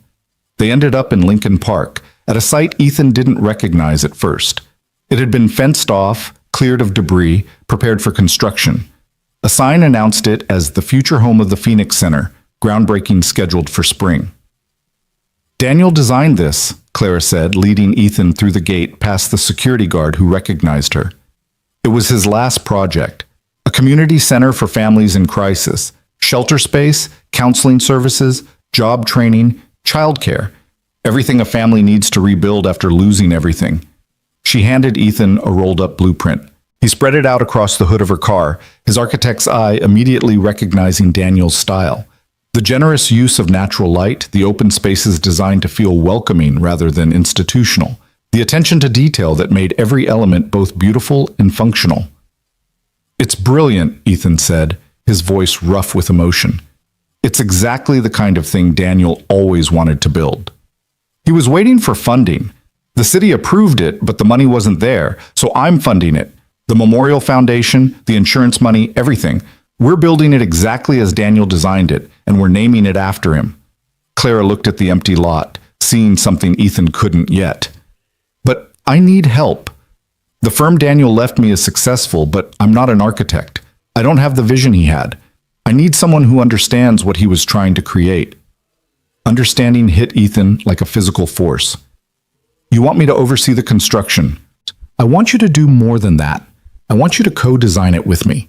They ended up in Lincoln Park, at a site Ethan didn't recognize at first. It had been fenced off, cleared of debris, prepared for construction. A sign announced it as the future home of the Phoenix Center, groundbreaking scheduled for spring. Daniel designed this, Clara said, leading Ethan through the gate past the security guard who recognized her. It was his last project, a community center for families in crisis, shelter space, counseling services, job training, childcare, everything a family needs to rebuild after losing everything. She handed Ethan a rolled-up blueprint. He spread it out across the hood of her car, his architect's eye immediately recognizing Daniel's style. The generous use of natural light, the open spaces designed to feel welcoming rather than institutional, the attention to detail that made every element both beautiful and functional. "It's brilliant," Ethan said, his voice rough with emotion. "It's exactly the kind of thing Daniel always wanted to build." He was waiting for funding. The city approved it, but the money wasn't there, so I'm funding it. The Memorial Foundation, the insurance money, everything. We're building it exactly as Daniel designed it, and we're naming it after him. Clara looked at the empty lot, seeing something Ethan couldn't yet. "But I need help. The firm Daniel left me is successful, but I'm not an architect. I don't have the vision he had. I need someone who understands what he was trying to create." Understanding hit Ethan like a physical force. "You want me to oversee the construction? I want you to do more than that. I want you to co-design it with me.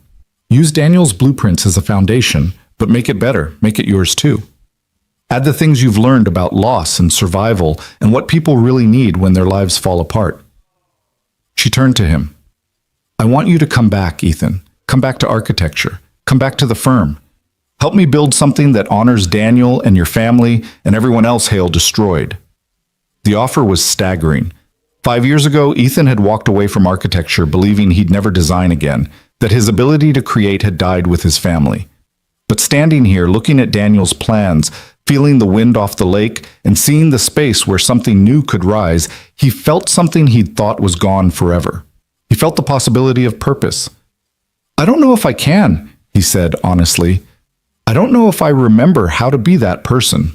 Use Daniel's blueprints as a foundation, but make it better, make it yours too. Add the things you've learned about loss and survival and what people really need when their lives fall apart." She turned to him. "I want you to come back, Ethan. Come back to architecture. Come back to the firm. Help me build something that honors Daniel and your family and everyone else Hale destroyed." The offer was staggering. 5 years ago, Ethan had walked away from architecture believing he'd never design again, that his ability to create had died with his family. But standing here, looking at Daniel's plans, feeling the wind off the lake, and seeing the space where something new could rise, he felt something he'd thought was gone forever. He felt the possibility of purpose. "I don't know if I can," he said honestly. "I don't know if I remember how to be that person."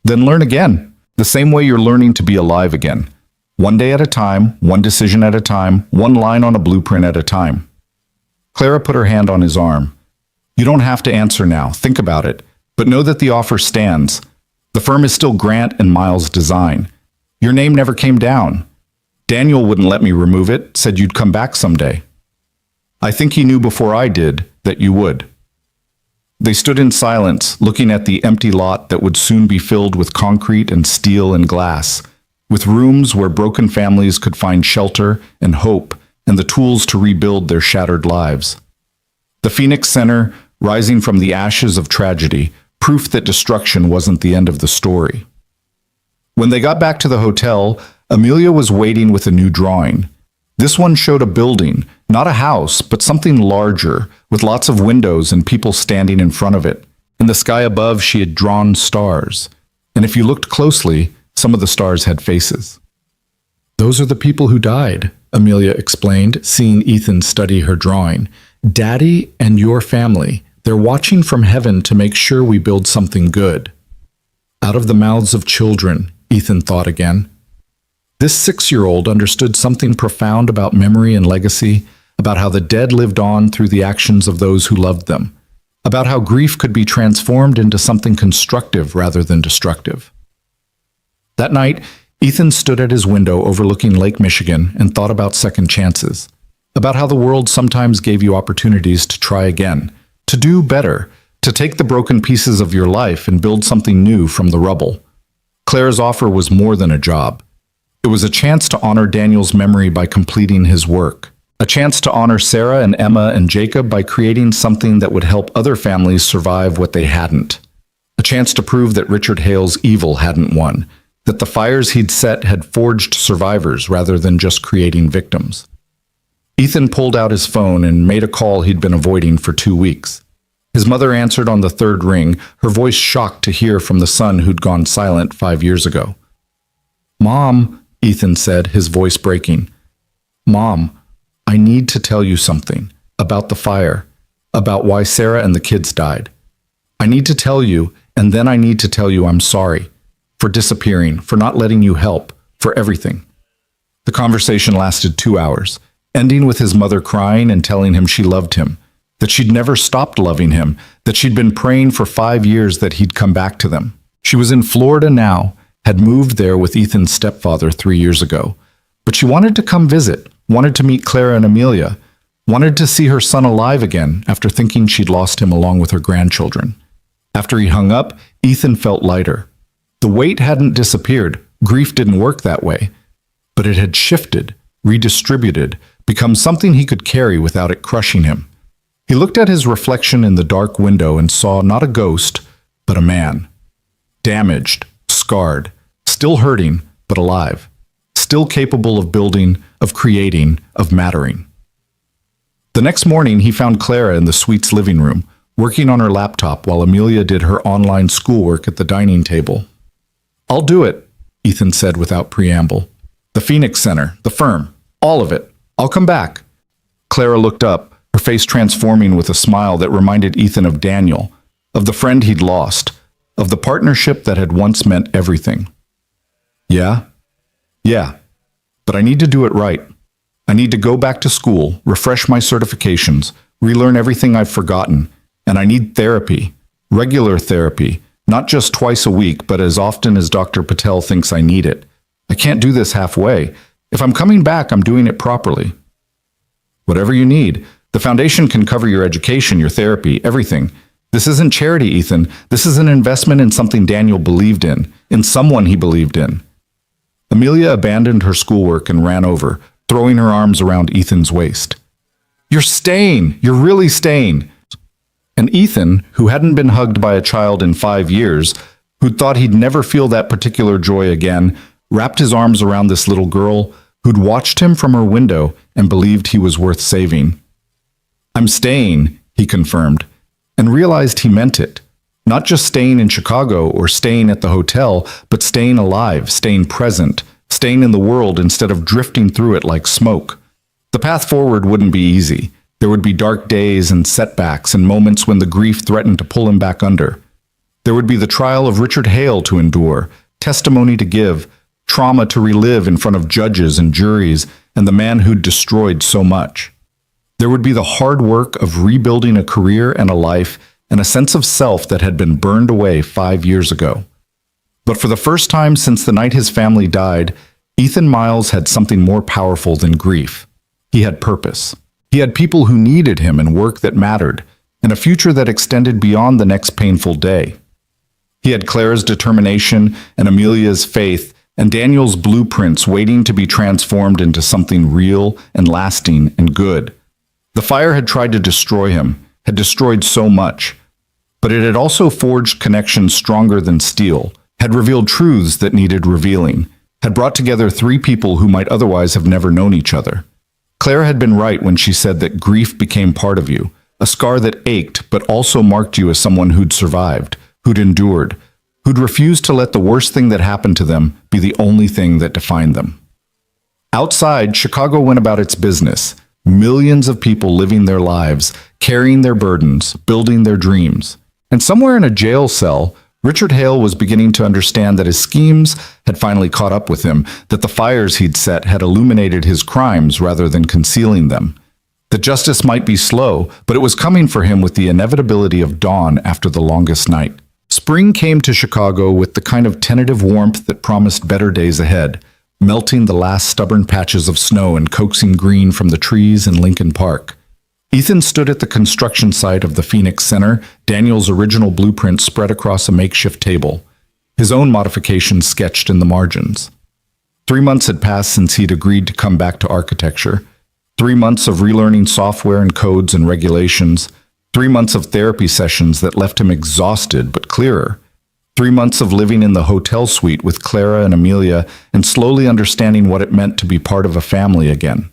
"Then learn again, the same way you're learning to be alive again. One day at a time, one decision at a time, one line on a blueprint at a time." Clara put her hand on his arm. "You don't have to answer now. Think about it. But know that the offer stands. The firm is still Grant and Miles Design. Your name never came down. Daniel wouldn't let me remove it, said you'd come back someday. I think he knew before I did that you would." They stood in silence, looking at the empty lot that would soon be filled with concrete and steel and glass, with rooms where broken families could find shelter and hope and the tools to rebuild their shattered lives. The Phoenix Center, rising from the ashes of tragedy, proof that destruction wasn't the end of the story. When they got back to the hotel, Amelia was waiting with a new drawing. This one showed a building, not a house, but something larger, with lots of windows and people standing in front of it. In the sky above, she had drawn stars. And if you looked closely, some of the stars had faces. "Those are the people who died," Amelia explained, seeing Ethan study her drawing. "Daddy and your family. They're watching from heaven to make sure we build something good." Out of the mouths of children, Ethan thought again. This 6-year-old understood something profound about memory and legacy, about how the dead lived on through the actions of those who loved them, about how grief could be transformed into something constructive rather than destructive. That night, Ethan stood at his window overlooking Lake Michigan and thought about second chances, about how the world sometimes gave you opportunities to try again, to do better, to take the broken pieces of your life and build something new from the rubble. Claire's offer was more than a job. It was a chance to honor Daniel's memory by completing his work, a chance to honor Sarah and Emma and Jacob by creating something that would help other families survive what they hadn't, a chance to prove that Richard Hale's evil hadn't won, that the fires he'd set had forged survivors rather than just creating victims. Ethan pulled out his phone and made a call he'd been avoiding for 2 weeks. His mother answered on the third ring, her voice shocked to hear from the son who'd gone silent 5 years ago. "Mom," Ethan said, his voice breaking. "Mom, I need to tell you something about the fire, about why Sarah and the kids died. I need to tell you, and then I need to tell you I'm sorry for disappearing, for not letting you help, for everything." The conversation lasted 2 hours, ending with his mother crying and telling him she loved him, that she'd never stopped loving him, that she'd been praying for 5 years that he'd come back to them. She was in Florida now, had moved there with Ethan's stepfather 3 years ago, but she wanted to come visit, wanted to meet Clara and Amelia, wanted to see her son alive again after thinking she'd lost him along with her grandchildren. After he hung up, Ethan felt lighter. The weight hadn't disappeared. Grief didn't work that way. But it had shifted, redistributed, become something he could carry without it crushing him. He looked at his reflection in the dark window and saw not a ghost, but a man. Damaged, scarred, still hurting, but alive. Still capable of building, of creating, of mattering. The next morning, he found Clara in the suite's living room, working on her laptop while Amelia did her online schoolwork at the dining table. "I'll do it," Ethan said without preamble. "The Phoenix Center, the firm, all of it. I'll come back." Clara looked up, her face transforming with a smile that reminded Ethan of Daniel, of the friend he'd lost, of the partnership that had once meant everything. "Yeah? Yeah. But I need to do it right. I need to go back to school, refresh my certifications, relearn everything I've forgotten, and I need therapy, regular therapy, not just twice a week, but as often as Dr. Patel thinks I need it. I can't do this halfway. If I'm coming back, I'm doing it properly." "Whatever you need. The foundation can cover your education, your therapy, everything. This isn't charity, Ethan. This is an investment in something Daniel believed in someone he believed in." Amelia abandoned her schoolwork and ran over, throwing her arms around Ethan's waist. "You're staying! You're really staying!" And Ethan, who hadn't been hugged by a child in 5 years, who'd thought he'd never feel that particular joy again, wrapped his arms around this little girl who'd watched him from her window and believed he was worth saving. "I'm staying," he confirmed, and realized he meant it. Not just staying in Chicago or staying at the hotel, but staying alive, staying present, staying in the world instead of drifting through it like smoke. The path forward wouldn't be easy. There would be dark days and setbacks and moments when the grief threatened to pull him back under. There would be the trial of Richard Hale to endure, testimony to give, trauma to relive in front of judges and juries, and the man who'd destroyed so much. There would be the hard work of rebuilding a career and a life and a sense of self that had been burned away 5 years ago. But for the first time since the night his family died, Ethan Miles had something more powerful than grief. He had purpose. He had people who needed him and work that mattered, and a future that extended beyond the next painful day. He had Clara's determination and Amelia's faith and Daniel's blueprints waiting to be transformed into something real and lasting and good. The fire had tried to destroy him, had destroyed so much, but it had also forged connections stronger than steel, had revealed truths that needed revealing, had brought together 3 people who might otherwise have never known each other. Clara had been right when she said that grief became part of you, a scar that ached but also marked you as someone who'd survived, who'd endured, who'd refused to let the worst thing that happened to them be the only thing that defined them. Outside, Chicago went about its business, millions of people living their lives, carrying their burdens, building their dreams. And somewhere in a jail cell, Richard Hale was beginning to understand that his schemes had finally caught up with him, that the fires he'd set had illuminated his crimes rather than concealing them. That justice might be slow, but it was coming for him with the inevitability of dawn after the longest night. Spring came to Chicago with the kind of tentative warmth that promised better days ahead, melting the last stubborn patches of snow and coaxing green from the trees in Lincoln Park. Ethan stood at the construction site of the Phoenix Center, Daniel's original blueprint spread across a makeshift table, his own modifications sketched in the margins. 3 months had passed since he'd agreed to come back to architecture. 3 months of relearning software and codes and regulations. 3 months of therapy sessions that left him exhausted but clearer. 3 months of living in the hotel suite with Clara and Amelia and slowly understanding what it meant to be part of a family again.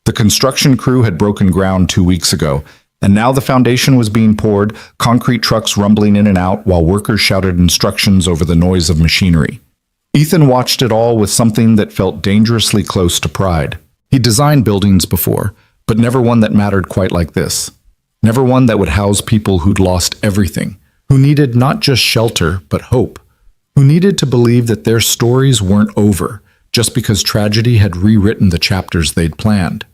The construction crew had broken ground 2 weeks ago, And now the foundation was being poured, concrete trucks rumbling in and out while workers shouted instructions over the noise of machinery. Ethan watched it all with something that felt dangerously close to pride. He'd designed buildings before, but never one that mattered quite like this. Never one that would house people who'd lost everything, who needed not just shelter, but hope, who needed to believe that their stories weren't over just because tragedy had rewritten the chapters they'd planned.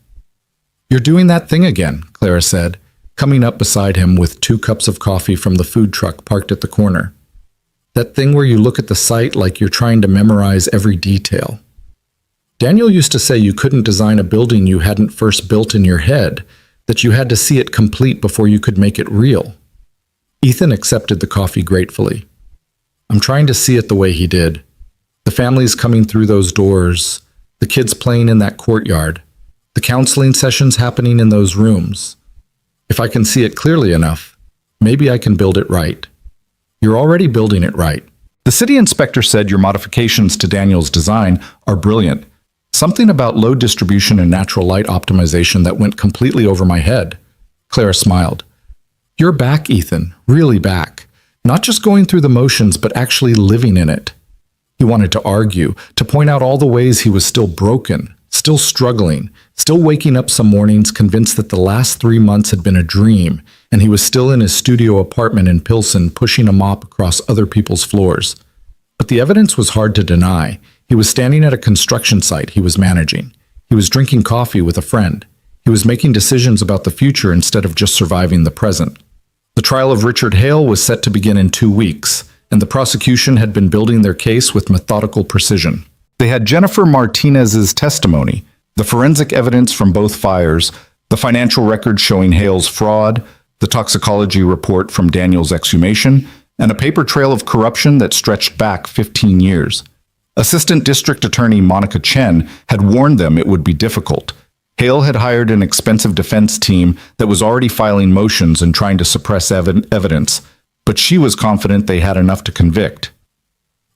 "You're doing that thing again," Clara said, coming up beside him with 2 cups of coffee from the food truck parked at the corner. "That thing where you look at the site like you're trying to memorize every detail. Daniel used to say you couldn't design a building you hadn't first built in your head, that you had to see it complete before you could make it real." Ethan accepted the coffee gratefully. "I'm trying to see it the way he did. The families coming through those doors, the kids playing in that courtyard, the counseling sessions happening in those rooms. If I can see it clearly enough, maybe I can build it right." "You're already building it right." The city inspector said your modifications to Daniel's design are brilliant. Something about load distribution and natural light optimization that went completely over my head. Clara smiled. "You're back, Ethan, really back. Not just going through the motions, but actually living in it." He wanted to argue, to point out all the ways he was still broken, still struggling, still waking up some mornings convinced that the last 3 months had been a dream, and he was still in his studio apartment in Pilsen pushing a mop across other people's floors. But the evidence was hard to deny. He was standing at a construction site he was managing. He was drinking coffee with a friend. He was making decisions about the future instead of just surviving the present. The trial of Richard Hale was set to begin in 2 weeks, and the prosecution had been building their case with methodical precision. They had Jennifer Martinez's testimony, the forensic evidence from both fires, the financial records showing Hale's fraud, the toxicology report from Daniel's exhumation, and a paper trail of corruption that stretched back 15 years. Assistant District Attorney Monica Chen had warned them it would be difficult. Hale had hired an expensive defense team that was already filing motions and trying to suppress evidence, but she was confident they had enough to convict.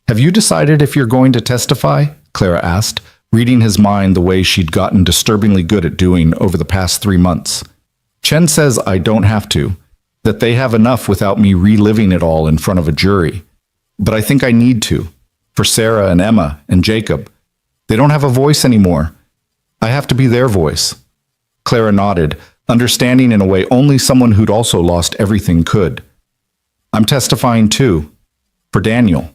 "Have you decided if you're going to testify?" Clara asked, reading his mind the way she'd gotten disturbingly good at doing over the past 3 months. "Chen says I don't have to, that they have enough without me reliving it all in front of a jury. But I think I need to, for Sarah and Emma and Jacob. They don't have a voice anymore. I have to be their voice." Clara nodded, understanding in a way only someone who'd also lost everything could. "I'm testifying too. For Daniel.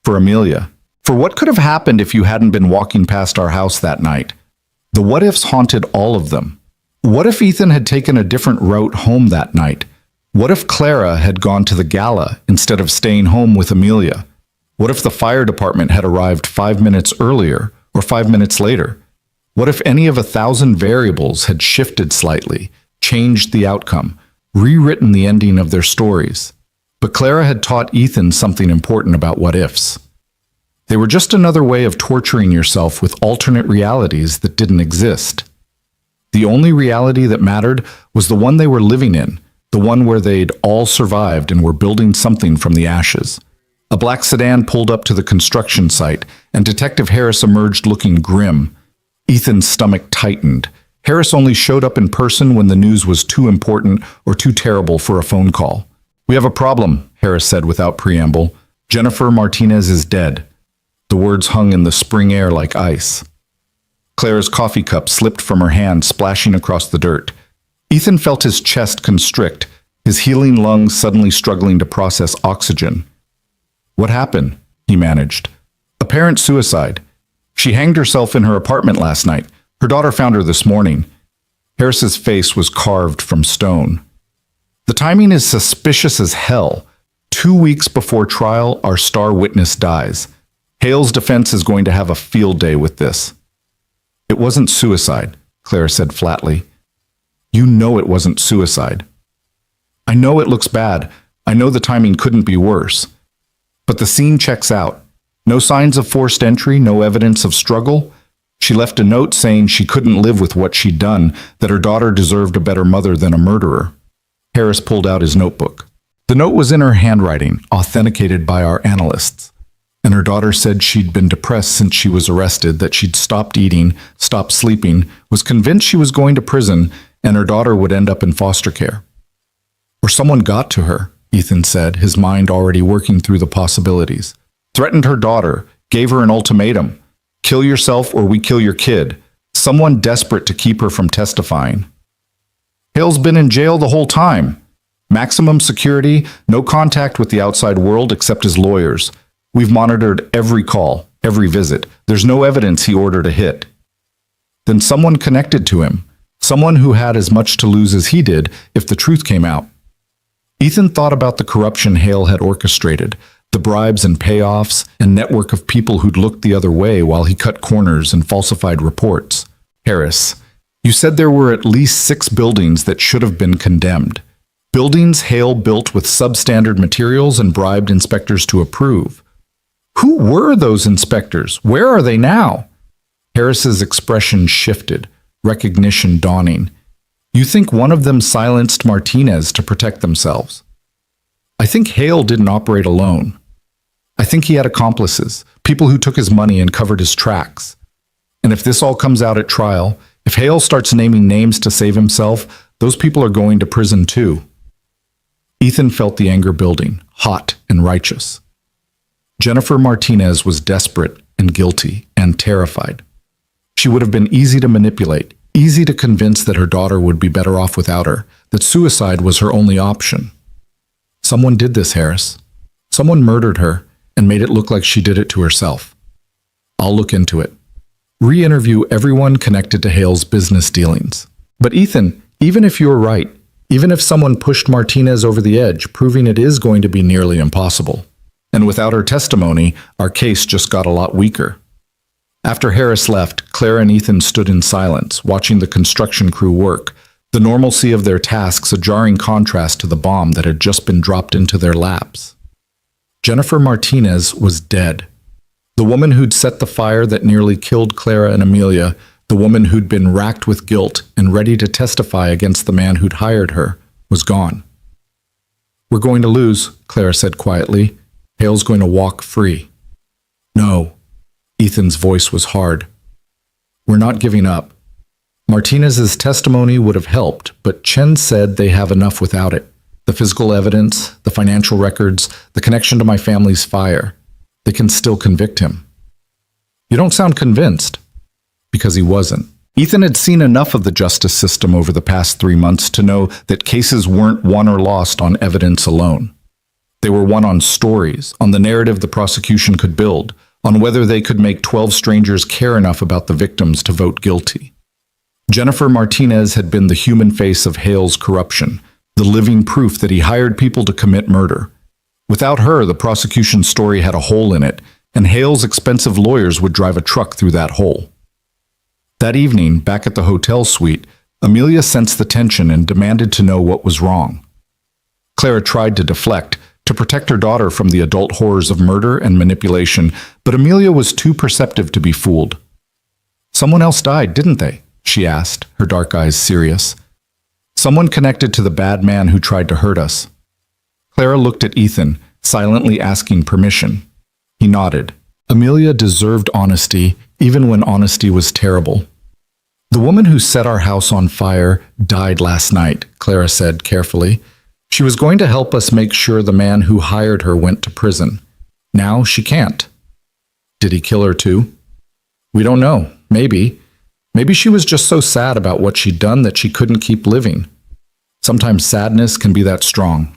For Amelia. For what could have happened if you hadn't been walking past our house that night. The what-ifs haunted all of them. What if Ethan had taken a different route home that night? What if Clara had gone to the gala instead of staying home with Amelia? What if the fire department had arrived 5 minutes earlier or 5 minutes later? What if any of 1,000 variables had shifted slightly, changed the outcome, rewritten the ending of their stories? But Clara had taught Ethan something important about what-ifs. They were just another way of torturing yourself with alternate realities that didn't exist. The only reality that mattered was the one they were living in, the one where they'd all survived and were building something from the ashes. A black sedan pulled up to the construction site, and Detective Harris emerged looking grim. Ethan's stomach tightened. Harris only showed up in person when the news was too important or too terrible for a phone call. "We have a problem," Harris said without preamble. "Jennifer Martinez is dead." The words hung in the spring air like ice. Clara's coffee cup slipped from her hand, splashing across the dirt. Ethan felt his chest constrict, his healing lungs suddenly struggling to process oxygen. "What happened?" he managed. "Apparent suicide. She hanged herself in her apartment last night. Her daughter found her this morning." Harris's face was carved from stone. "The timing is suspicious as hell. 2 weeks before trial, our star witness dies. Hale's defense is going to have a field day with this." "It wasn't suicide," Clara said flatly. "You know it wasn't suicide." "I know it looks bad. I know the timing couldn't be worse. But the scene checks out. No signs of forced entry, no evidence of struggle. She left a note saying she couldn't live with what she'd done, that her daughter deserved a better mother than a murderer." Harris pulled out his notebook. The note was in her handwriting, authenticated by our analysts. And her daughter said she'd been depressed since she was arrested, that she'd stopped eating, stopped sleeping, was convinced she was going to prison, and her daughter would end up in foster care. Or someone got to her, Ethan said, his mind already working through the possibilities. Threatened her daughter, gave her an ultimatum. Kill yourself or we kill your kid. Someone desperate to keep her from testifying. Hale's been in jail the whole time. Maximum security, no contact with the outside world except his lawyers. We've monitored every call, every visit. There's no evidence he ordered a hit. Then someone connected to him, someone who had as much to lose as he did if the truth came out. Ethan thought about the corruption Hale had orchestrated, the bribes and payoffs, and network of people who'd looked the other way while he cut corners and falsified reports. Harris, you said there were at least 6 buildings that should have been condemned. Buildings Hale built with substandard materials and bribed inspectors to approve. Who were those inspectors? Where are they now? Harris's expression shifted, recognition dawning. You think one of them silenced Martinez to protect themselves? I think Hale didn't operate alone. I think he had accomplices, people who took his money and covered his tracks. And if this all comes out at trial, if Hale starts naming names to save himself, those people are going to prison too. Ethan felt the anger building, hot and righteous. Jennifer Martinez was desperate and guilty and terrified. She would have been easy to manipulate, easy to convince that her daughter would be better off without her, that suicide was her only option. Someone did this, Harris. Someone murdered her and made it look like she did it to herself. I'll look into it. Re-interview everyone connected to Hale's business dealings. But Ethan, even if you're right, even if someone pushed Martinez over the edge, proving it is going to be nearly impossible. And without her testimony, our case just got a lot weaker. After Harris left, Clara and Ethan stood in silence, watching the construction crew work, the normalcy of their tasks a jarring contrast to the bomb that had just been dropped into their laps. Jennifer Martinez was dead. The woman who'd set the fire that nearly killed Clara and Amelia, the woman who'd been racked with guilt and ready to testify against the man who'd hired her, was gone. We're going to lose, Clara said quietly. Hale's going to walk free. No. Ethan's voice was hard. We're not giving up. Martinez's testimony would have helped, but Chen said they have enough without it. The physical evidence, the financial records, the connection to my family's fire. They can still convict him. You don't sound convinced. Because he wasn't. Ethan had seen enough of the justice system over the past 3 months to know that cases weren't won or lost on evidence alone. They were won on stories, on the narrative the prosecution could build, on whether they could make 12 strangers care enough about the victims to vote guilty. Jennifer Martinez had been the human face of Hale's corruption, the living proof that he hired people to commit murder. Without her, the prosecution's story had a hole in it, and Hale's expensive lawyers would drive a truck through that hole. That evening, back at the hotel suite, Amelia sensed the tension and demanded to know what was wrong. Clara tried to deflect, to protect her daughter from the adult horrors of murder and manipulation, but Amelia was too perceptive to be fooled. Someone else died, didn't they? She asked, her dark eyes serious. Someone connected to the bad man who tried to hurt us. Clara looked at Ethan, silently asking permission. He nodded. Amelia deserved honesty, even when honesty was terrible. The woman who set our house on fire died last night, Clara said carefully. She was going to help us make sure the man who hired her went to prison. Now she can't. Did he kill her too? We don't know. Maybe. Maybe she was just so sad about what she'd done that she couldn't keep living. Sometimes sadness can be that strong.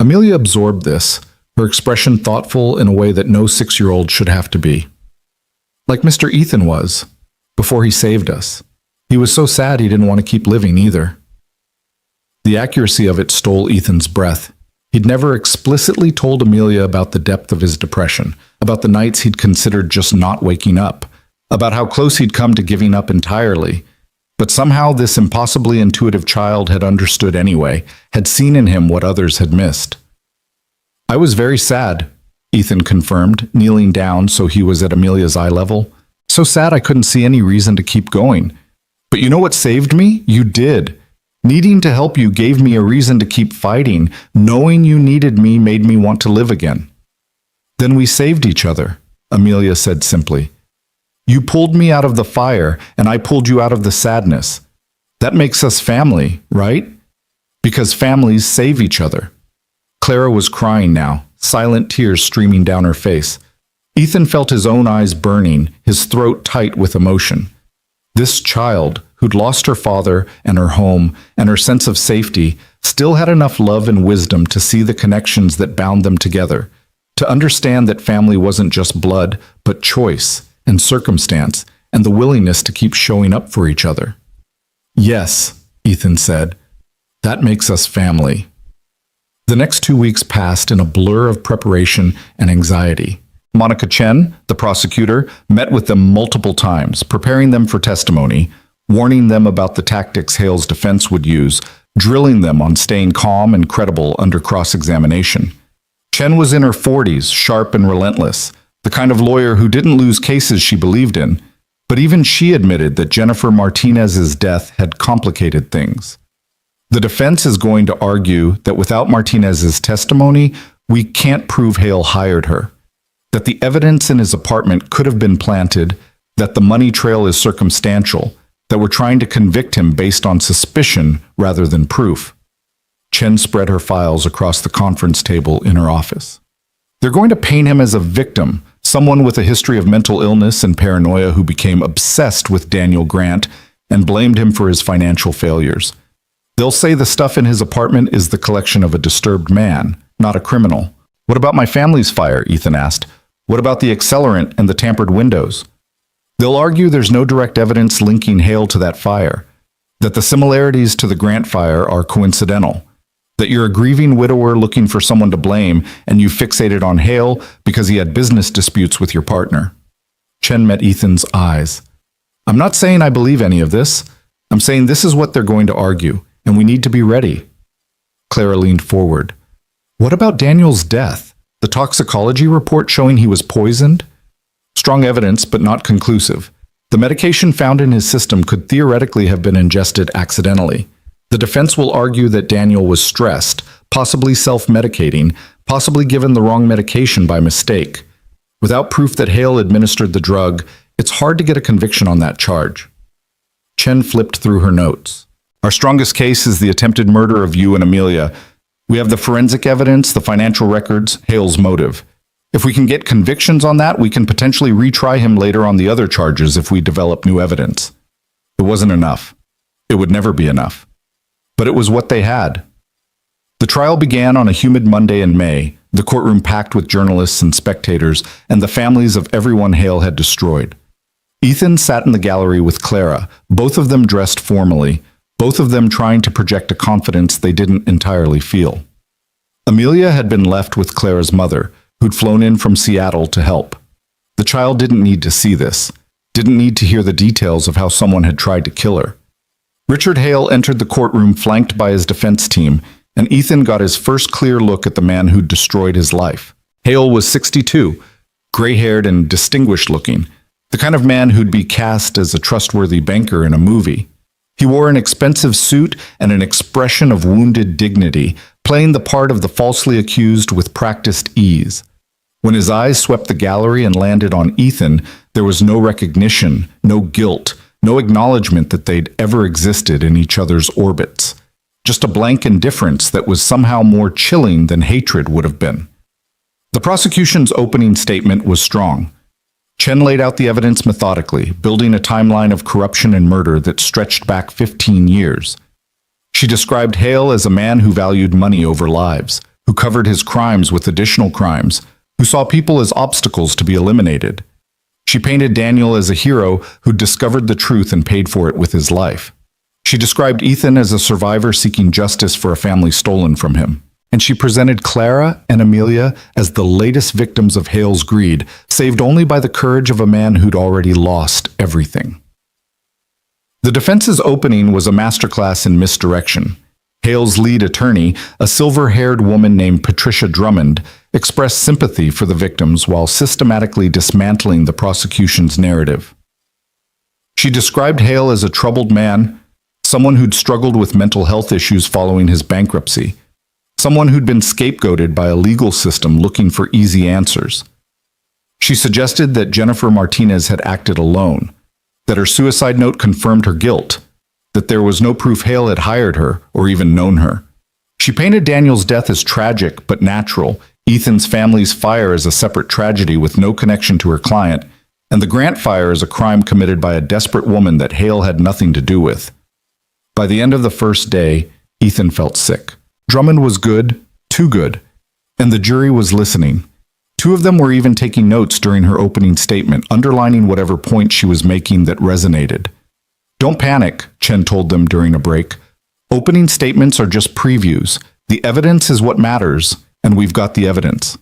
Amelia absorbed this, her expression thoughtful in a way that no 6-year-old should have to be. Like Mr. Ethan was, before he saved us. He was so sad he didn't want to keep living either. The accuracy of it stole Ethan's breath. He'd never explicitly told Amelia about the depth of his depression, about the nights he'd considered just not waking up, about how close he'd come to giving up entirely. But somehow this impossibly intuitive child had understood anyway, had seen in him what others had missed. I was very sad, Ethan confirmed, kneeling down so he was at Amelia's eye level. So sad I couldn't see any reason to keep going. But you know what saved me? You did. Needing to help you gave me a reason to keep fighting. Knowing you needed me made me want to live again. Then we saved each other, Amelia said simply. You pulled me out of the fire, and I pulled you out of the sadness. That makes us family, right? Because families save each other. Clara was crying now, silent tears streaming down her face. Ethan felt his own eyes burning, his throat tight with emotion. This child, who'd lost her father and her home and her sense of safety, still had enough love and wisdom to see the connections that bound them together, to understand that family wasn't just blood, but choice and circumstance and the willingness to keep showing up for each other. Yes, Ethan said, that makes us family. The next 2 weeks passed in a blur of preparation and anxiety. Monica Chen, the prosecutor, met with them multiple times, preparing them for testimony, warning them about the tactics Hale's defense would use, drilling them on staying calm and credible under cross-examination. Chen was in her 40s, sharp and relentless, the kind of lawyer who didn't lose cases she believed in, but even she admitted that Jennifer Martinez's death had complicated things. The defense is going to argue that without Martinez's testimony, we can't prove Hale hired her, that the evidence in his apartment could have been planted, that the money trail is circumstantial, that we're trying to convict him based on suspicion rather than proof. Chen spread her files across the conference table in her office. They're going to paint him as a victim, someone with a history of mental illness and paranoia who became obsessed with Daniel Grant and blamed him for his financial failures. They'll say the stuff in his apartment is the collection of a disturbed man, not a criminal. What about my family's fire? Ethan asked. What about the accelerant and the tampered windows? They'll argue there's no direct evidence linking Hale to that fire, that the similarities to the Grant fire are coincidental, that you're a grieving widower looking for someone to blame and you fixated on Hale because he had business disputes with your partner. Chen met Ethan's eyes. I'm not saying I believe any of this. I'm saying this is what they're going to argue, and we need to be ready. Clara leaned forward. What about Daniel's death? The toxicology report showing he was poisoned? Strong evidence, but not conclusive. The medication found in his system could theoretically have been ingested accidentally. The defense will argue that Daniel was stressed, possibly self-medicating, possibly given the wrong medication by mistake. Without proof that Hale administered the drug, it's hard to get a conviction on that charge. Chen flipped through her notes. Our strongest case is the attempted murder of you and Amelia. We have the forensic evidence, the financial records, Hale's motive. If we can get convictions on that, we can potentially retry him later on the other charges if we develop new evidence. It wasn't enough. It would never be enough. But it was what they had. The trial began on a humid Monday in May, the courtroom packed with journalists and spectators and the families of everyone Hale had destroyed. Ethan sat in the gallery with Clara, both of them dressed formally, both of them trying to project a confidence they didn't entirely feel. Amelia had been left with Clara's mother, who'd flown in from Seattle to help. The child didn't need to see this, didn't need to hear the details of how someone had tried to kill her. Richard Hale entered the courtroom flanked by his defense team, and Ethan got his first clear look at the man who'd destroyed his life. Hale was 62, gray-haired and distinguished-looking, the kind of man who'd be cast as a trustworthy banker in a movie. He wore an expensive suit and an expression of wounded dignity, playing the part of the falsely accused with practiced ease. When his eyes swept the gallery and landed on Ethan, there was no recognition, no guilt, no acknowledgement that they'd ever existed in each other's orbits. Just a blank indifference that was somehow more chilling than hatred would have been. The prosecution's opening statement was strong. Chen laid out the evidence methodically, building a timeline of corruption and murder that stretched back 15 years. She described Hale as a man who valued money over lives, who covered his crimes with additional crimes, who saw people as obstacles to be eliminated. She painted Daniel as a hero who discovered the truth and paid for it with his life. She described Ethan as a survivor seeking justice for a family stolen from him. And she presented Clara and Amelia as the latest victims of Hale's greed, saved only by the courage of a man who'd already lost everything. The defense's opening was a masterclass in misdirection. Hale's lead attorney, a silver-haired woman named Patricia Drummond, expressed sympathy for the victims while systematically dismantling the prosecution's narrative. She described Hale as a troubled man, someone who'd struggled with mental health issues following his bankruptcy, someone who'd been scapegoated by a legal system looking for easy answers. She suggested that Jennifer Martinez had acted alone, that her suicide note confirmed her guilt, that there was no proof Hale had hired her or even known her. She painted Daniel's death as tragic but natural, Ethan's family's fire as a separate tragedy with no connection to her client, and the Grant fire as a crime committed by a desperate woman that Hale had nothing to do with. By the end of the first day, Ethan felt sick. Drummond was good, too good, and the jury was listening. Two of them were even taking notes during her opening statement, underlining whatever point she was making that resonated. "Don't panic," Chen told them during a break. "Opening statements are just previews. The evidence is what matters, and we've got the evidence."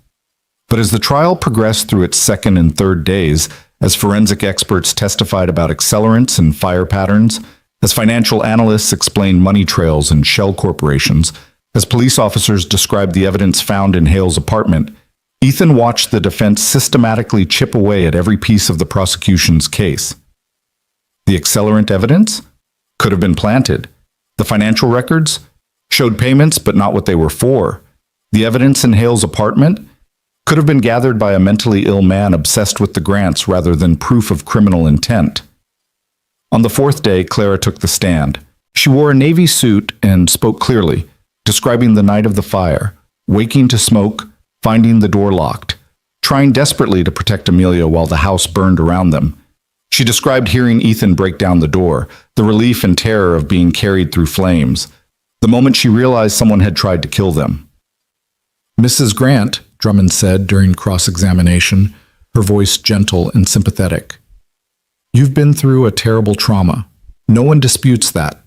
But as the trial progressed through its second and third days, as forensic experts testified about accelerants and fire patterns, as financial analysts explained money trails and shell corporations, as police officers described the evidence found in Hale's apartment, Ethan watched the defense systematically chip away at every piece of the prosecution's case. The accelerant evidence could have been planted. The financial records showed payments but not what they were for. The evidence in Hale's apartment could have been gathered by a mentally ill man obsessed with the Grants rather than proof of criminal intent. On the fourth day, Clara took the stand. She wore a navy suit and spoke clearly, describing the night of the fire, waking to smoke, finding the door locked, trying desperately to protect Amelia while the house burned around them. She described hearing Ethan break down the door, the relief and terror of being carried through flames, the moment she realized someone had tried to kill them. "Mrs. Grant," Drummond said during cross-examination, her voice gentle and sympathetic, "you've been through a terrible trauma. No one disputes that.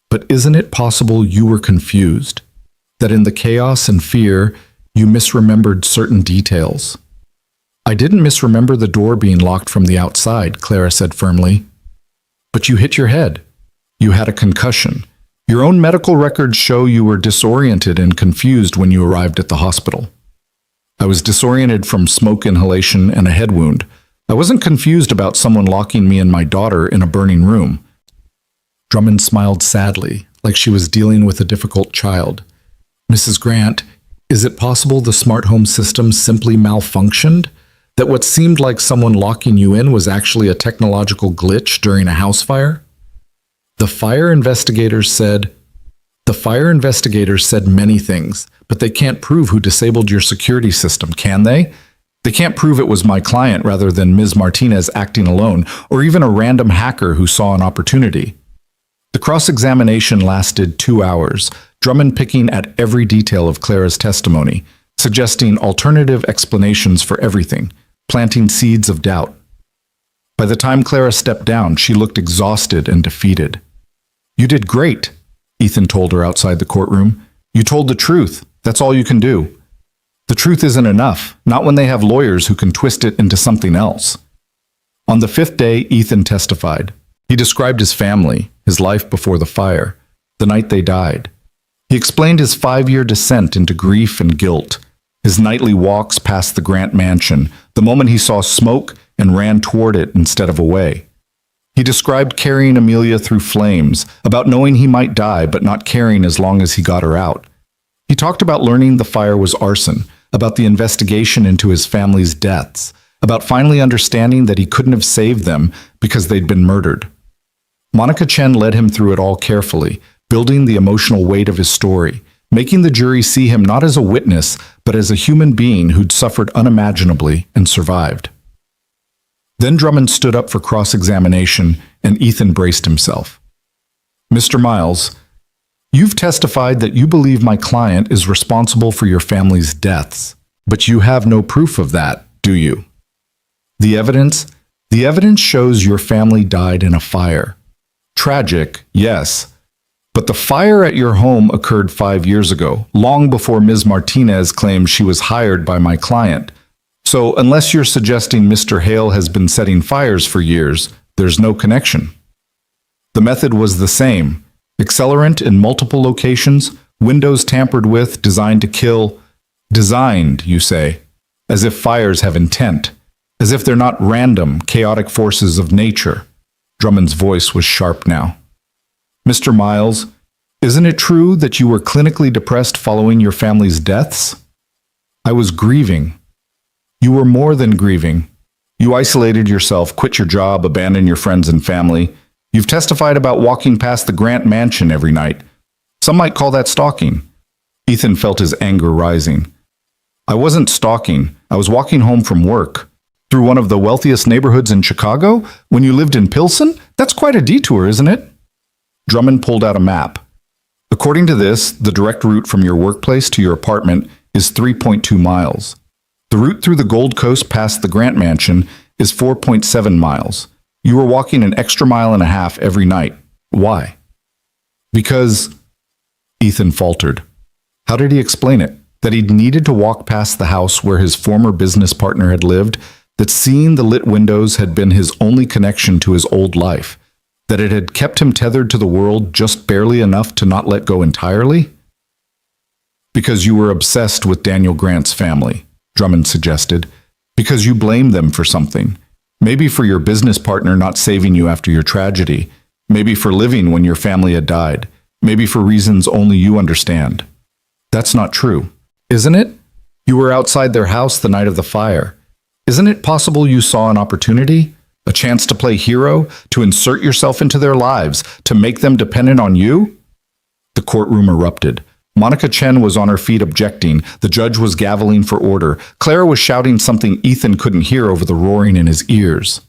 But isn't it possible you were confused? That in the chaos and fear, you misremembered certain details?" "I didn't misremember the door being locked from the outside," Clara said firmly. "But you hit your head. You had a concussion. Your own medical records show you were disoriented and confused when you arrived at the hospital." "I was disoriented from smoke inhalation and a head wound. I wasn't confused about someone locking me and my daughter in a burning room." Drummond smiled sadly, like she was dealing with a difficult child. "Mrs. Grant, is it possible the smart home system simply malfunctioned? That what seemed like someone locking you in was actually a technological glitch during a house fire?" The fire investigators said many things, but they can't prove who disabled your security system, can they? They can't prove it was my client rather than Ms. Martinez acting alone, or even a random hacker who saw an opportunity. The cross-examination lasted 2 hours, Drummond picking at every detail of Clara's testimony, suggesting alternative explanations for everything, planting seeds of doubt. By the time Clara stepped down, she looked exhausted and defeated. "You did great," Ethan told her outside the courtroom. "You told the truth. That's all you can do. The truth isn't enough, not when they have lawyers who can twist it into something else." On the fifth day, Ethan testified. He described his family, his life before the fire, the night they died. He explained his 5-year descent into grief and guilt, his nightly walks past the Grant mansion, the moment he saw smoke and ran toward it instead of away. He described carrying Amelia through flames, about knowing he might die but not caring as long as he got her out. He talked about learning the fire was arson, about the investigation into his family's deaths, about finally understanding that he couldn't have saved them because they'd been murdered. Monica Chen led him through it all carefully, building the emotional weight of his story, making the jury see him not as a witness, but as a human being who'd suffered unimaginably and survived. Then Drummond stood up for cross-examination, and Ethan braced himself. "Mr. Miles, you've testified that you believe my client is responsible for your family's deaths, but you have no proof of that, do you? The evidence shows your family died in a fire. Tragic, yes, but the fire at your home occurred 5 years ago, long before Ms. Martinez claims she was hired by my client. So unless you're suggesting Mr. Hale has been setting fires for years, there's no connection. The method was the same. Accelerant in multiple locations, windows tampered with, designed to kill. Designed, you say, as if fires have intent, as if they're not random, chaotic forces of nature." Drummond's voice was sharp now. "Mr. Miles, isn't it true that you were clinically depressed following your family's deaths?" "I was grieving." "You were more than grieving. You isolated yourself, quit your job, abandoned your friends and family. You've testified about walking past the Grant mansion every night. Some might call that stalking. Ethan felt his anger rising. I wasn't stalking. I was walking home from work. Through one of the wealthiest neighborhoods in Chicago? When you lived in Pilsen? That's quite a detour, isn't it? Drummond pulled out a map. According to this, the direct route from your workplace to your apartment is 3.2 miles. The route through the Gold Coast past the Grant Mansion is 4.7 miles. You were walking an extra mile and a half every night. Why? Because... Ethan faltered. How did he explain it? That he'd needed to walk past the house where his former business partner had lived, that seeing the lit windows had been his only connection to his old life, that it had kept him tethered to the world just barely enough to not let go entirely? Because you were obsessed with Daniel Grant's family, Drummond suggested. Because you blamed them for something. Maybe for your business partner not saving you after your tragedy. Maybe for living when your family had died. Maybe for reasons only you understand. That's not true, isn't it? You were outside their house the night of the fire. Isn't it possible you saw an opportunity? A chance to play hero? To insert yourself into their lives? To make them dependent on you? The courtroom erupted. Monica Chen was on her feet objecting. The judge was gaveling for order. Clara was shouting something Ethan couldn't hear over the roaring in his ears.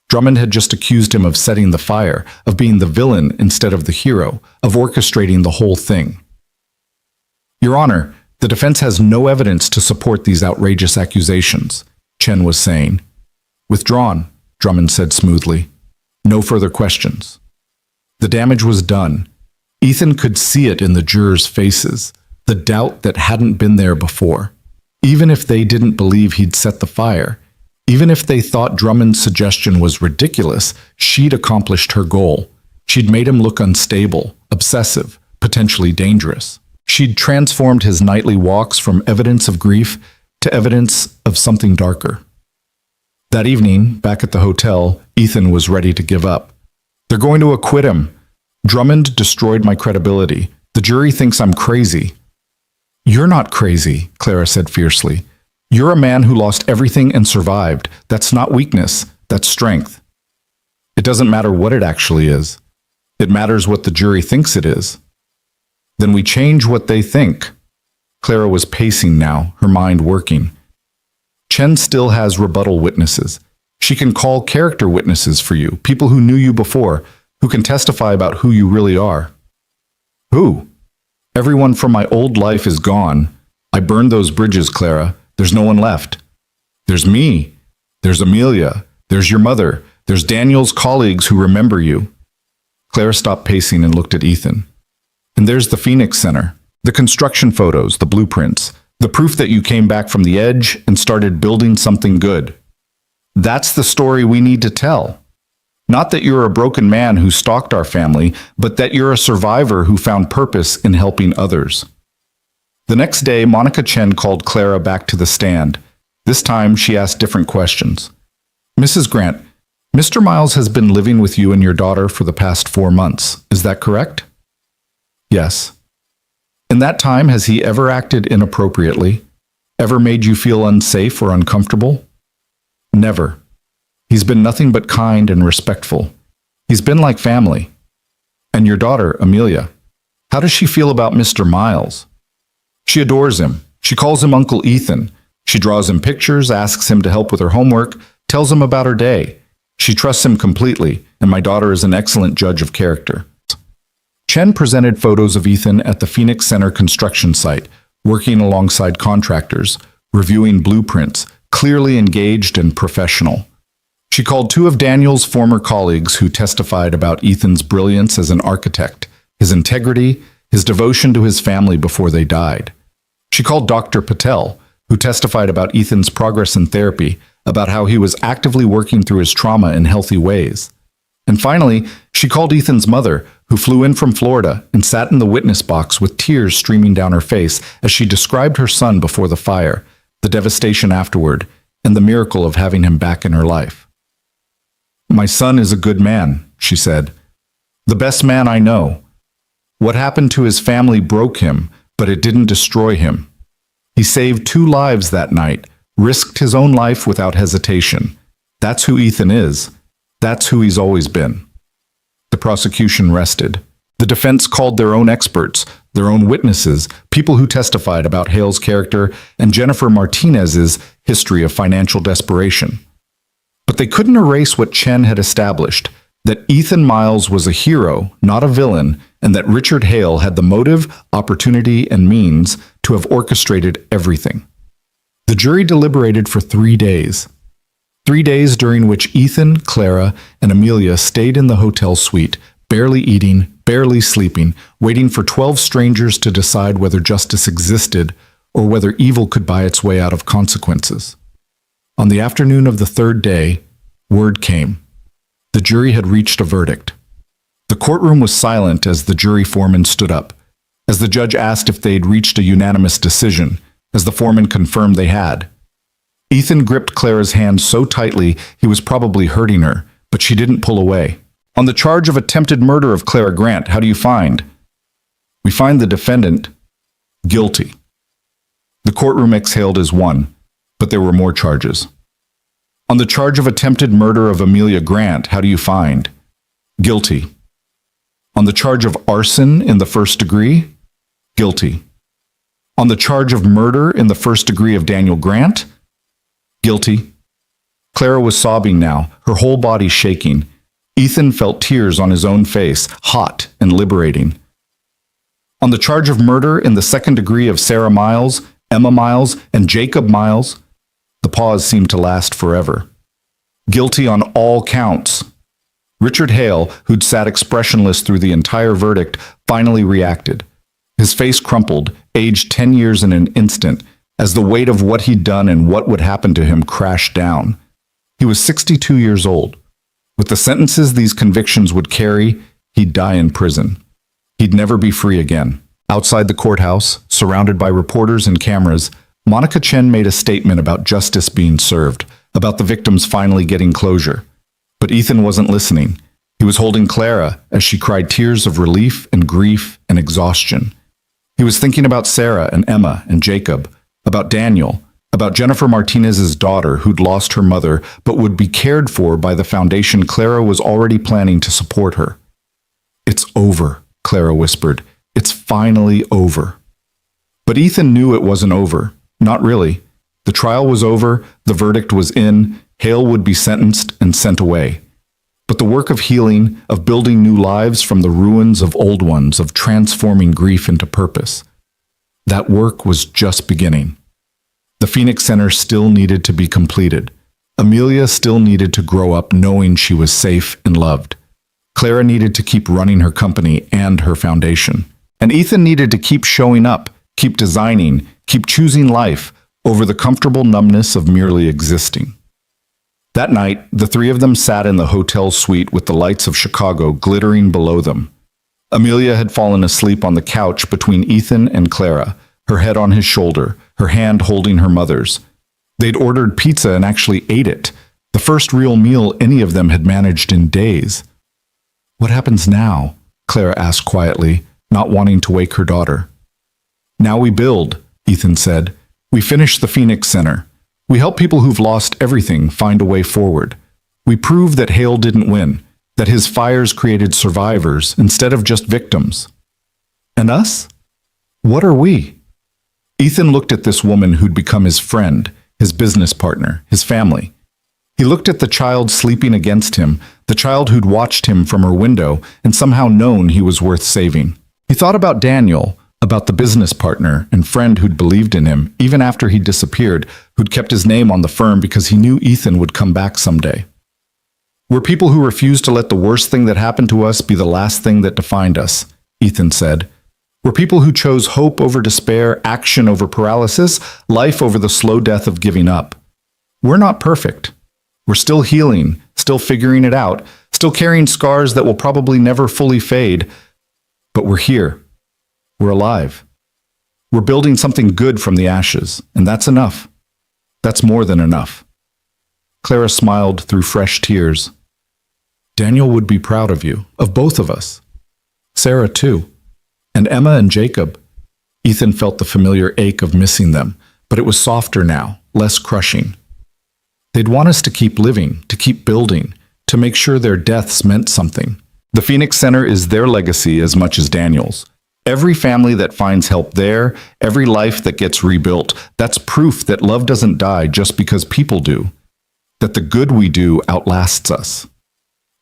Drummond had just accused him of setting the fire, of being the villain instead of the hero, of orchestrating the whole thing. Your Honor, the defense has no evidence to support these outrageous accusations, Chen was saying. Withdrawn, Drummond said smoothly. No further questions. The damage was done. Ethan could see it in the jurors' faces, the doubt that hadn't been there before. Even if they didn't believe he'd set the fire, even if they thought Drummond's suggestion was ridiculous, she'd accomplished her goal. She'd made him look unstable, obsessive, potentially dangerous. She'd transformed his nightly walks from evidence of grief to evidence of something darker. That evening, back at the hotel, Ethan was ready to give up. They're going to acquit him. Drummond destroyed my credibility. The jury thinks I'm crazy. You're not crazy, Clara said fiercely. You're a man who lost everything and survived. That's not weakness, that's strength. It doesn't matter what it actually is. It matters what the jury thinks it is. Then we change what they think. Clara was pacing now, her mind working. Chen still has rebuttal witnesses. She can call character witnesses for you, people who knew you before, who can testify about who you really are. Who? Everyone from my old life is gone. I burned those bridges, Clara. There's no one left. There's me. There's Amelia. There's your mother. There's Daniel's colleagues who remember you. Clara stopped pacing and looked at Ethan. And there's the Phoenix Center, the construction photos, the blueprints, the proof that you came back from the edge and started building something good. That's the story we need to tell. Not that you're a broken man who stalked our family, but that you're a survivor who found purpose in helping others. The next day, Monica Chen called Clara back to the stand. This time, she asked different questions. Mrs. Grant, Mr. Miles has been living with you and your daughter for the past 4 months. Is that correct? Yes. In that time, has he ever acted inappropriately? Ever made you feel unsafe or uncomfortable? Never. He's been nothing but kind and respectful. He's been like family. And your daughter, Amelia, how does she feel about Mr. Miles? She adores him. She calls him Uncle Ethan. She draws him pictures, asks him to help with her homework, tells him about her day. She trusts him completely, and my daughter is an excellent judge of character. Chen presented photos of Ethan at the Phoenix Center construction site, working alongside contractors, reviewing blueprints, clearly engaged and professional. She called 2 of Daniel's former colleagues who testified about Ethan's brilliance as an architect, his integrity, his devotion to his family before they died. She called Dr. Patel, who testified about Ethan's progress in therapy, about how he was actively working through his trauma in healthy ways. And finally, she called Ethan's mother, who flew in from Florida and sat in the witness box with tears streaming down her face as she described her son before the fire, the devastation afterward, and the miracle of having him back in her life. My son is a good man, she said. The best man I know. What happened to his family broke him, but it didn't destroy him. He saved 2 lives that night, risked his own life without hesitation. That's who Ethan is. That's who he's always been. The prosecution rested. The defense called their own experts, their own witnesses, people who testified about Hale's character and Jennifer Martinez's history of financial desperation. But they couldn't erase what Chen had established, that Ethan Miles was a hero, not a villain, and that Richard Hale had the motive, opportunity, and means to have orchestrated everything. The jury deliberated for 3 days. 3 days during which Ethan, Clara, and Amelia stayed in the hotel suite, barely eating, barely sleeping, waiting for 12 strangers to decide whether justice existed or whether evil could buy its way out of consequences. On the afternoon of the 3rd day, word came. The jury had reached a verdict. The courtroom was silent as the jury foreman stood up, as the judge asked if they'd reached a unanimous decision, as the foreman confirmed they had. Ethan gripped Clara's hand so tightly he was probably hurting her, but she didn't pull away. On the charge of attempted murder of Clara Grant, how do you find? We find the defendant guilty. The courtroom exhaled as one, but there were more charges. On the charge of attempted murder of Amelia Grant, how do you find? Guilty. On the charge of arson in the 1st degree? Guilty. On the charge of murder in the 1st degree of Daniel Grant? Guilty. Clara was sobbing now, her whole body shaking. Ethan felt tears on his own face, hot and liberating. On the charge of murder in the 2nd degree of Sarah Miles, Emma Miles, and Jacob Miles, the pause seemed to last forever. Guilty on all counts. Richard Hale, who'd sat expressionless through the entire verdict, finally reacted. His face crumpled, aged 10 years in an instant, as the weight of what he'd done and what would happen to him crashed down. He was 62 years old. With the sentences these convictions would carry, he'd die in prison. He'd never be free again. Outside the courthouse, surrounded by reporters and cameras, Monica Chen made a statement about justice being served, about the victims finally getting closure. But Ethan wasn't listening. He was holding Clara as she cried tears of relief and grief and exhaustion. He was thinking about Sarah and Emma and Jacob, about Daniel, about Jennifer Martinez's daughter who'd lost her mother but would be cared for by the foundation Clara was already planning to support her. It's over, Clara whispered. It's finally over. But Ethan knew it wasn't over. Not really. The trial was over, the verdict was in, Hale would be sentenced and sent away. But the work of healing, of building new lives from the ruins of old ones, of transforming grief into purpose, that work was just beginning. The Phoenix Center still needed to be completed. Amelia still needed to grow up knowing she was safe and loved. Clara needed to keep running her company and her foundation. And Ethan needed to keep showing up, keep designing, keep choosing life over the comfortable numbness of merely existing. That night, the 3 of them sat in the hotel suite with the lights of Chicago glittering below them. Amelia had fallen asleep on the couch between Ethan and Clara, her head on his shoulder, her hand holding her mother's. They'd ordered pizza and actually ate it, the first real meal any of them had managed in days. What happens now? Clara asked quietly, not wanting to wake her daughter. Now we build, Ethan said. We finish the Phoenix Center. We help people who've lost everything find a way forward. We prove that Hale didn't win, that his fires created survivors instead of just victims. And us? What are we? Ethan looked at this woman who'd become his friend, his business partner, his family. He looked at the child sleeping against him, the child who'd watched him from her window and somehow known he was worth saving. He thought about Daniel, about the business partner and friend who'd believed in him, even after he disappeared, who'd kept his name on the firm because he knew Ethan would come back someday. We're people who refuse to let the worst thing that happened to us be the last thing that defined us, Ethan said. We're people who chose hope over despair, action over paralysis, life over the slow death of giving up. We're not perfect. We're still healing, still figuring it out, still carrying scars that will probably never fully fade. But we're here. We're alive. We're building something good from the ashes, and that's enough. That's more than enough. Clara smiled through fresh tears. Daniel would be proud of you, of both of us. Sarah, too. And Emma and Jacob. Ethan felt the familiar ache of missing them, but it was softer now, less crushing. They'd want us to keep living, to keep building, to make sure their deaths meant something. The Phoenix Center is their legacy as much as Daniel's. Every family that finds help there, every life that gets rebuilt, that's proof that love doesn't die just because people do, that the good we do outlasts us.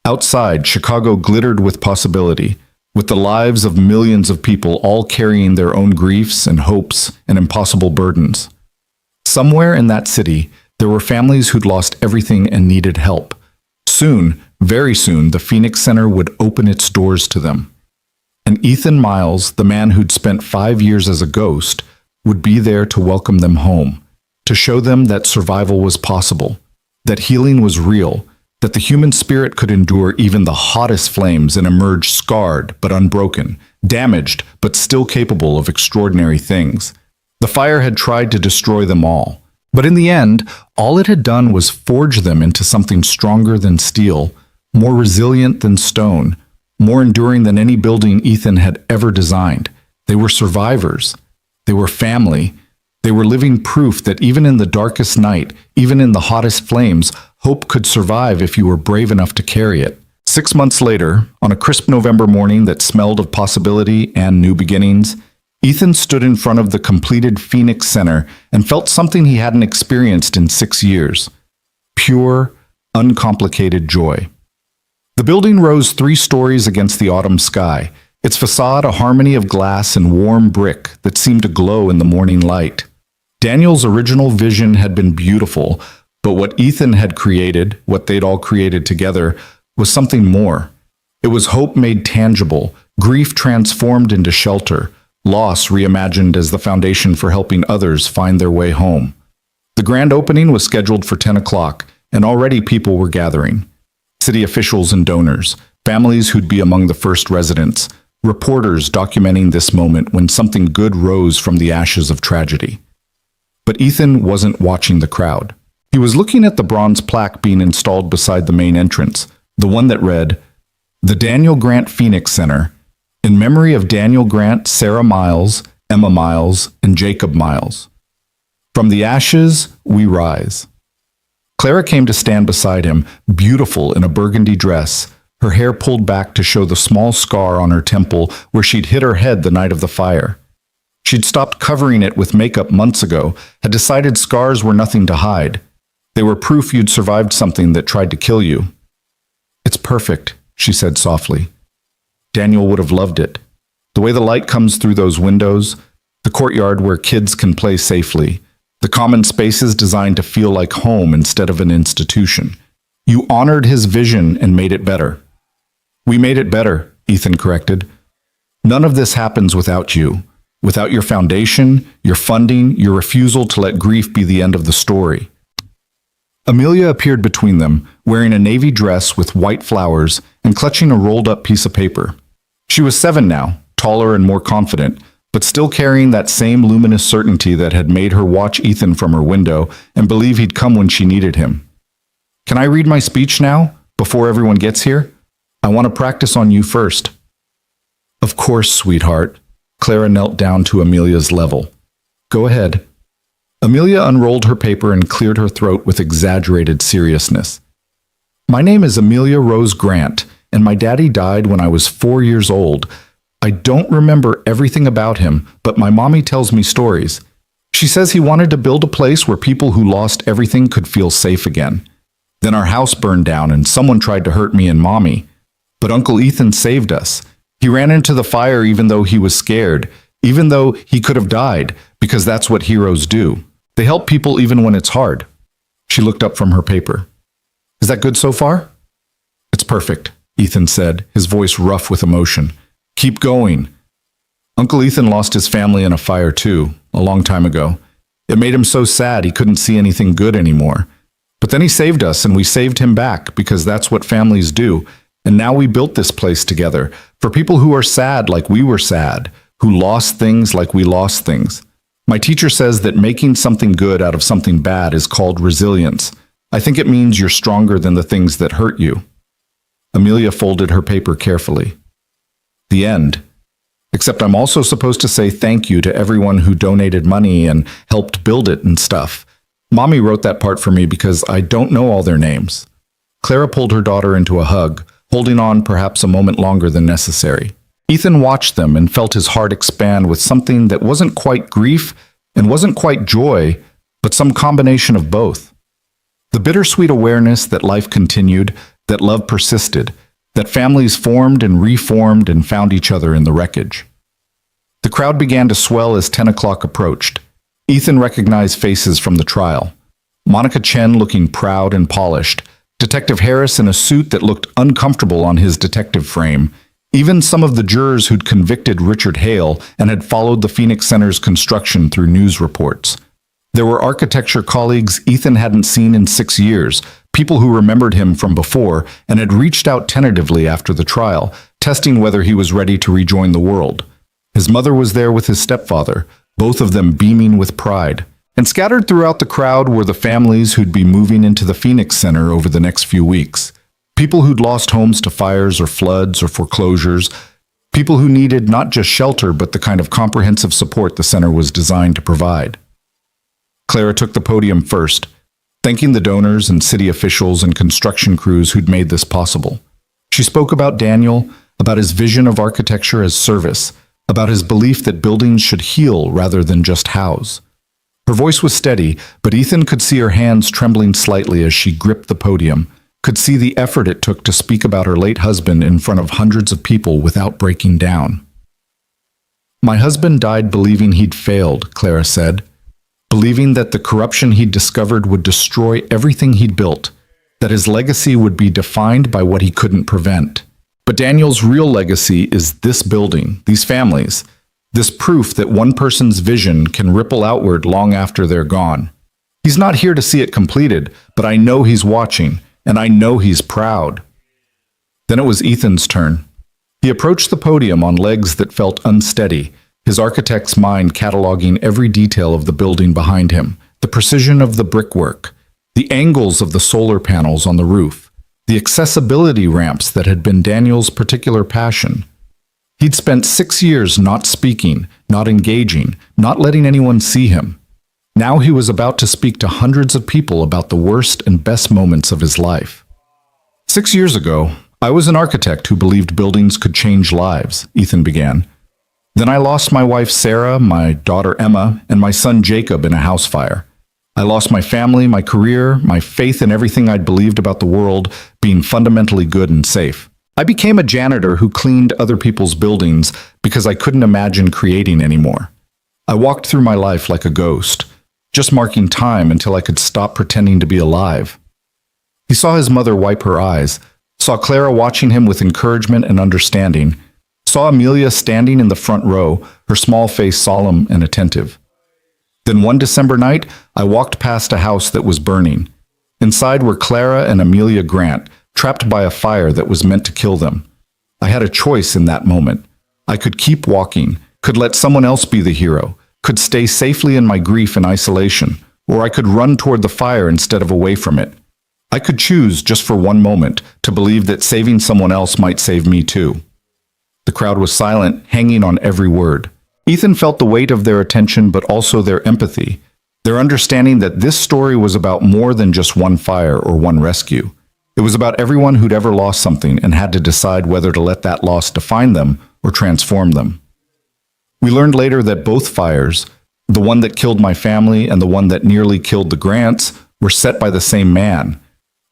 Outside, Chicago glittered with possibility, with the lives of millions of people all carrying their own griefs and hopes and impossible burdens. Somewhere in that city, there were families who'd lost everything and needed help. Soon, very soon, the Phoenix Center would open its doors to them. And Ethan Miles, the man who'd spent 5 years as a ghost, would be there to welcome them home, to show them that survival was possible, that healing was real, that the human spirit could endure even the hottest flames and emerge scarred but unbroken, damaged but still capable of extraordinary things. The fire had tried to destroy them all, but in the end, all it had done was forge them into something stronger than steel, more resilient than stone, more enduring than any building Ethan had ever designed. They were survivors. They were family. They were living proof that even in the darkest night, even in the hottest flames, hope could survive if you were brave enough to carry it. 6 months later, on a crisp November morning that smelled of possibility and new beginnings, Ethan stood in front of the completed Phoenix Center and felt something he hadn't experienced in 6 years. Pure, uncomplicated joy. The building rose 3 stories against the autumn sky, its facade a harmony of glass and warm brick that seemed to glow in the morning light. Daniel's original vision had been beautiful, but what Ethan had created, what they'd all created together, was something more. It was hope made tangible, grief transformed into shelter, loss reimagined as the foundation for helping others find their way home. The grand opening was scheduled for 10 o'clock, and already people were gathering. City officials and donors, families who'd be among the first residents, reporters documenting this moment when something good rose from the ashes of tragedy. But Ethan wasn't watching the crowd. He was looking at the bronze plaque being installed beside the main entrance, the one that read, "The Daniel Grant Phoenix Center, in memory of Daniel Grant, Sarah Miles, Emma Miles, and Jacob Miles. From the ashes, we rise." Clara came to stand beside him, beautiful in a burgundy dress, her hair pulled back to show the small scar on her temple where she'd hit her head the night of the fire. She'd stopped covering it with makeup months ago, had decided scars were nothing to hide. They were proof you'd survived something that tried to kill you. "It's perfect," she said softly. Daniel would have loved it. The way the light comes through those windows, the courtyard where kids can play safely, the common spaces designed to feel like home instead of an institution. You honored his vision and made it better. "We made it better," Ethan corrected. "None of this happens without you, without your foundation, your funding, your refusal to let grief be the end of the story." Amelia appeared between them, wearing a navy dress with white flowers and clutching a rolled-up piece of paper. She was 7 now, taller and more confident, but still carrying that same luminous certainty that had made her watch Ethan from her window and believe he'd come when she needed him. "Can I read my speech now, before everyone gets here? I want to practice on you first." "Of course, sweetheart." Clara knelt down to Amelia's level. "Go ahead." Amelia unrolled her paper and cleared her throat with exaggerated seriousness. "My name is Amelia Rose Grant, and my daddy died when I was 4 years old. I don't remember everything about him, but my mommy tells me stories. She says he wanted to build a place where people who lost everything could feel safe again. Then our house burned down and someone tried to hurt me and mommy. But Uncle Ethan saved us. He ran into the fire even though he was scared, even though he could have died, because that's what heroes do. They help people even when it's hard." She looked up from her paper. "Is that good so far?" "It's perfect," Ethan said, his voice rough with emotion. "Keep going." Uncle Ethan lost his family in a fire too, a long time ago. It made him so sad he couldn't see anything good anymore. But then he saved us and we saved him back because that's what families do. And now we built this place together for people who are sad like we were sad, who lost things like we lost things. My teacher says that making something good out of something bad is called resilience. I think it means you're stronger than the things that hurt you." Amelia folded her paper carefully. "The end. Except I'm also supposed to say thank you to everyone who donated money and helped build it and stuff. Mommy wrote that part for me because I don't know all their names." Clara pulled her daughter into a hug, holding on perhaps a moment longer than necessary. Ethan watched them and felt his heart expand with something that wasn't quite grief and wasn't quite joy, but some combination of both. The bittersweet awareness that life continued, that love persisted, that families formed and reformed and found each other in the wreckage. The crowd began to swell as 10 o'clock approached. Ethan recognized faces from the trial. Monica Chen looking proud and polished, Detective Harris in a suit that looked uncomfortable on his detective frame, even some of the jurors who'd convicted Richard Hale and had followed the Phoenix Center's construction through news reports. There were architecture colleagues Ethan hadn't seen in 6 years, people who remembered him from before and had reached out tentatively after the trial, testing whether he was ready to rejoin the world. His mother was there with his stepfather, both of them beaming with pride. And scattered throughout the crowd were the families who'd be moving into the Phoenix Center over the next few weeks. People who'd lost homes to fires or floods or foreclosures. People who needed not just shelter, but the kind of comprehensive support the center was designed to provide. Clara took the podium first, thanking the donors and city officials and construction crews who'd made this possible. She spoke about Daniel, about his vision of architecture as service, about his belief that buildings should heal rather than just house. Her voice was steady, but Ethan could see her hands trembling slightly as she gripped the podium, could see the effort it took to speak about her late husband in front of hundreds of people without breaking down. "My husband died believing he'd failed," Clara said, "believing that the corruption he'd discovered would destroy everything he'd built, that his legacy would be defined by what he couldn't prevent. But Daniel's real legacy is this building, these families, this proof that one person's vision can ripple outward long after they're gone. He's not here to see it completed, but I know he's watching, and I know he's proud." Then it was Ethan's turn. He approached the podium on legs that felt unsteady, his architect's mind cataloging every detail of the building behind him, the precision of the brickwork, the angles of the solar panels on the roof, the accessibility ramps that had been Daniel's particular passion. He'd spent 6 years not speaking, not engaging, not letting anyone see him. Now he was about to speak to hundreds of people about the worst and best moments of his life. 6 years ago, I was an architect who believed buildings could change lives, Ethan began. Then I lost my wife Sarah, my daughter Emma, and my son Jacob in a house fire. I lost my family, my career, my faith in everything I'd believed about the world being fundamentally good and safe. I became a janitor who cleaned other people's buildings because I couldn't imagine creating anymore. I walked through my life like a ghost, just marking time until I could stop pretending to be alive. He saw his mother wipe her eyes, saw Clara watching him with encouragement and understanding, saw Amelia standing in the front row, her small face solemn and attentive. Then one December night, I walked past a house that was burning. Inside were Clara and Amelia Grant, trapped by a fire that was meant to kill them. I had a choice in that moment. I could keep walking, could let someone else be the hero, could stay safely in my grief and isolation, or I could run toward the fire instead of away from it. I could choose, just for one moment, to believe that saving someone else might save me too. The crowd was silent, hanging on every word. Ethan felt the weight of their attention, but also their empathy, their understanding that this story was about more than just one fire or one rescue. It was about everyone who'd ever lost something and had to decide whether to let that loss define them or transform them. We learned later that both fires, the one that killed my family and the one that nearly killed the Grants, were set by the same man.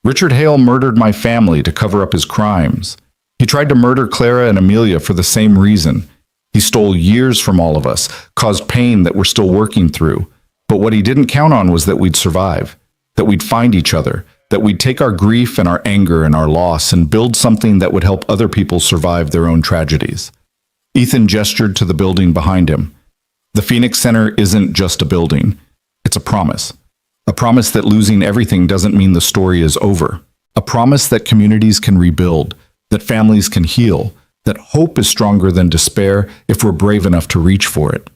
Richard Hale murdered my family to cover up his crimes. He tried to murder Clara and Amelia for the same reason. He stole years from all of us, caused pain that we're still working through. But what he didn't count on was that we'd survive, that we'd find each other, that we'd take our grief and our anger and our loss and build something that would help other people survive their own tragedies. Ethan gestured to the building behind him. The Phoenix Center isn't just a building. It's a promise. A promise that losing everything doesn't mean the story is over. A promise that communities can rebuild, that families can heal, that hope is stronger than despair if we're brave enough to reach for it.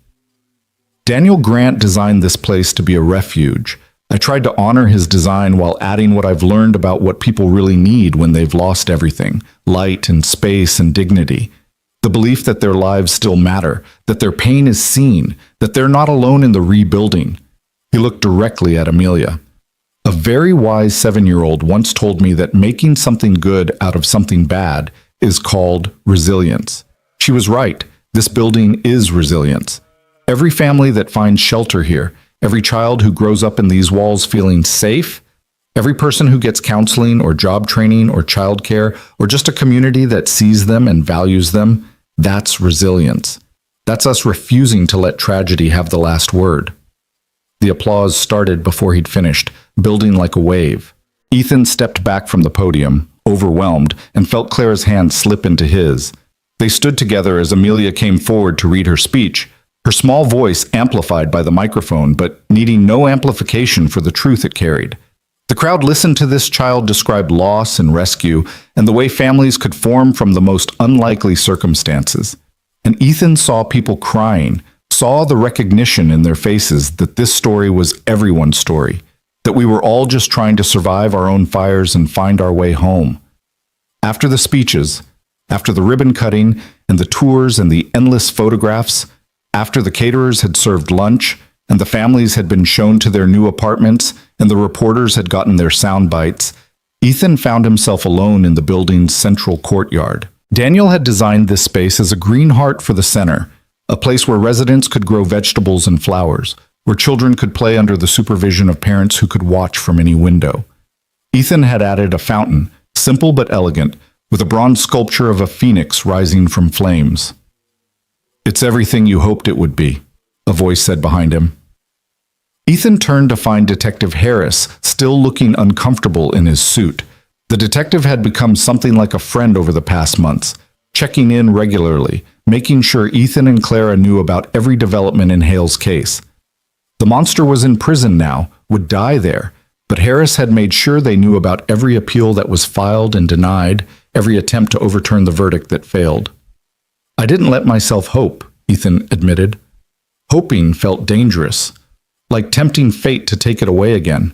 Daniel Grant designed this place to be a refuge. I tried to honor his design while adding what I've learned about what people really need when they've lost everything: light and space and dignity. The belief that their lives still matter, that their pain is seen, that they're not alone in the rebuilding. He looked directly at Amelia. A very wise 7-year-old once told me that making something good out of something bad is called resilience. She was right. This building is resilience. Every family that finds shelter here, every child who grows up in these walls feeling safe, every person who gets counseling or job training or childcare or just a community that sees them and values them, that's resilience. That's us refusing to let tragedy have the last word. The applause started before he'd finished, building like a wave. Ethan stepped back from the podium, overwhelmed, and felt Clara's hand slip into his. They stood together as Amelia came forward to read her speech, her small voice amplified by the microphone, but needing no amplification for the truth it carried. The crowd listened to this child describe loss and rescue and the way families could form from the most unlikely circumstances. And Ethan saw people crying, saw the recognition in their faces that this story was everyone's story, that we were all just trying to survive our own fires and find our way home. After the speeches, after the ribbon cutting and the tours and the endless photographs, after the caterers had served lunch and the families had been shown to their new apartments and the reporters had gotten their sound bites, Ethan found himself alone in the building's central courtyard. Daniel had designed this space as a green heart for the center, a place where residents could grow vegetables and flowers, where children could play under the supervision of parents who could watch from any window. Ethan had added a fountain, simple but elegant, with a bronze sculpture of a phoenix rising from flames. "It's everything you hoped it would be," a voice said behind him. Ethan turned to find Detective Harris still looking uncomfortable in his suit. The detective had become something like a friend over the past months, checking in regularly, making sure Ethan and Clara knew about every development in Hale's case. The monster was in prison now, would die there, but Harris had made sure they knew about every appeal that was filed and denied, every attempt to overturn the verdict that failed. "I didn't let myself hope," Ethan admitted. Hoping felt dangerous, like tempting fate to take it away again.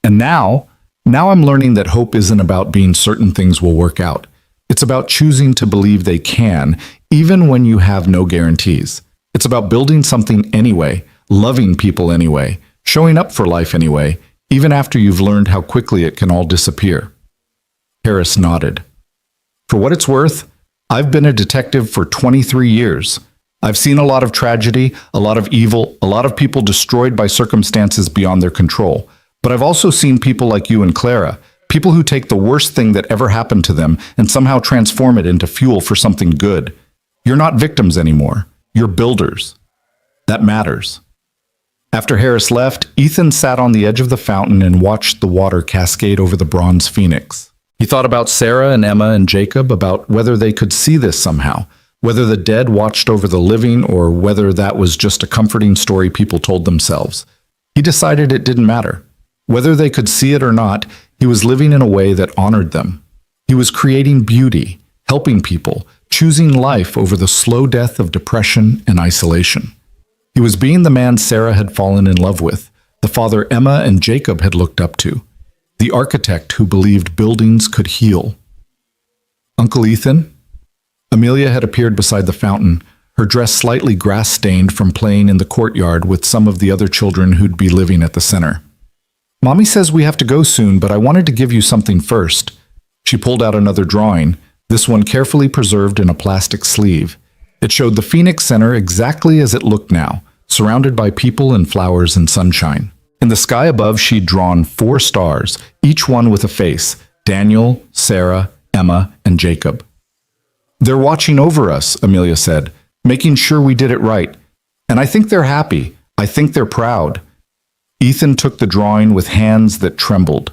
And now I'm learning that hope isn't about being certain things will work out. It's about choosing to believe they can, even when you have no guarantees. It's about building something anyway, loving people anyway, showing up for life anyway, even after you've learned how quickly it can all disappear. Harris nodded. "For what it's worth, I've been a detective for 23 years. I've seen a lot of tragedy, a lot of evil, a lot of people destroyed by circumstances beyond their control. But I've also seen people like you and Clara, people who take the worst thing that ever happened to them and somehow transform it into fuel for something good. You're not victims anymore. You're builders. That matters." After Harris left, Ethan sat on the edge of the fountain and watched the water cascade over the bronze phoenix. He thought about Sarah and Emma and Jacob, about whether they could see this somehow, whether the dead watched over the living or whether that was just a comforting story people told themselves. He decided it didn't matter. Whether they could see it or not, he was living in a way that honored them. He was creating beauty, helping people, choosing life over the slow death of depression and isolation. He was being the man Sarah had fallen in love with, the father Emma and Jacob had looked up to, the architect who believed buildings could heal. "Uncle Ethan?" Amelia had appeared beside the fountain, her dress slightly grass-stained from playing in the courtyard with some of the other children who'd be living at the center. "Mommy says we have to go soon, but I wanted to give you something first." She pulled out another drawing, this one carefully preserved in a plastic sleeve. It showed the Phoenix Center exactly as it looked now, surrounded by people and flowers and sunshine. In the sky above, she'd drawn 4 stars, each one with a face: Daniel, Sarah, Emma, and Jacob. "They're watching over us," Amelia said, "making sure we did it right. And I think they're happy. I think they're proud." Ethan took the drawing with hands that trembled.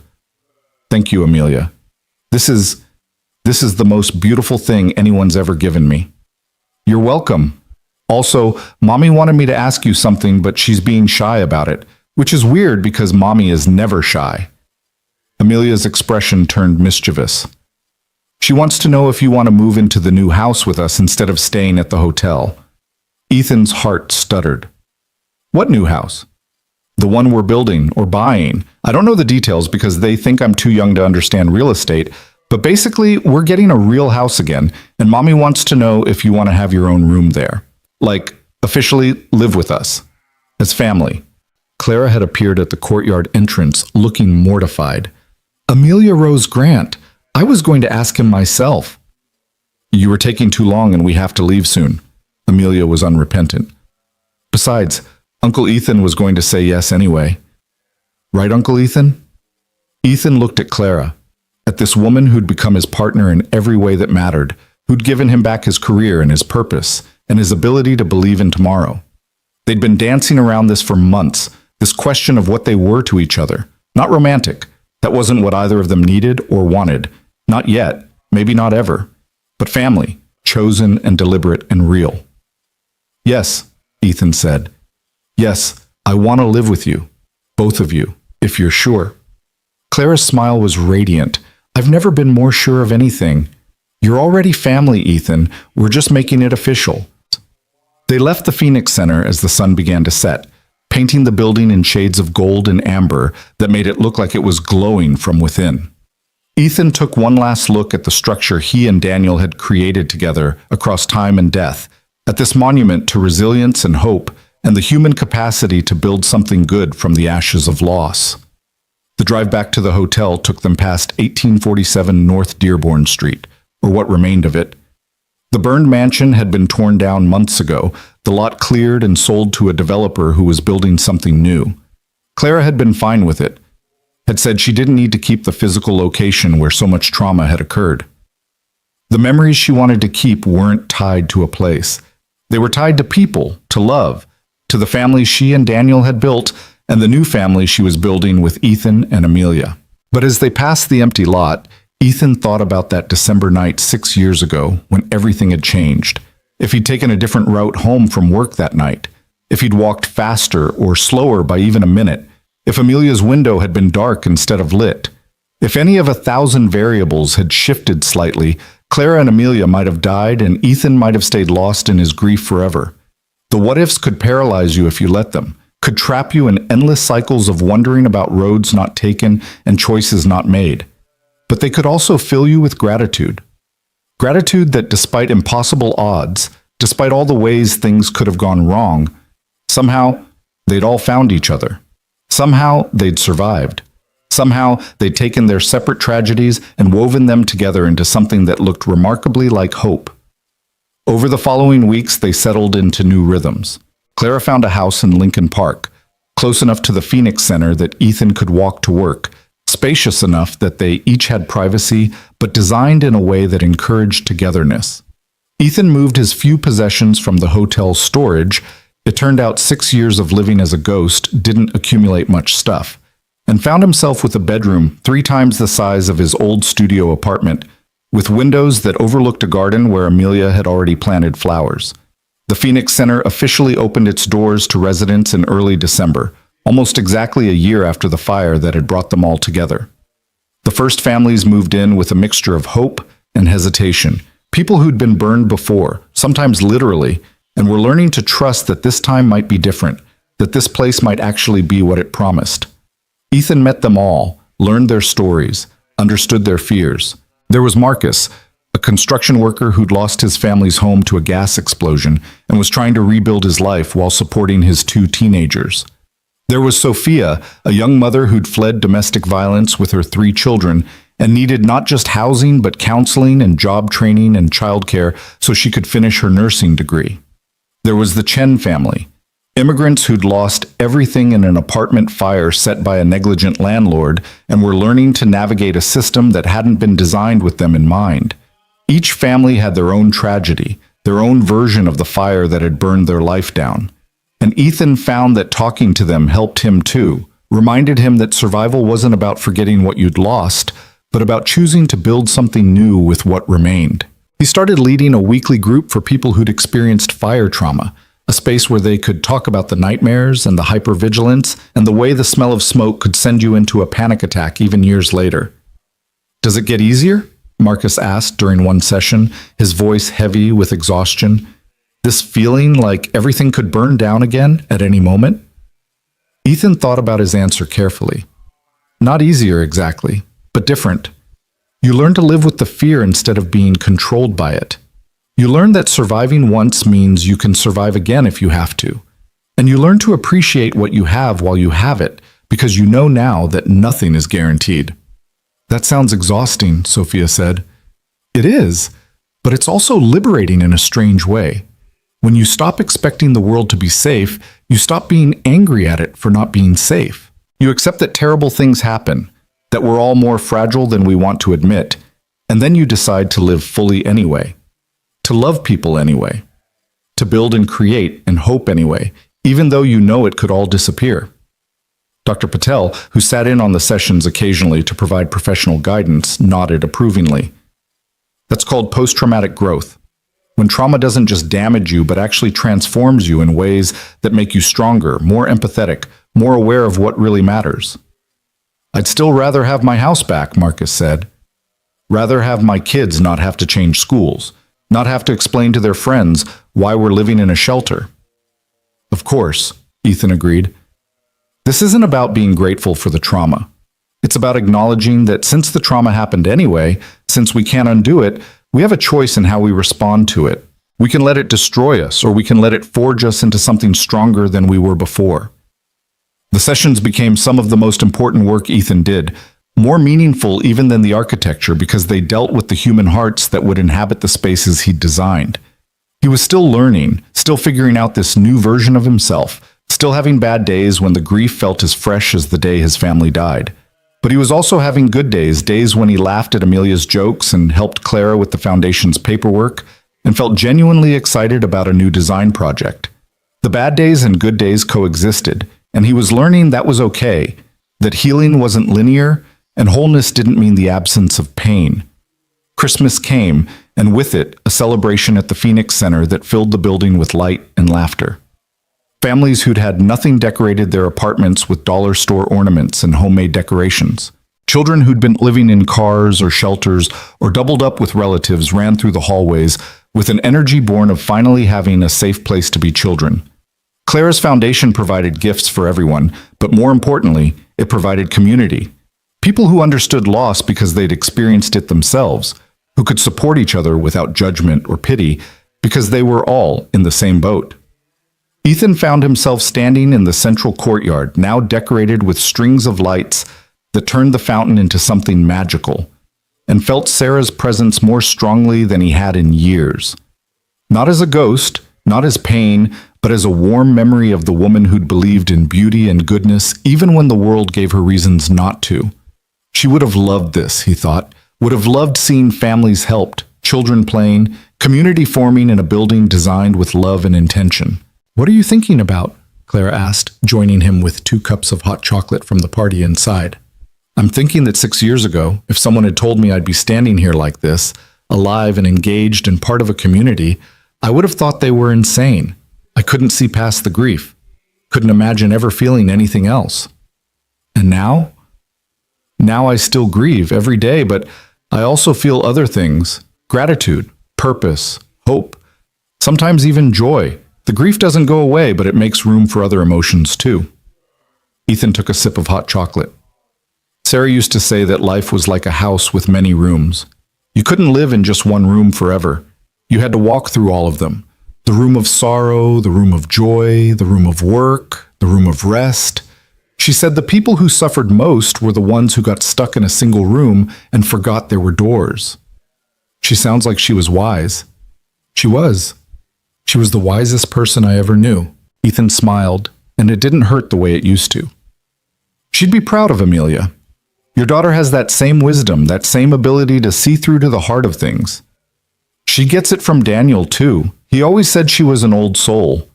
"Thank you, Amelia. This is the most beautiful thing anyone's ever given me." "You're welcome. Also, Mommy wanted me to ask you something, but she's being shy about it, which is weird because Mommy is never shy." Amelia's expression turned mischievous. "She wants to know if you want to move into the new house with us instead of staying at the hotel." Ethan's heart stuttered. "What new house?" "The one we're building or buying. I don't know the details because they think I'm too young to understand real estate, but basically we're getting a real house again, and Mommy wants to know if you want to have your own room there. Like, officially live with us. As family." Clara had appeared at the courtyard entrance, looking mortified. "Amelia Rose Grant. I was going to ask him myself." You were taking too long and we have to leave soon. Amelia was unrepentant. Besides, Uncle Ethan was going to say yes anyway. Right, Uncle Ethan? Ethan looked at Clara, at this woman who'd become his partner in every way that mattered, who'd given him back his career and his purpose, and his ability to believe in tomorrow. They'd been dancing around this for months, this question of what they were to each other. Not romantic. That wasn't what either of them needed or wanted. Not yet, maybe not ever. But family, chosen and deliberate and real. Yes, Ethan said. Yes, I want to live with you. Both of you, if you're sure. Clara's smile was radiant. I've never been more sure of anything. You're already family, Ethan. We're just making it official. They left the Phoenix Center as the sun began to set, painting the building in shades of gold and amber that made it look like it was glowing from within. Ethan took one last look at the structure he and Daniel had created together across time and death, at this monument to resilience and hope and the human capacity to build something good from the ashes of loss. The drive back to the hotel took them past 1847 North Dearborn Street, or what remained of it. The burned mansion had been torn down months ago, the lot cleared and sold to a developer who was building something new. Clara had been fine with it, had said she didn't need to keep the physical location where so much trauma had occurred. The memories she wanted to keep weren't tied to a place. They were tied to people, to love, to the family she and Daniel had built, and the new family she was building with Ethan and Amelia. But as they passed the empty lot, Ethan thought about that December night 6 years ago when everything had changed. If he'd taken a different route home from work that night, if he'd walked faster or slower by even a minute, if Amelia's window had been dark instead of lit, if any of 1,000 variables had shifted slightly, Clara and Amelia might have died and Ethan might have stayed lost in his grief forever. The what-ifs could paralyze you if you let them, could trap you in endless cycles of wondering about roads not taken and choices not made. But they could also fill you with gratitude. Gratitude that despite impossible odds, despite all the ways things could have gone wrong, somehow they'd all found each other. Somehow they'd survived. Somehow they'd taken their separate tragedies and woven them together into something that looked remarkably like hope. Over the following weeks, they settled into new rhythms. Clara found a house in Lincoln Park, close enough to the Phoenix Center that Ethan could walk to work, spacious enough that they each had privacy, but designed in a way that encouraged togetherness. Ethan moved his few possessions from the hotel's storage. It turned out 6 years of living as a ghost didn't accumulate much stuff, and found himself with a bedroom 3 times the size of his old studio apartment, with windows that overlooked a garden where Amelia had already planted flowers. The Phoenix Center officially opened its doors to residents in early December, almost exactly a year after the fire that had brought them all together. The first families moved in with a mixture of hope and hesitation, people who'd been burned before, sometimes literally, and were learning to trust that this time might be different, that this place might actually be what it promised. Ethan met them all, learned their stories, understood their fears. There was Marcus, a construction worker who'd lost his family's home to a gas explosion and was trying to rebuild his life while supporting his 2 teenagers. There was Sophia, a young mother who'd fled domestic violence with her 3 children and needed not just housing but counseling and job training and childcare so she could finish her nursing degree. There was the Chen family, immigrants who'd lost everything in an apartment fire set by a negligent landlord and were learning to navigate a system that hadn't been designed with them in mind. Each family had their own tragedy, their own version of the fire that had burned their life down. And Ethan found that talking to them helped him too, reminded him that survival wasn't about forgetting what you'd lost, but about choosing to build something new with what remained. He started leading a weekly group for people who'd experienced fire trauma, a space where they could talk about the nightmares and the hypervigilance and the way the smell of smoke could send you into a panic attack even years later. "Does it get easier?" Marcus asked during one session, his voice heavy with exhaustion. "This feeling like everything could burn down again at any moment?" Ethan thought about his answer carefully. Not easier exactly, but different. You learn to live with the fear instead of being controlled by it. You learn that surviving once means you can survive again if you have to. And you learn to appreciate what you have while you have it, because you know now that nothing is guaranteed. "That sounds exhausting," Sophia said. "It is, But it's also liberating in a strange way. When you stop expecting the world to be safe, you stop being angry at it for not being safe. You accept that terrible things happen, that we're all more fragile than we want to admit, and then you decide to live fully anyway. To love people anyway. To build and create and hope anyway, even though you know it could all disappear. Dr. Patel, who sat in on the sessions occasionally to provide professional guidance, nodded approvingly. That's called post-traumatic growth. When trauma doesn't just damage you, but actually transforms you in ways that make you stronger, more empathetic, more aware of what really matters. I'd still rather have my house back, Marcus said. Rather have my kids not have to change schools, not have to explain to their friends why we're living in a shelter. Of course, Ethan agreed. This isn't about being grateful for the trauma. It's about acknowledging that since the trauma happened anyway, since we can't undo it, we have a choice in how we respond to it. We can let it destroy us, or we can let it forge us into something stronger than we were before. The sessions became some of the most important work Ethan did, more meaningful even than the architecture because they dealt with the human hearts that would inhabit the spaces he'd designed. He was still learning, still figuring out this new version of himself, still having bad days when the grief felt as fresh as the day his family died. But he was also having good days, days when he laughed at Amelia's jokes and helped Clara with the foundation's paperwork, and felt genuinely excited about a new design project. The bad days and good days coexisted, and he was learning that was okay, that healing wasn't linear, and wholeness didn't mean the absence of pain. Christmas came, and with it, a celebration at the Phoenix Center that filled the building with light and laughter. Families who'd had nothing decorated their apartments with dollar store ornaments and homemade decorations. Children who'd been living in cars or shelters or doubled up with relatives ran through the hallways with an energy born of finally having a safe place to be children. Clara's foundation provided gifts for everyone, but more importantly, it provided community. People who understood loss because they'd experienced it themselves, who could support each other without judgment or pity because they were all in the same boat. Ethan found himself standing in the central courtyard, now decorated with strings of lights that turned the fountain into something magical, and felt Sarah's presence more strongly than he had in years. Not as a ghost, not as pain, but as a warm memory of the woman who'd believed in beauty and goodness even when the world gave her reasons not to. She would have loved this, he thought, would have loved seeing families helped, children playing, community forming in a building designed with love and intention. What are you thinking about? Clara asked, joining him with 2 cups of hot chocolate from the party inside. I'm thinking that 6 years ago, if someone had told me I'd be standing here like this, alive and engaged and part of a community, I would have thought they were insane. I couldn't see past the grief. Couldn't imagine ever feeling anything else. And now? Now I still grieve every day, but I also feel other things. Gratitude, purpose, hope, sometimes even joy. The grief doesn't go away, but it makes room for other emotions too. Ethan took a sip of hot chocolate. Sarah used to say that life was like a house with many rooms. You couldn't live in just one room forever. You had to walk through all of them. The room of sorrow, the room of joy, the room of work, the room of rest. She said the people who suffered most were the ones who got stuck in a single room and forgot there were doors. She sounds like she was wise. She was. She was the wisest person I ever knew. Ethan smiled, and it didn't hurt the way it used to. She'd be proud of Amelia. Your daughter has that same wisdom, that same ability to see through to the heart of things. She gets it from Daniel, too. He always said she was an old soul.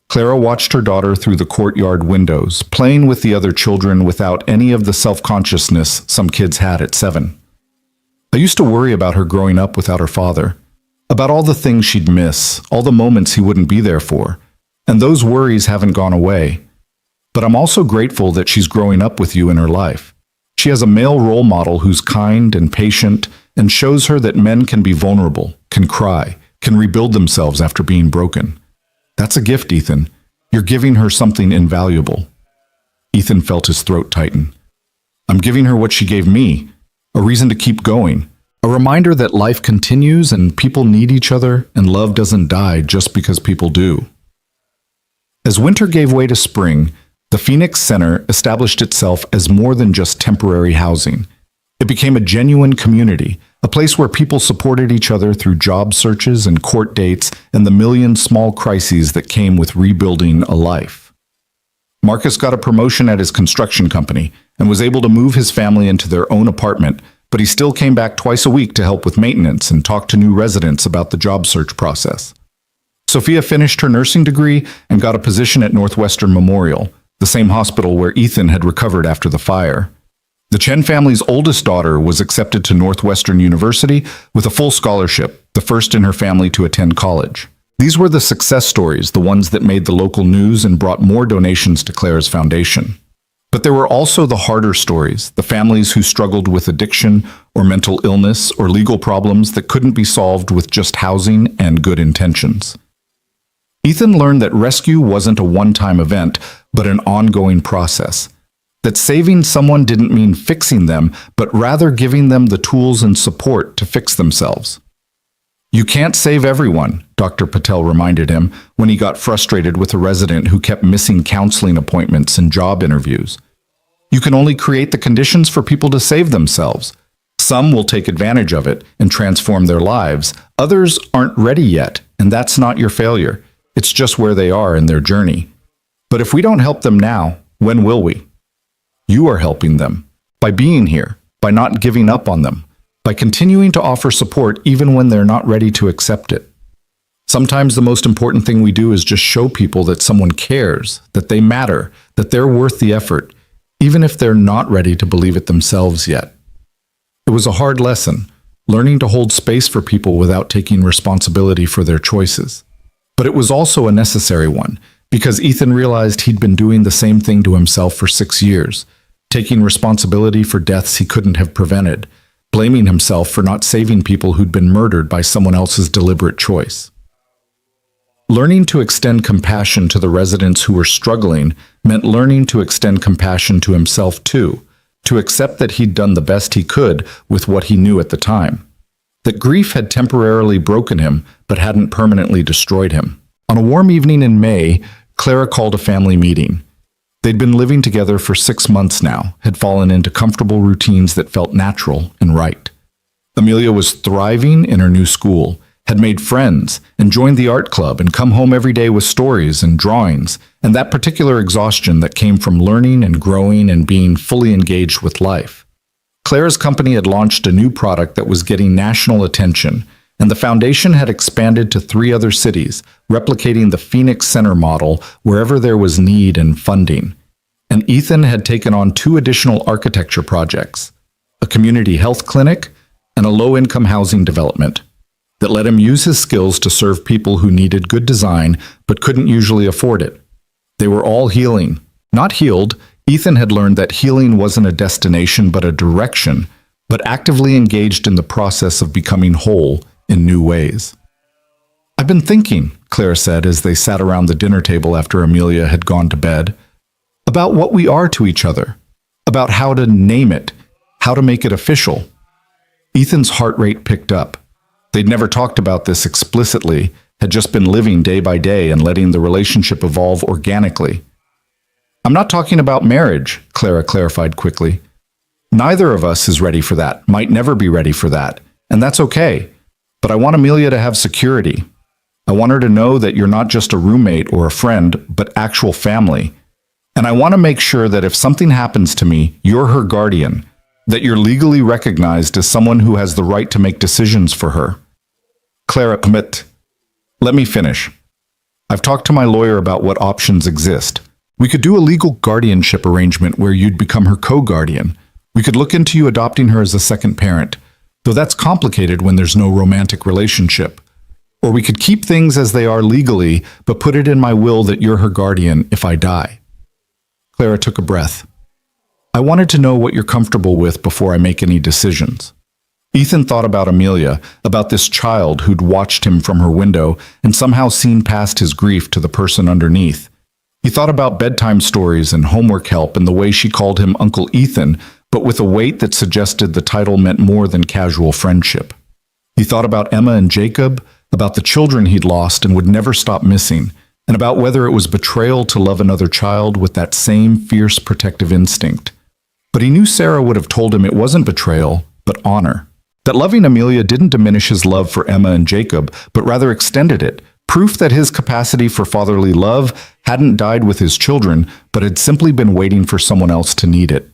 Clara watched her daughter through the courtyard windows, playing with the other children without any of the self-consciousness some kids had at 7. I used to worry about her growing up without her father, about all the things she'd miss, all the moments he wouldn't be there for, and those worries haven't gone away. But I'm also grateful that she's growing up with you in her life. She has a male role model who's kind and patient and shows her that men can be vulnerable, can cry, can rebuild themselves after being broken. That's a gift, Ethan. You're giving her something invaluable. Ethan felt his throat tighten. I'm giving her what she gave me, a reason to keep going, a reminder that life continues and people need each other and love doesn't die just because people do. As winter gave way to spring, the Phoenix Center established itself as more than just temporary housing. It became a genuine community, a place where people supported each other through job searches and court dates and the million small crises that came with rebuilding a life. Marcus got a promotion at his construction company and was able to move his family into their own apartment, but he still came back twice a week to help with maintenance and talk to new residents about the job search process. Sophia finished her nursing degree and got a position at Northwestern Memorial, the same hospital where Ethan had recovered after the fire. The Chen family's oldest daughter was accepted to Northwestern University with a full scholarship, the first in her family to attend college. These were the success stories, the ones that made the local news and brought more donations to Clara's foundation. But there were also the harder stories, the families who struggled with addiction or mental illness or legal problems that couldn't be solved with just housing and good intentions. Ethan learned that rescue wasn't a one-time event, but an ongoing process. That saving someone didn't mean fixing them, but rather giving them the tools and support to fix themselves. You can't save everyone, Dr. Patel reminded him when he got frustrated with a resident who kept missing counseling appointments and job interviews. You can only create the conditions for people to save themselves. Some will take advantage of it and transform their lives. Others aren't ready yet, and that's not your failure. It's just where they are in their journey. But if we don't help them now, when will we? You are helping them by being here, by not giving up on them, by continuing to offer support even when they're not ready to accept it. Sometimes the most important thing we do is just show people that someone cares, that they matter, that they're worth the effort, even if they're not ready to believe it themselves yet. It was a hard lesson, learning to hold space for people without taking responsibility for their choices. But it was also a necessary one, because Ethan realized he'd been doing the same thing to himself for 6 years, taking responsibility for deaths he couldn't have prevented, blaming himself for not saving people who'd been murdered by someone else's deliberate choice. Learning to extend compassion to the residents who were struggling meant learning to extend compassion to himself too, to accept that he'd done the best he could with what he knew at the time. That grief had temporarily broken him, but hadn't permanently destroyed him. On a warm evening in May, Clara called a family meeting. They'd been living together for 6 months now, had fallen into comfortable routines that felt natural and right. Amelia was thriving in her new school, had made friends, and joined the art club and come home every day with stories and drawings, and that particular exhaustion that came from learning and growing and being fully engaged with life. Clara's company had launched a new product that was getting national attention, and the foundation had expanded to 3 other cities, replicating the Phoenix Center model wherever there was need and funding. And Ethan had taken on 2 additional architecture projects, a community health clinic and a low-income housing development, that let him use his skills to serve people who needed good design but couldn't usually afford it. They were all healing, not healed. Ethan had learned that healing wasn't a destination but a direction, but actively engaged in the process of becoming whole in new ways. "I've been thinking," Clara said as they sat around the dinner table after Amelia had gone to bed, "about what we are to each other, about how to name it, how to make it official." Ethan's heart rate picked up. They'd never talked about this explicitly, had just been living day by day and letting the relationship evolve organically. "I'm not talking about marriage," Clara clarified quickly. "Neither of us is ready for that, might never be ready for that, and that's okay. But I want Amelia to have security. I want her to know that you're not just a roommate or a friend, but actual family. And I want to make sure that if something happens to me, you're her guardian, that you're legally recognized as someone who has the right to make decisions for her." Clara, let me finish. "I've talked to my lawyer about what options exist. We could do a legal guardianship arrangement where you'd become her co-guardian. We could look into you adopting her as a second parent, though that's complicated when there's no romantic relationship. Or we could keep things as they are legally, but put it in my will that you're her guardian if I die." Clara took a breath. "I wanted to know what you're comfortable with before I make any decisions." Ethan thought about Amelia, about this child who'd watched him from her window and somehow seen past his grief to the person underneath. He thought about bedtime stories and homework help and the way she called him Uncle Ethan, but with a weight that suggested the title meant more than casual friendship. He thought about Emma and Jacob, about the children he'd lost and would never stop missing, and about whether it was betrayal to love another child with that same fierce protective instinct. But he knew Sarah would have told him it wasn't betrayal, but honor. That loving Amelia didn't diminish his love for Emma and Jacob, but rather extended it, proof that his capacity for fatherly love hadn't died with his children, but had simply been waiting for someone else to need it.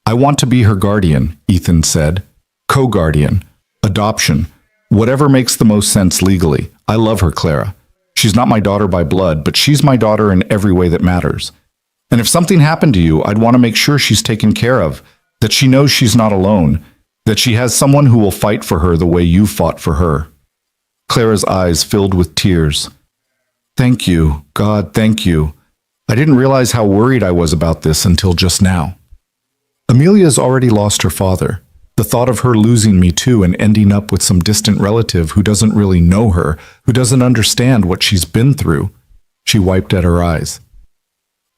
I want to be her guardian, Ethan said. Co-guardian. Adoption. Whatever makes the most sense legally. I love her, Clara. She's not my daughter by blood, but she's my daughter in every way that matters. And if something happened to you, I'd want to make sure she's taken care of, that she knows she's not alone, that she has someone who will fight for her the way you fought for her. Clara's eyes filled with tears. Thank you, God, thank you. I didn't realize how worried I was about this until just now. Amelia's already lost her father. The thought of her losing me too and ending up with some distant relative who doesn't really know her, who doesn't understand what she's been through. She wiped at her eyes.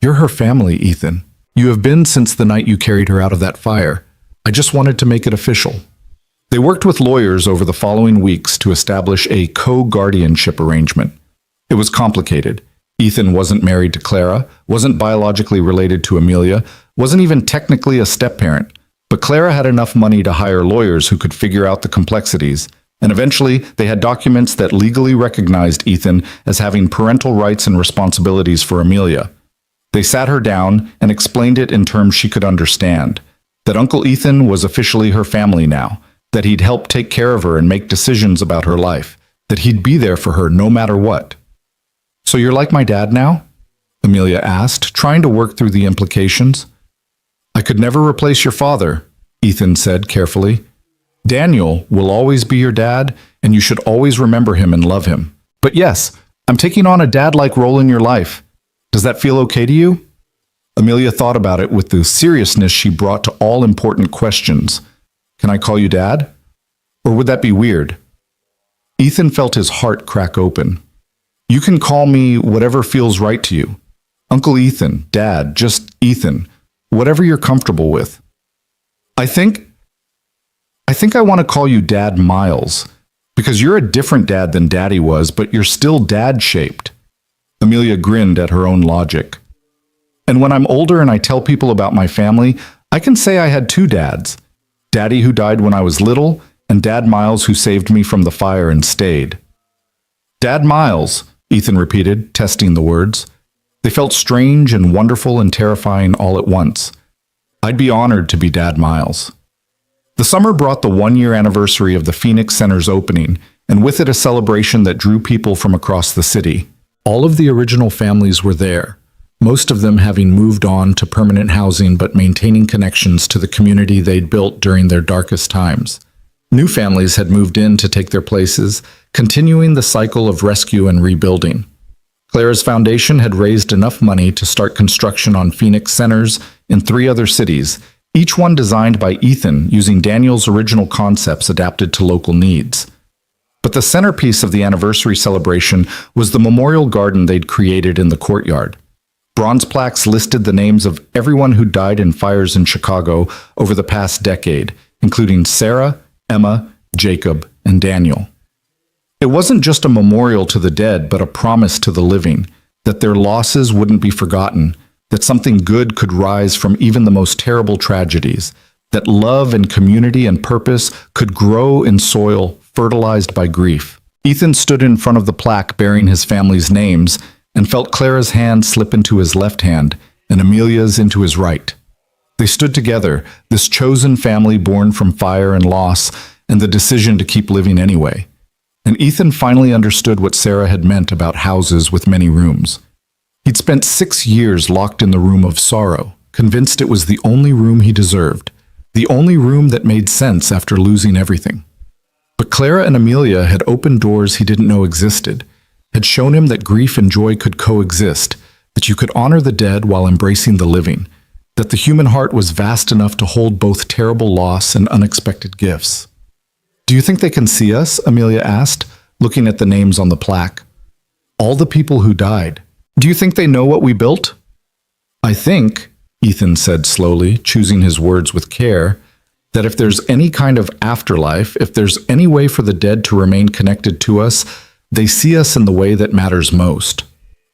You're her family, Ethan. You have been since the night you carried her out of that fire. I just wanted to make it official. They worked with lawyers over the following weeks to establish a co-guardianship arrangement. It was complicated. Ethan wasn't married to Clara, wasn't biologically related to Amelia, wasn't even technically a step-parent. But Clara had enough money to hire lawyers who could figure out the complexities, and eventually they had documents that legally recognized Ethan as having parental rights and responsibilities for Amelia. They sat her down and explained it in terms she could understand, that Uncle Ethan was officially her family now, that he'd help take care of her and make decisions about her life, that he'd be there for her no matter what. So you're like my dad now? Amelia asked, trying to work through the implications. I could never replace your father, Ethan said carefully. Daniel will always be your dad, and you should always remember him and love him. But yes, I'm taking on a dad-like role in your life. Does that feel okay to you? Amelia thought about it with the seriousness she brought to all important questions. Can I call you Dad? Or would that be weird? Ethan felt his heart crack open. You can call me whatever feels right to you. Uncle Ethan, Dad, just Ethan. Whatever you're comfortable with. I think I want to call you Dad Miles, because you're a different dad than Daddy was, but you're still dad-shaped. Amelia grinned at her own logic. And when I'm older and I tell people about my family, I can say I had two dads. Daddy who died when I was little, and Dad Miles who saved me from the fire and stayed. Dad Miles, Ethan repeated, testing the words. They felt strange and wonderful and terrifying all at once. I'd be honored to be Dad Miles. The summer brought the one-year anniversary of the Phoenix Center's opening, and with it a celebration that drew people from across the city. All of the original families were there, most of them having moved on to permanent housing but maintaining connections to the community they'd built during their darkest times. New families had moved in to take their places, continuing the cycle of rescue and rebuilding. Clara's foundation had raised enough money to start construction on Phoenix Centers in 3 other cities, each one designed by Ethan using Daniel's original concepts adapted to local needs. But the centerpiece of the anniversary celebration was the memorial garden they'd created in the courtyard. Bronze plaques listed the names of everyone who died in fires in Chicago over the past decade, including Sarah, Emma, Jacob, and Daniel. It wasn't just a memorial to the dead, but a promise to the living, that their losses wouldn't be forgotten, that something good could rise from even the most terrible tragedies, that love and community and purpose could grow in soil fertilized by grief. Ethan stood in front of the plaque bearing his family's names and felt Clara's hand slip into his left hand and Amelia's into his right. They stood together, this chosen family born from fire and loss, and the decision to keep living anyway. And Ethan finally understood what Sarah had meant about houses with many rooms. He'd spent 6 years locked in the room of sorrow, convinced it was the only room he deserved, the only room that made sense after losing everything. But Clara and Amelia had opened doors he didn't know existed, had shown him that grief and joy could coexist, that you could honor the dead while embracing the living, that the human heart was vast enough to hold both terrible loss and unexpected gifts. Do you think they can see us? Amelia asked, looking at the names on the plaque. All the people who died. Do you think they know what we built? I think, Ethan said slowly, choosing his words with care, that if there's any kind of afterlife, if there's any way for the dead to remain connected to us, they see us in the way that matters most.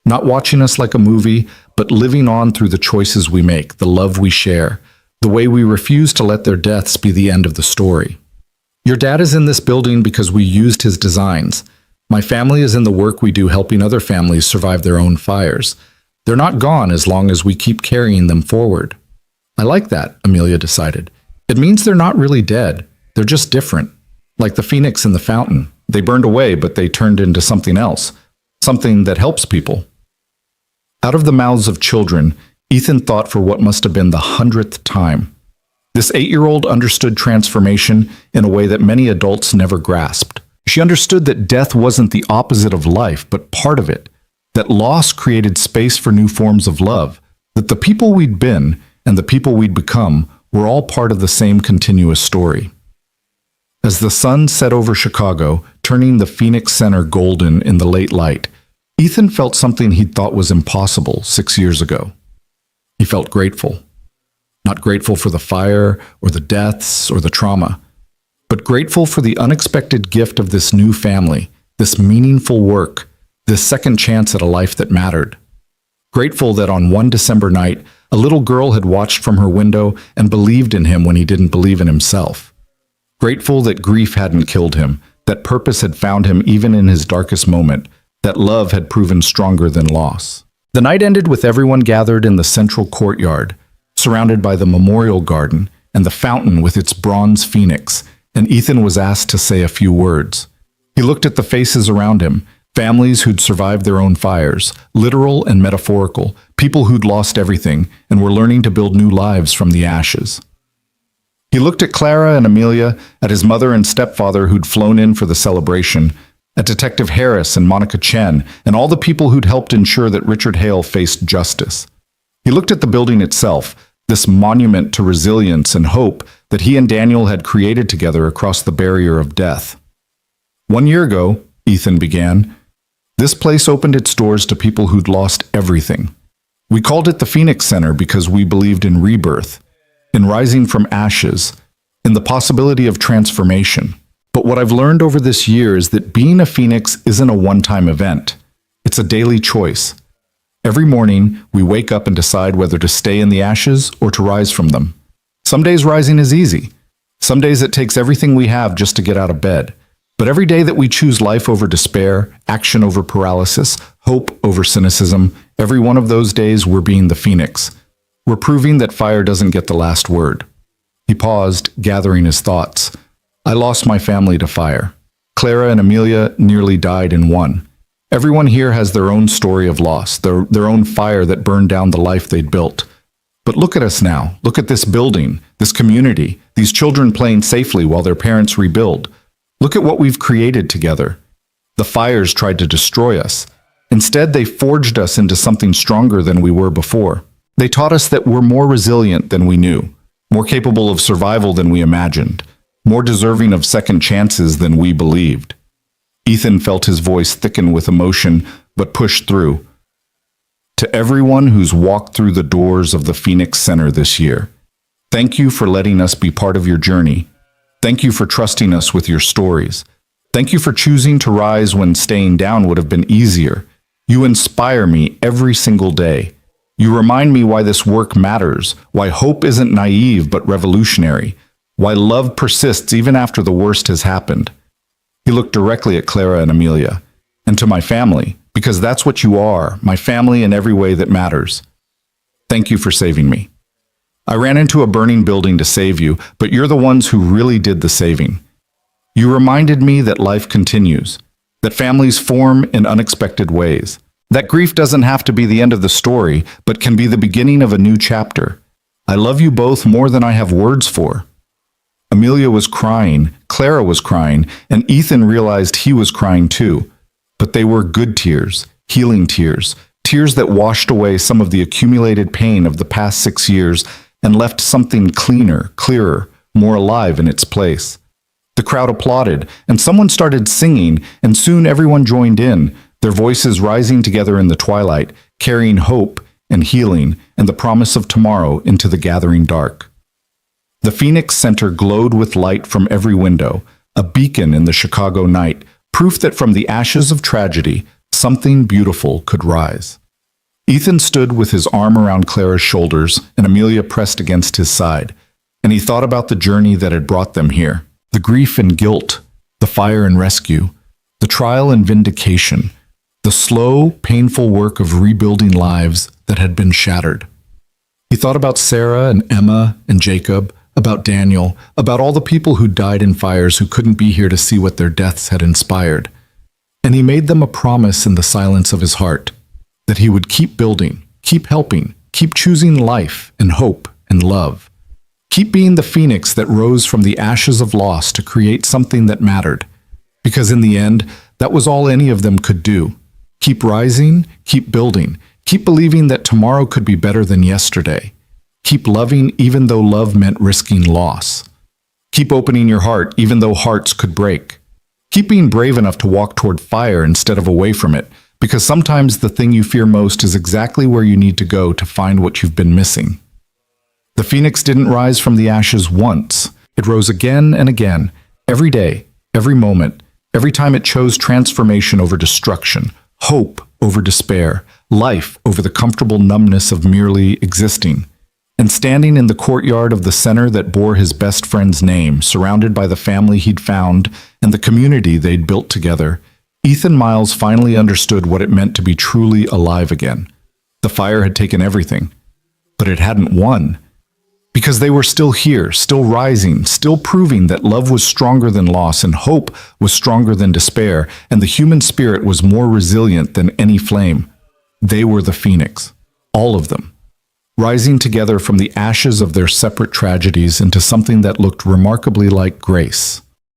Not watching us like a movie, but living on through the choices we make, the love we share, the way we refuse to let their deaths be the end of the story. Your dad is in this building because we used his designs. My family is in the work we do helping other families survive their own fires. They're not gone as long as we keep carrying them forward." "I like that," Amelia decided. "It means they're not really dead. They're just different. Like the phoenix in the fountain. They burned away, but they turned into something else. Something that helps people." Out of the mouths of children, Ethan thought for what must have been the 100th time. This 8-year-old understood transformation in a way that many adults never grasped. She understood that death wasn't the opposite of life, but part of it. That loss created space for new forms of love. That the people we'd been and the people we'd become were all part of the same continuous story. As the sun set over Chicago, turning the Phoenix Center golden in the late light, Ethan felt something he'd thought was impossible 6 years ago. He felt grateful. Not grateful for the fire or the deaths or the trauma, but grateful for the unexpected gift of this new family, this meaningful work, this second chance at a life that mattered. Grateful that on one December night, a little girl had watched from her window and believed in him when he didn't believe in himself. Grateful that grief hadn't killed him, that purpose had found him even in his darkest moment, that love had proven stronger than loss. The night ended with everyone gathered in the central courtyard, surrounded by the memorial garden and the fountain with its bronze phoenix, and Ethan was asked to say a few words. He looked at the faces around him, families who'd survived their own fires, literal and metaphorical, people who'd lost everything and were learning to build new lives from the ashes. He looked at Clara and Amelia, at his mother and stepfather who'd flown in for the celebration, at Detective Harris and Monica Chen, and all the people who'd helped ensure that Richard Hale faced justice. He looked at the building itself, this monument to resilience and hope that he and Daniel had created together across the barrier of death. 1 year ago, Ethan began, this place opened its doors to people who'd lost everything. We called it the Phoenix Center because we believed in rebirth, in rising from ashes, in the possibility of transformation. But what I've learned over this year is that being a phoenix isn't a one-time event. It's a daily choice. Every morning, we wake up and decide whether to stay in the ashes or to rise from them. Some days rising is easy. Some days it takes everything we have just to get out of bed. But every day that we choose life over despair, action over paralysis, hope over cynicism, every one of those days we're being the phoenix. We're proving that fire doesn't get the last word. He paused, gathering his thoughts. I lost my family to fire. Clara and Amelia nearly died in one. Everyone here has their own story of loss, their own fire that burned down the life they'd built. But look at us now. Look at this building, this community, these children playing safely while their parents rebuild. Look at what we've created together. The fires tried to destroy us. Instead, they forged us into something stronger than we were before. They taught us that we're more resilient than we knew, more capable of survival than we imagined, more deserving of second chances than we believed. Ethan felt his voice thicken with emotion, but pushed through. To everyone who's walked through the doors of the Phoenix Center this year, thank you for letting us be part of your journey. Thank you for trusting us with your stories. Thank you for choosing to rise when staying down would have been easier. You inspire me every single day. You remind me why this work matters, why hope isn't naive but revolutionary, why love persists even after the worst has happened. He looked directly at Clara and Amelia, and to my family, because that's what you are, my family in every way that matters. Thank you for saving me. I ran into a burning building to save you, but you're the ones who really did the saving. You reminded me that life continues, that families form in unexpected ways, that grief doesn't have to be the end of the story, but can be the beginning of a new chapter. I love you both more than I have words for. Amelia was crying, Clara was crying, and Ethan realized he was crying too. But they were good tears, healing tears, tears that washed away some of the accumulated pain of the past 6 years and left something cleaner, clearer, more alive in its place. The crowd applauded, and someone started singing, and soon everyone joined in, their voices rising together in the twilight, carrying hope and healing and the promise of tomorrow into the gathering dark. The Phoenix Center glowed with light from every window, a beacon in the Chicago night, proof that from the ashes of tragedy, something beautiful could rise. Ethan stood with his arm around Clara's shoulders and Amelia pressed against his side, and he thought about the journey that had brought them here. The grief and guilt, the fire and rescue, the trial and vindication, the slow, painful work of rebuilding lives that had been shattered. He thought about Sarah and Emma and Jacob, about Daniel, about all the people who died in fires who couldn't be here to see what their deaths had inspired. And he made them a promise in the silence of his heart that he would keep building, keep helping, keep choosing life and hope and love. Keep being the phoenix that rose from the ashes of loss to create something that mattered. Because in the end, that was all any of them could do. Keep rising, keep building, keep believing that tomorrow could be better than yesterday. Keep loving even though love meant risking loss. Keep opening your heart even though hearts could break. Keep being brave enough to walk toward fire instead of away from it, because sometimes the thing you fear most is exactly where you need to go to find what you've been missing. The phoenix didn't rise from the ashes once. It rose again and again, every day, every moment, every time it chose transformation over destruction, hope over despair, life over the comfortable numbness of merely existing. And standing in the courtyard of the center that bore his best friend's name, surrounded by the family he'd found and the community they'd built together, Ethan Miles finally understood what it meant to be truly alive again. The fire had taken everything, but it hadn't won. Because they were still here, still rising, still proving that love was stronger than loss and hope was stronger than despair, and the human spirit was more resilient than any flame. They were the phoenix, all of them, rising together from the ashes of their separate tragedies into something that looked remarkably like grace.